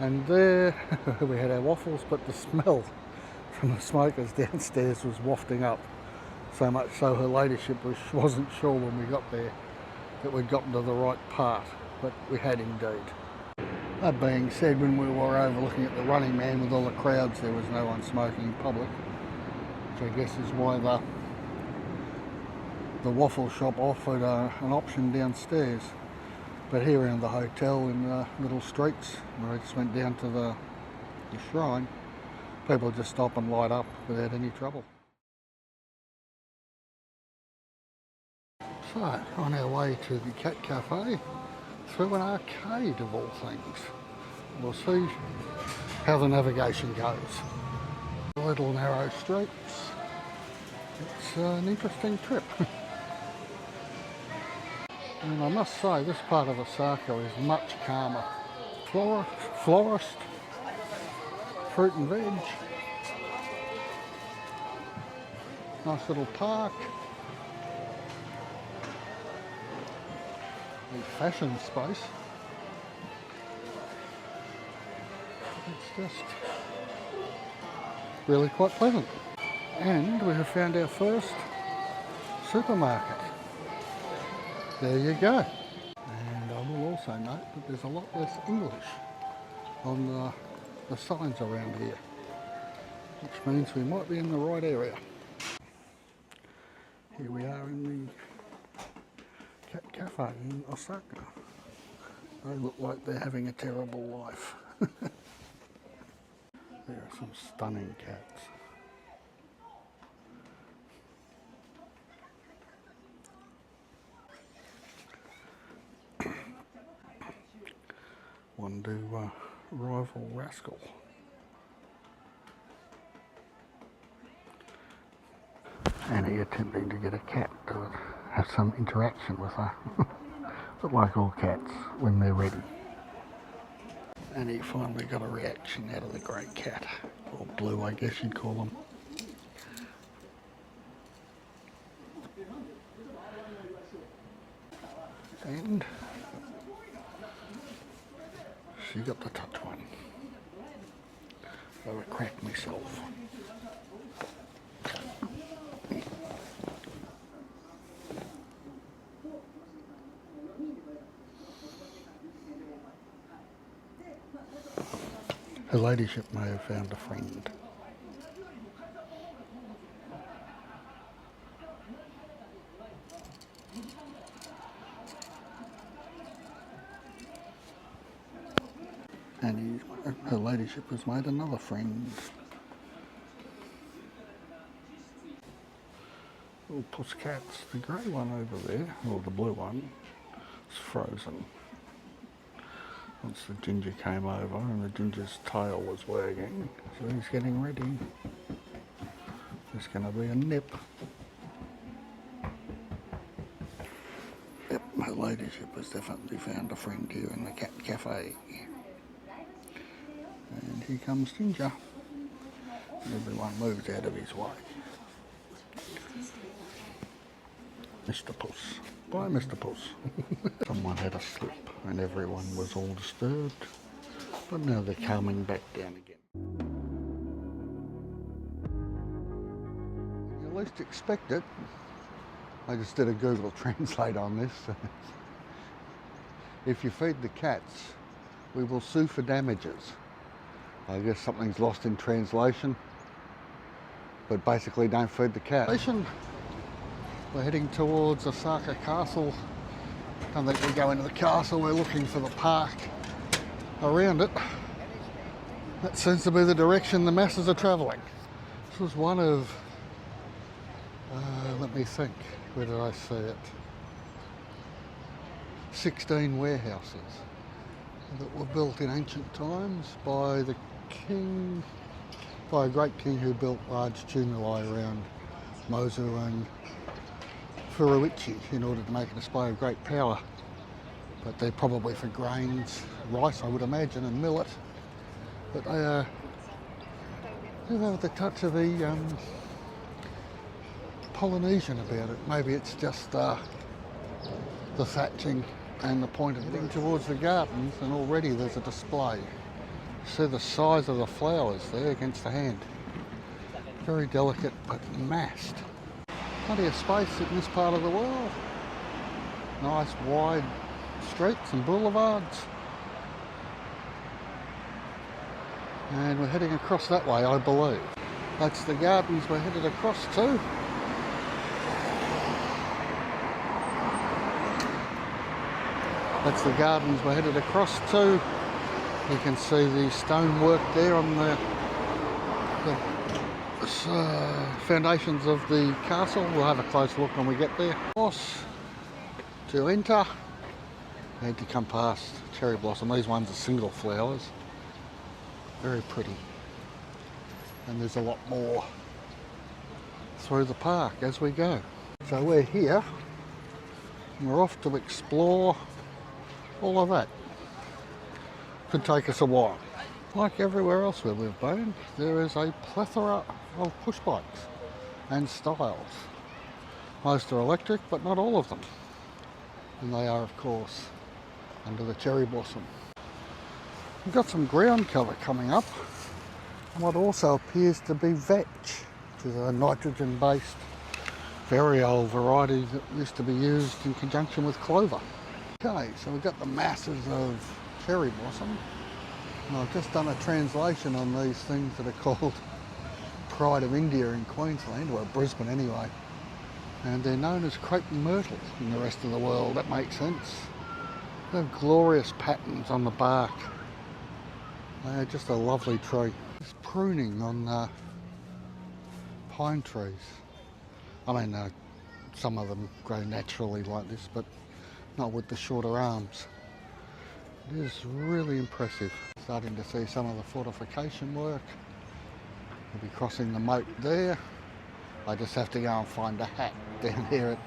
and there we had our waffles, but the smell from the smokers downstairs was wafting up. So much so her ladyship wasn't sure when we got there that we'd gotten to the right part, but we had indeed. That being said, when we were overlooking at the Running Man with all the crowds, there was no one smoking in public, which I guess is why the waffle shop offered an option downstairs. But here around the hotel in the little streets where I just went down to the shrine, people just stop and light up without any trouble. So, on our way to the Cat Cafe, through an arcade of all things. We'll see how the navigation goes. Little narrow streets. It's an interesting trip. And I must say, this part of Osaka is much calmer. Florist, fruit and veg, nice little park, the fashion space. It's just really quite pleasant. And we have found our first supermarket. There you go. And I will also note that there's a lot less English on the signs around here, which means we might be in the right area. Here we are in the Cat Cafe in Osaka. They look like they're having a terrible life. There are some stunning cats. One to rival Rascal. And he attempting to get a cat to have some interaction with her. But like all cats, when they're ready. And he finally got a reaction out of the grey cat, or blue I guess you'd call them. And she got the touch one. So I cracked myself. Her ladyship may have found a friend. And her ladyship has made another friend. Little pussycats. The grey one over there, or the blue one, is frozen. Once the ginger came over and the ginger's tail was wagging, so he's getting ready. There's going to be a nip. Yep, her ladyship has definitely found a friend here in the Cat Cafe. And here comes Ginger. Everyone moves out of his way. Mr. Puss. Bye, Mr. Puss. Someone had a slip and everyone was all disturbed, but now they're calming back down again. You at least expect it. I just did a Google Translate on this. If you feed the cats, we will sue for damages. I guess something's lost in translation, but basically don't feed the cat. We're heading towards Osaka Castle. I don't think we go into the castle, we're looking for the park around it. That seems to be the direction the masses are travelling. This was one of, let me think, where did I see it? 16 warehouses that were built in ancient times by the king, by a great king who built large tumuli around Mozu and Furuichi in order to make a display of great power. But they're probably for grains, rice I would imagine, and millet. But they have the touch of the Polynesian about it. Maybe it's just the thatching and the point of heading towards the gardens, and already there's a display. See the size of the flowers there against the hand. Very delicate but massed. Plenty of space in this part of the world. Nice wide streets and boulevards. And we're heading across that way, I believe. That's the gardens we're headed across to. That's the gardens we're headed across to. You can see the stonework there on the foundations of the castle. We'll have a close look when we get there. Of course, to enter, you need to come past cherry blossom. These ones are single flowers. Very pretty. And there's a lot more through the park as we go. So we're here and we're off to explore all of that. Could take us a while. Like everywhere else where we've been, there is a plethora of push bikes and styles. Most are electric, but not all of them. And they are, of course, under the cherry blossom. We've got some ground cover coming up, and what also appears to be vetch, which is a nitrogen-based, very old variety that used to be used in conjunction with clover. Okay, so we've got the masses of cherry blossom. And I've just done a translation on these things that are called Pride of India in Queensland, or Brisbane anyway. And they're known as crepe myrtle in the rest of the world. That makes sense. They have glorious patterns on the bark. They're just a lovely tree. There's pruning on pine trees. I mean, some of them grow naturally like this, but not with the shorter arms. It is really impressive. Starting to see some of the fortification work. We'll be crossing the moat there. I just have to go and find a hat down here.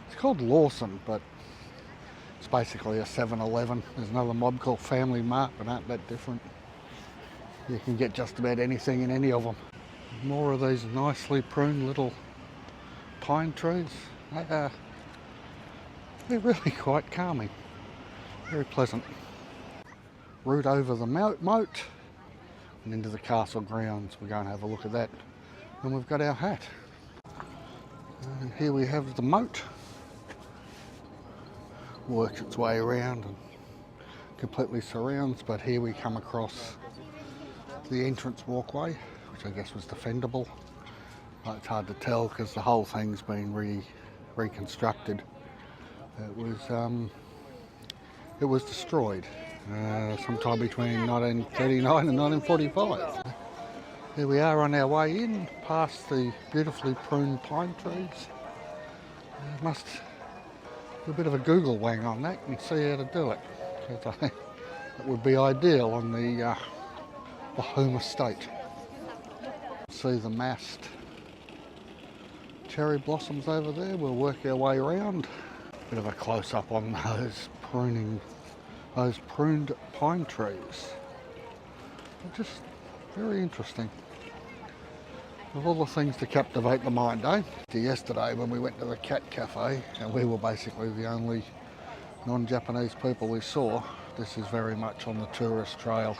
It's called Lawson, but it's basically a 7-Eleven. There's another mob called Family Mart, but aren't that different. You can get just about anything in any of them. More of these nicely pruned little pine trees. They're really quite calming. Very pleasant. Route over the moat and into the castle grounds. We're going to have a look at that. And we've got our hat. And here we have the moat. Works its way around and completely surrounds, but here we come across the entrance walkway, which I guess was defendable. But it's hard to tell because the whole thing's been reconstructed. It was destroyed sometime between 1939 and 1945. Here we are on our way in, past the beautifully pruned pine trees. Must do a bit of a Google wang on that and see how to do it. I think that would be ideal on the home estate. See the massed cherry blossoms over there. We'll work our way around. Bit of a close-up on those pruned pine trees. They're just very interesting. Of all the things to captivate the mind, eh? Yesterday when we went to the cat cafe, and we were basically the only non-Japanese people we saw, this is very much on the tourist trail.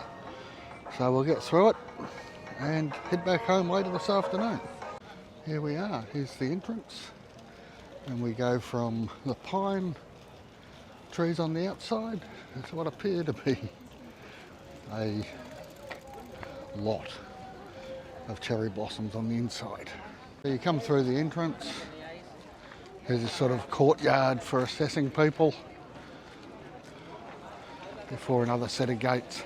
So we'll get through it and head back home later this afternoon. Here we are, here's the entrance. And we go from the pine trees on the outside to what appear to be a lot of cherry blossoms on the inside. So you come through the entrance. There's a sort of courtyard for assessing people before another set of gates.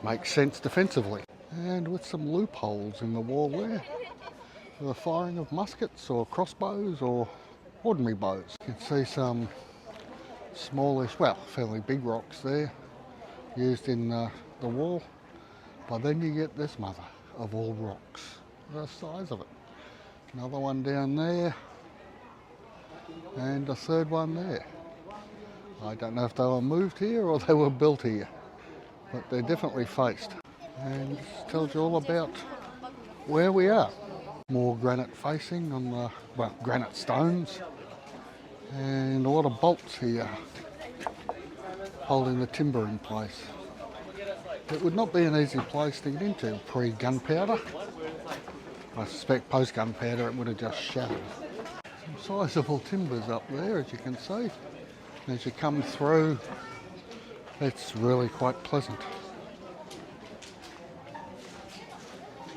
Makes sense defensively. And with some loopholes in the wall there for the firing of muskets or crossbows or ordinary bows. You can see some smallish, well, fairly big rocks there used in the wall. But then you get this mother of all rocks, the size of it. Another one down there, and a third one there. I don't know if they were moved here or they were built here, but they're definitely faced. And this tells you all about where we are. More granite facing on the, well, granite stones, and a lot of bolts here holding the timber in place. It would not be an easy place to get into pre-gunpowder, I suspect post gunpowder it would have just shattered. Some sizable timbers up there, as you can see. As you come through, it's really quite pleasant.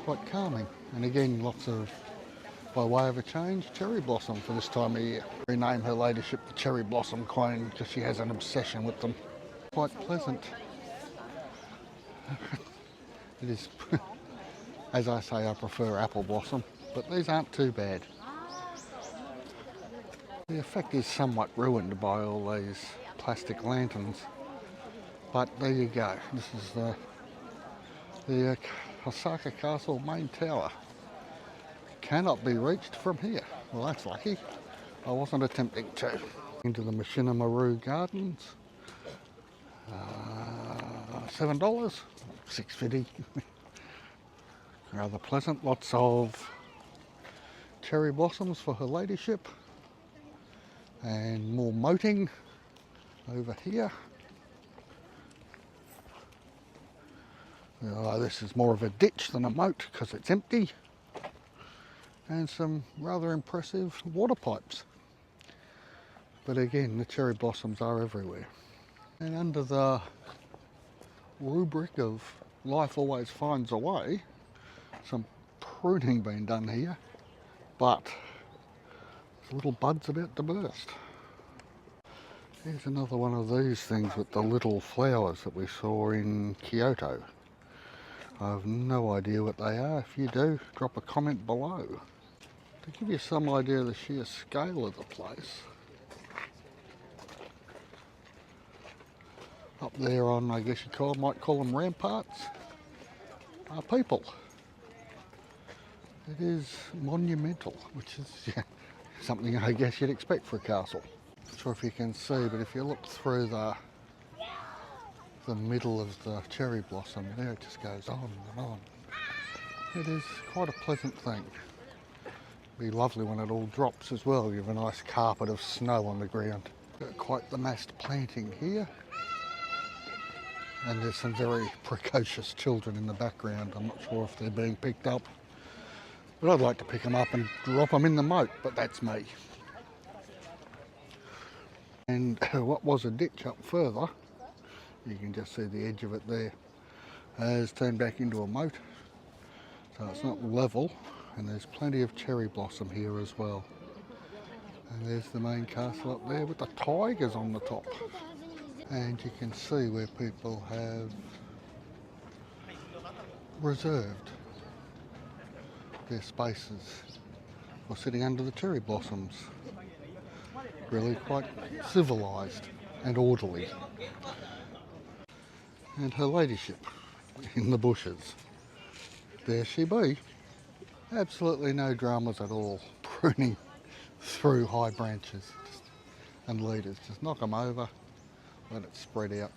Quite calming. And again, lots of, by way of a change, cherry blossom for this time of year. Rename her ladyship the Cherry Blossom Queen because she has an obsession with them. Quite pleasant. It is, as I say, I prefer apple blossom, but these aren't too bad. The effect is somewhat ruined by all these plastic lanterns, but there you go. This is the Osaka Castle main tower. Cannot be reached from here. Well, that's lucky. I wasn't attempting to. Into the Machinima Maru Gardens. $7, $6.50. Rather pleasant. Lots of cherry blossoms for her ladyship. And more moating over here. This is more of a ditch than a moat because it's empty. And some rather impressive water pipes. But again, the cherry blossoms are everywhere. And under the rubric of life always finds a way, some pruning being done here, but there's little buds about to burst. Here's another one of these things with the little flowers that we saw in Kyoto. I have no idea what they are. If you do, drop a comment below. To give you some idea of the sheer scale of the place, up there on, I guess you might call them ramparts, are people. It is monumental, which is something I guess you'd expect for a castle. Not sure if you can see, but if you look through the middle of the cherry blossom there, it just goes on and on. It is quite a pleasant thing. Be lovely when it all drops as well. You have a nice carpet of snow on the ground. Quite the massed planting here. And there's some very precocious children in the background. I'm not sure if they're being picked up. But I'd like to pick them up and drop them in the moat, but that's me. And what was a ditch up further, you can just see the edge of it there, has turned back into a moat. So it's not level. And there's plenty of cherry blossom here as well. And there's the main castle up there with the tigers on the top. And you can see where people have reserved their spaces for sitting under the cherry blossoms. Really quite civilised and orderly. And her ladyship in the bushes. There she be. Absolutely no dramas at all, pruning through high branches and leaders. Just knock them over, let it spread out.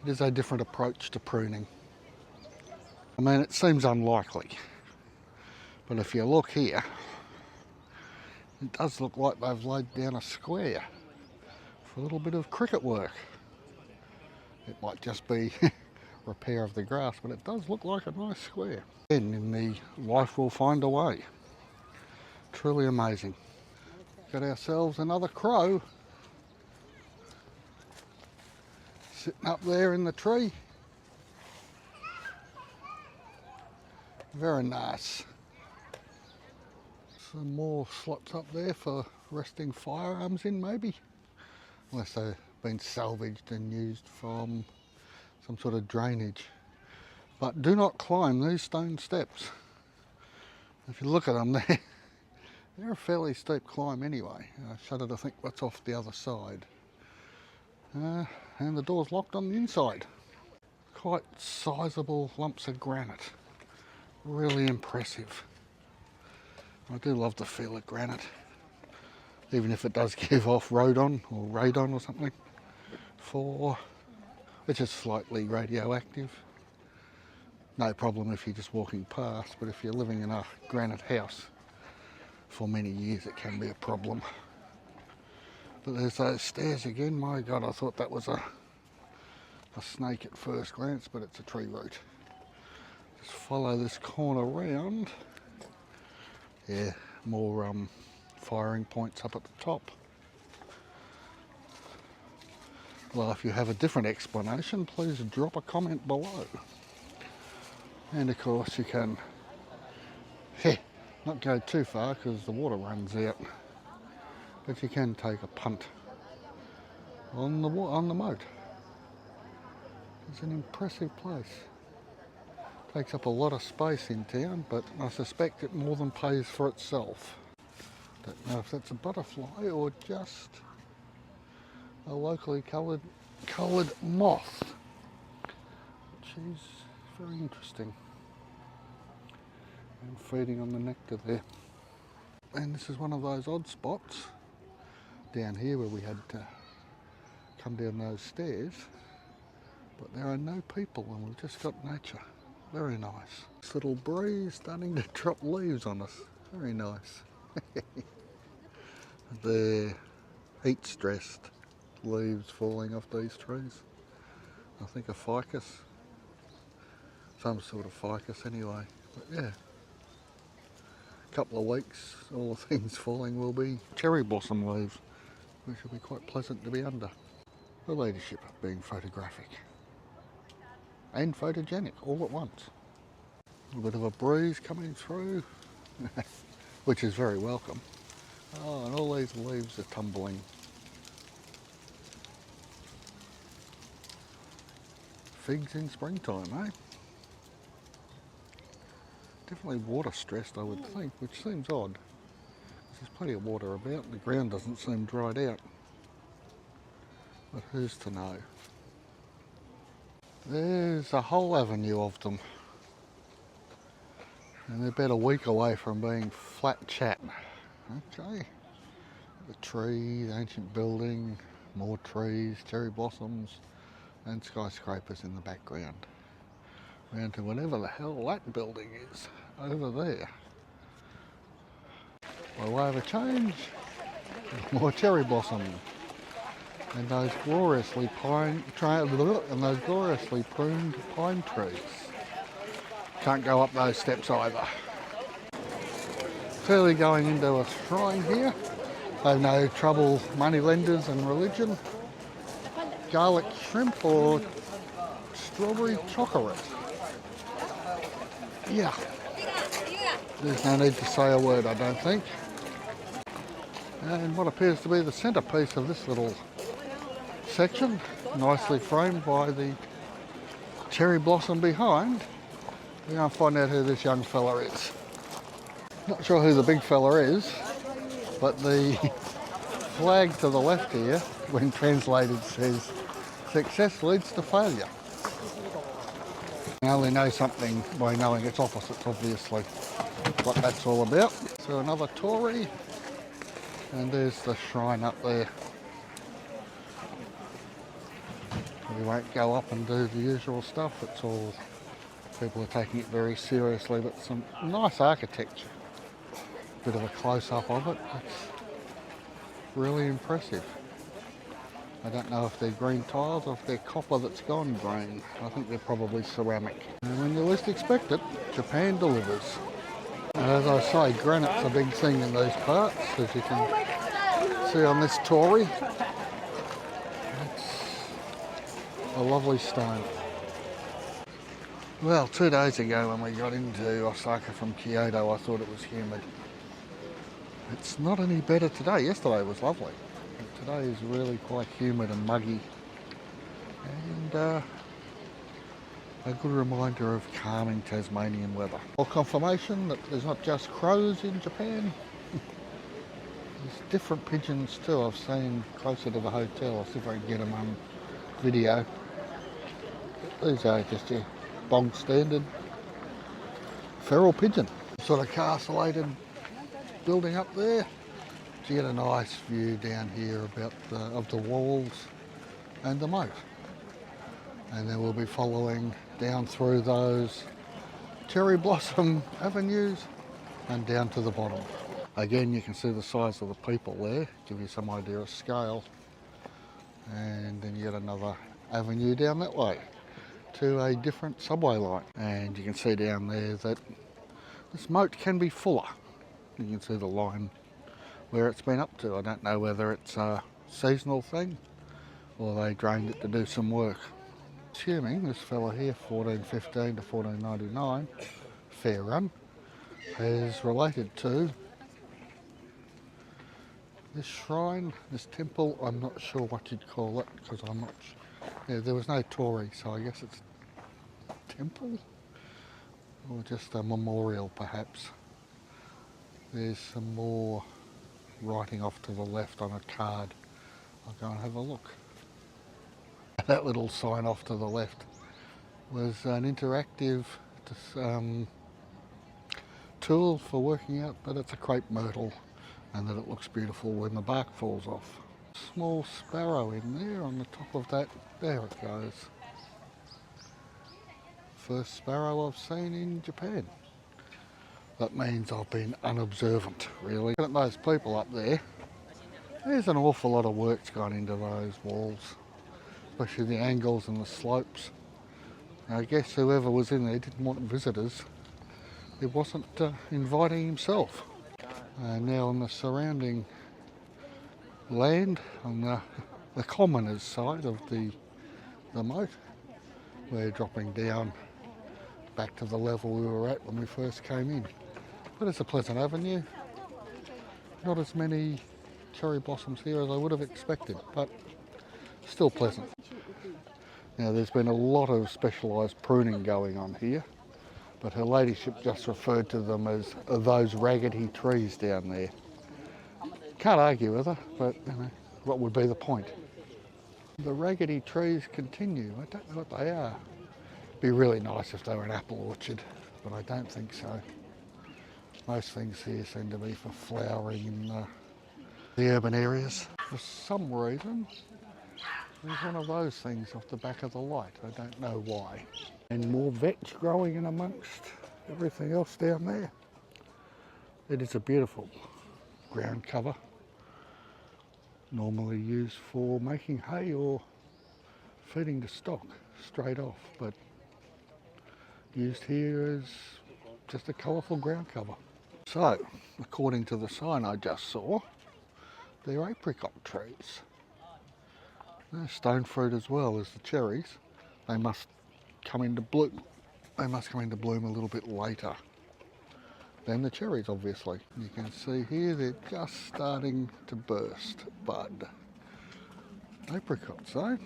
It is a different approach to pruning. I mean, it seems unlikely, but if you look here, it does look like they've laid down a square for a little bit of cricket work. It might just be repair of the grass, but it does look like a nice square. Again, in the life will find a way. Truly amazing. Got ourselves another crow sitting up there in the tree. Very nice. Some more slots up there for resting firearms in, maybe, unless they've been salvaged and used from some sort of drainage. But do not climb these stone steps. If you look at them, they're a fairly steep climb anyway. I shudder to think what's off the other side. And the door's locked on the inside. Quite sizable lumps of granite. Really impressive. I do love the feel of granite, even if it does give off radon or something, which is slightly radioactive. No problem if you're just walking past, but if you're living in a granite house for many years, it can be a problem. But there's those stairs again. My God, I thought that was a snake at first glance, but it's a tree root. Just follow this corner round yeah, more firing points up at the top. Well, if you have a different explanation, please drop a comment below. And of course you can not go too far because the water runs out, but you can take a punt on the moat. It's an impressive place. Takes up a lot of space in town, but I suspect it more than pays for itself. Don't know if that's a butterfly or just a locally coloured moth, which is very interesting. And feeding on the nectar there. And this is one of those odd spots down here where we had to come down those stairs, but there are no people and we've just got nature. Very nice. This little breeze starting to drop leaves on us. Very nice. The heat stressed leaves falling off these trees. I think a ficus. Some sort of ficus anyway. But yeah. A couple of weeks, all the things falling will be cherry blossom leaves, which will be quite pleasant to be under. The leadership of being photographic and photogenic all at once. A little bit of a breeze coming through, which is very welcome. Oh, and all these leaves are tumbling. Figs in springtime, eh? Definitely water stressed, I would think, which seems odd. There's plenty of water about and the ground doesn't seem dried out. But who's to know? There's a whole avenue of them. And they're about a week away from being flat chat. Okay. The tree, the ancient building, more trees, cherry blossoms, and skyscrapers in the background. Round to whatever the hell that building is over there. By way of a change, more cherry blossom and those gloriously pruned pine trees. Can't go up those steps either. Clearly going into a shrine here. They have no trouble moneylenders and religion. Garlic shrimp or strawberry chocolate. Yeah. There's no need to say a word, I don't think. And what appears to be the centrepiece of this little section, nicely framed by the cherry blossom behind. We're going to find out who this young fella is. Not sure who the big fella is, but the flag to the left here, when translated, says, "Success leads to failure." I only know something by knowing its opposites, obviously, what that's all about. So another Tory, and there's the shrine up there. We won't go up and do the usual stuff. It's all, people are taking it very seriously, but some nice architecture. Bit of a close-up of it. It's really impressive. I don't know if they're green tiles or if they're copper that's gone green. I think they're probably ceramic. And when you least expect it, Japan delivers. And as I say, granite's a big thing in these parts, as you can see on this Tory. It's a lovely stone. Well, 2 days ago when we got into Osaka from Kyoto, I thought it was humid. It's not any better today. Yesterday was lovely. But today is really quite humid and muggy. And a good reminder of calming Tasmanian weather. More confirmation that there's not just crows in Japan. There's different pigeons too. I've seen closer to the hotel. I'll see if I can get them on video. These are just your bog standard feral pigeon. Sort of castellated building up there. So you get a nice view down here about of the walls and the moat. And then we'll be following down through those cherry blossom avenues and down to the bottom. Again, you can see the size of the people there, give you some idea of scale. And then you get another avenue down that way to a different subway line. And you can see down there that this moat can be fuller. You can see the line where it's been up to. I don't know whether it's a seasonal thing or they drained it to do some work. Assuming this fella here, 1415 to 1499, fair run, is related to this shrine, this temple. I'm not sure what you'd call it because I'm not sure. Yeah, there was no Torii, so I guess it's temple or just a memorial perhaps. There's some more writing off to the left on a card. I'll go and have a look. That little sign off to the left was an interactive tool for working out that it's a crepe myrtle and that it looks beautiful when the bark falls off. Small sparrow in there on the top of that. There it goes. First sparrow I've seen in Japan. That means I've been unobservant, really. Look at those people up there. There's an awful lot of work's gone into those walls, especially the angles and the slopes. I guess whoever was in there didn't want visitors. He wasn't inviting himself. Now on the surrounding land, on the commoners side of the moat, we're dropping down back to the level we were at when we first came in. But it's a pleasant avenue. Not as many cherry blossoms here as I would have expected, but still pleasant. Now there's been a lot of specialised pruning going on here, but her ladyship just referred to them as those raggedy trees down there. Can't argue with her, but you know, what would be the point? The raggedy trees continue. I don't know what they are. It'd be really nice if they were an apple orchard, but I don't think so. Most things here seem to be for flowering in the urban areas. For some reason, there's one of those things off the back of the light. I don't know why. And more vetch growing in amongst everything else down there. It is a beautiful ground cover. Normally used for making hay or feeding the stock straight off, but used here as just a colourful ground cover. So, according to the sign I just saw, they're apricot trees. They're stone fruit as well as the cherries. They must come into bloom. They must come into bloom a little bit later than the cherries, obviously. You can see here they're just starting to burst bud. Apricots, eh?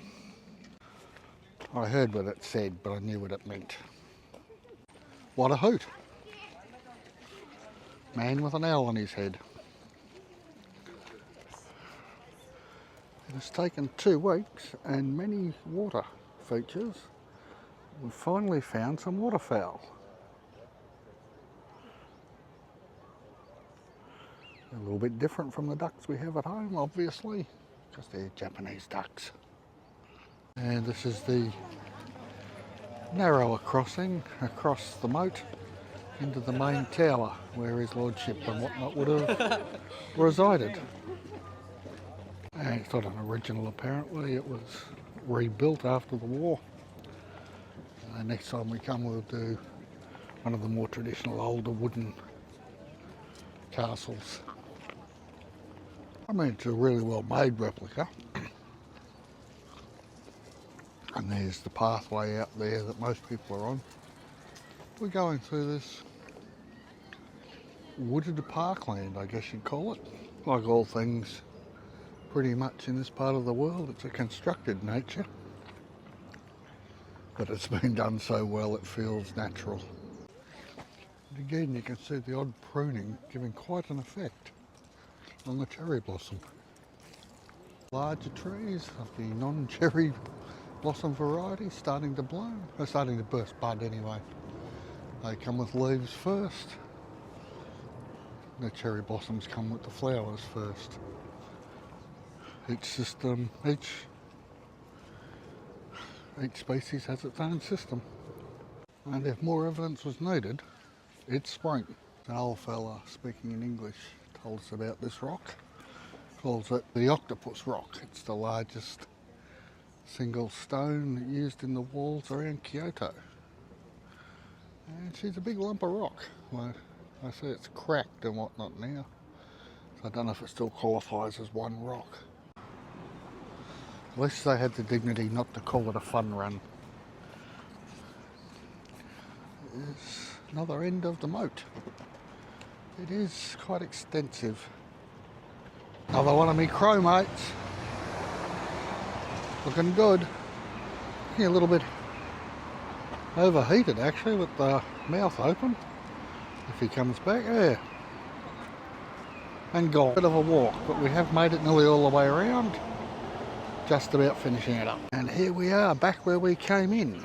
I heard what it said, but I knew what it meant. What a hoot! Man with an owl on his head. It has taken 2 weeks and many water features. We finally found some waterfowl. A little bit different from the ducks we have at home, obviously, because they're Japanese ducks. And this is the narrower crossing across the moat into the main tower where his lordship and whatnot would have resided. And it's not an original apparently, it was rebuilt after the war. Next time we come we'll do one of the more traditional older wooden castles. I mean, it's a really well made replica. And there's the pathway out there that most people are on. We're going through this wooded parkland, I guess you'd call it. Like all things pretty much in this part of the world, it's a constructed nature. But it's been done so well it feels natural. And again, you can see the odd pruning giving quite an effect on the cherry blossom. Larger trees of the non-cherry blossom variety starting to bloom. They're starting to burst bud anyway. They come with leaves first. The cherry blossoms come with the flowers first. Each system, each species has its own system. And if more evidence was needed, it's spring. An old fella speaking in English told us about this rock. Calls it the octopus rock. It's the largest single stone used in the walls around Kyoto. And she's a big lump of rock. Well, I see it's cracked and whatnot now. So I don't know if it still qualifies as one rock. At least they had the dignity not to call it a fun run. There's another end of the moat. It is quite extensive. Another one of me chromates. Looking good. Yeah, a little bit overheated actually with the mouth open. If he comes back, yeah. And gone. Bit of a walk, but we have made it nearly all the way around. Just about finishing it up. And here we are, back where we came in.